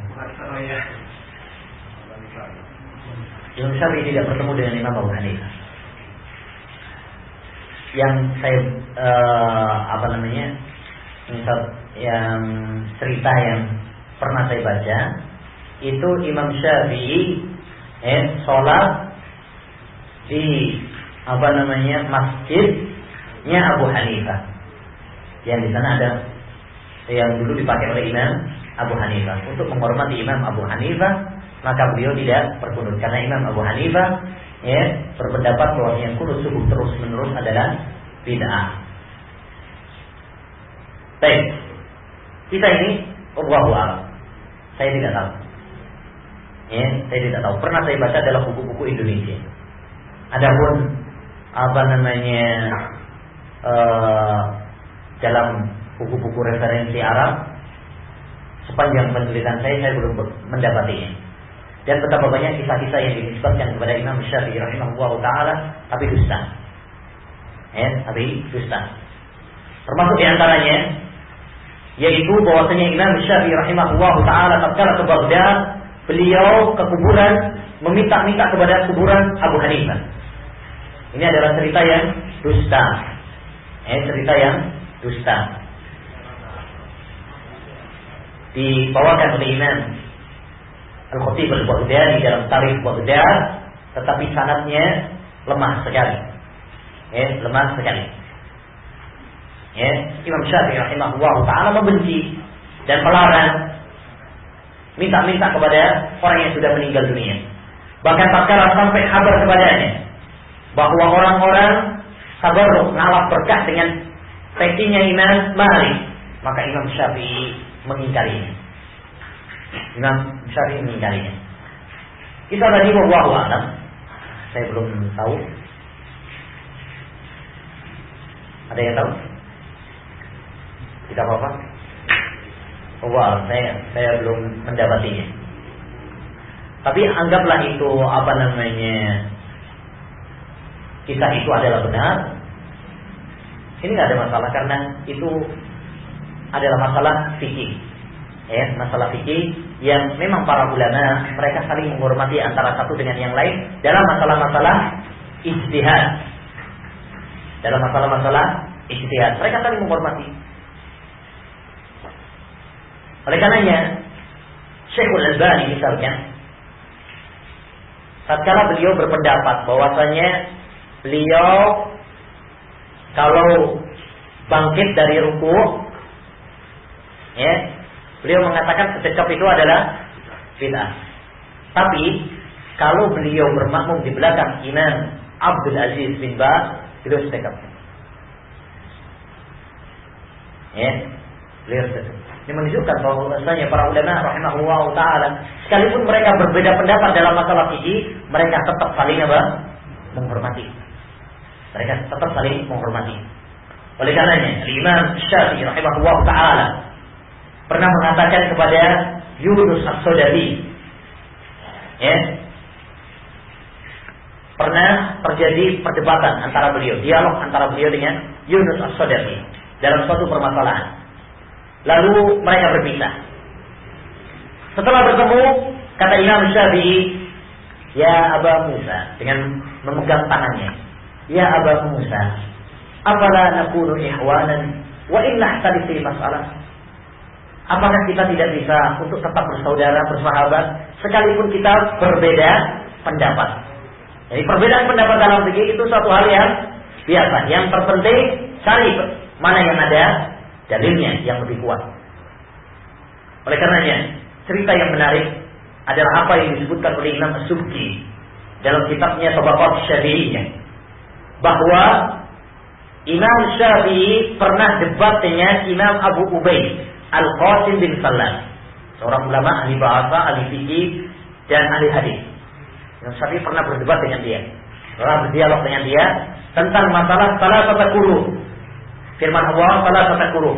Imam Syafi'i tidak bertemu dengan Imam Abu Hanifah. Yang saya yang cerita yang pernah saya baca itu Imam Syafi'i sholat di masjidnya Abu Hanifah. Yang di sana ada yang dulu dipakai oleh Imam Abu Hanifah untuk menghormati Imam Abu Hanifah, maka beliau tidak berkunut karena Imam Abu Hanifah berpendapat bahwa yang kunut subuh terus menerus adalah bid'ah. Baik, kita ini Allahu a'lam. Saya tidak tahu. Saya tidak tahu. Pernah saya baca dalam buku-buku Indonesia. Adapun dalam buku-buku referensi Arab, sepanjang penelitian saya belum mendapatinya. Dan betapa banyak kisah-kisah yang dinisbatkan kepada Imam Syafi'i rahimahullah taala tapi dusta. Tapi dusta. Termasuk diantaranya yaitu bahwasanya Imam Syafi'i rahimahullah taala tatkala ke Baghdad, beliau ke kuburan meminta-minta kepada kuburan Abu Hanifah. Ini adalah cerita yang dusta. Cerita yang dusta. Dibawakan oleh Imam Al-Khatib Al-Baghdadi dalam Tarikh Baghdad, tetapi sanadnya lemah sekali. Lemah sekali. Imam Syafi'i rahimahullah taala membenci dan melarang minta-minta kepada orang yang sudah meninggal dunia. Bahkan tatkala sampai kabar kepadanya bahwa orang-orang tabarruk ngalap berkah dengan pekinya Imam Malik, maka Imam Syafi'i mengingkarinya. Imam Syafi'i mengingkarinya. Kita tadi wallahu a'lam. Saya belum tahu. Ada yang tahu? Tidak apa-apa. Saya belum mendapatinya. Tapi anggaplah itu kisah itu adalah benar. Ini nggak ada masalah karena itu adalah masalah fikih. Masalah fikih yang memang para ulama mereka saling menghormati antara satu dengan yang lain dalam masalah-masalah ijtihad. Dalam masalah-masalah ijtihad mereka saling menghormati. Oleh karenanya Syekhul Albani misalnya, tatkala beliau berpendapat bahwasanya beliau kalau bangkit dari ruku, beliau mengatakan sedekap itu adalah bid'ah. Tapi kalau beliau bermakmum di belakang Imam Abdul Aziz bin Baz, beliau sedekap. Beliau sedekap. Ini menunjukkan bahwasanya para ulama rahimahullah taala sekalipun mereka berbeda pendapat dalam masalah fikih, mereka tetap saling menghormati. Mereka tetap saling menghormati. Oleh karenanya Imam Syafi'i rahimahullah taala pernah mengatakan kepada Yunus As-Sodali, pernah terjadi perdebatan antara beliau, dialog antara beliau dengan Yunus As-Sodali dalam suatu permasalahan. Lalu mereka berpisah. Setelah bertemu, kata Imam Syafi'i, "Ya Aba Musa," dengan memegang tangannya, "Ya Aba Musa, afala nakunu ihwanan wa in nahtalifu masalah?" Apakah kita tidak bisa untuk tetap bersaudara, bersahabat, sekalipun kita berbeda pendapat? Jadi perbedaan pendapat dalam fikih itu suatu hal yang biasa. Yang terpenting cari mana yang ada dalilnya yang lebih kuat. Oleh karenanya, cerita yang menarik adalah apa yang disebutkan oleh Imam As-Subki dalam kitabnya Tabaqat Syafi'iyah, bahwa Imam Syafi'i pernah debat dengan Imam Abu Ubaid Al-Qasim bin Sallam, seorang ulama ahli bahasa, ahli fikih dan ahli hadis. Imam Syafi'i pernah berdebat dengan dia, pernah berdialog dengan dia tentang masalah salasata quru. Firman Allah salasata quru.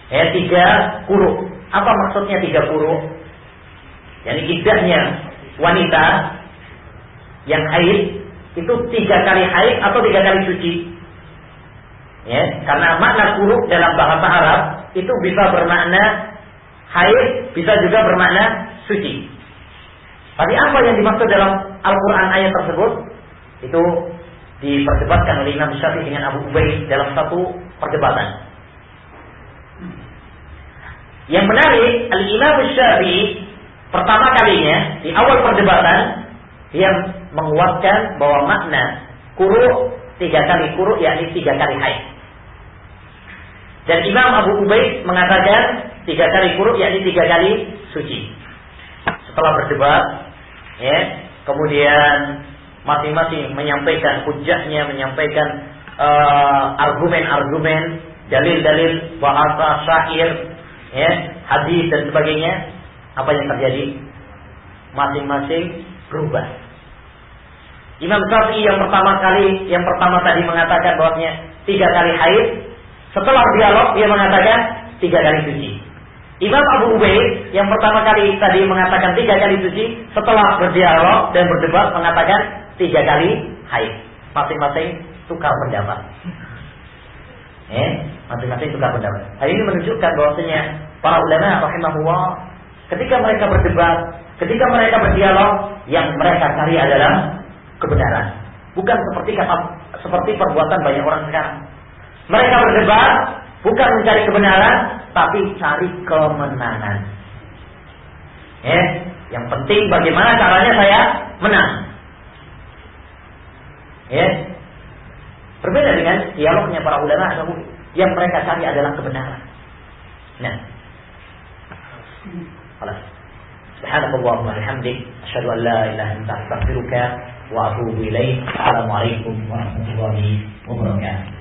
3 quru. Apa maksudnya 3 quru? Yani iddahnya wanita yang haid itu 3 kali haid atau 3 kali suci. Karena makna quru dalam bahasa Arab itu bisa bermakna haid bisa juga bermakna suci. Tapi apa yang dimaksud dalam Al-Quran ayat tersebut? Itu diperdebatkan oleh Imam Syafi'i dengan Abu Ubaid dalam satu perdebatan. Yang menarik, Al-Imam Syafi'i pertama kalinya di awal perdebatan dia menguatkan bahwa makna quru 3 kali quru yakni 3 kali haid. Dan Imam Abu Ubaid mengatakan 3 kali quru yakni 3 kali suci. Setelah berdebat, ya, kemudian masing-masing menyampaikan hujjahnya, menyampaikan argumen-argumen, dalil-dalil bahasa syair, ya, hadis dan sebagainya. Apa yang terjadi? Masing-masing berubah. Imam Syafi'i yang pertama tadi mengatakan bahwasanya 3 kali haid. Setelah dialog dia mengatakan 3 kali suci. Imam Abu Ubaid yang pertama kali tadi mengatakan 3 kali suci, setelah berdialog dan berdebat mengatakan 3 kali haid. Masing-masing tukar pendapat. Masing-masing tukar pendapat. Hal ini menunjukkan bahwasanya para ulama rahimahullah ketika mereka berdebat, ketika mereka berdialog, yang mereka cari adalah kebenaran. Bukan seperti perbuatan banyak orang sekarang. Mereka berdebat bukan mencari kebenaran, tapi cari kemenangan. Yang penting bagaimana caranya saya menang. Berbeda dengan dialognya para ulama yang mereka cari adalah kebenaran. Nah, subhanakallahumma wa bihamdik, asyhadu an la ilaha illa anta, astaghfiruka wa atubu ilaik. Assalamualaikum warahmatullahi wabarakatuh.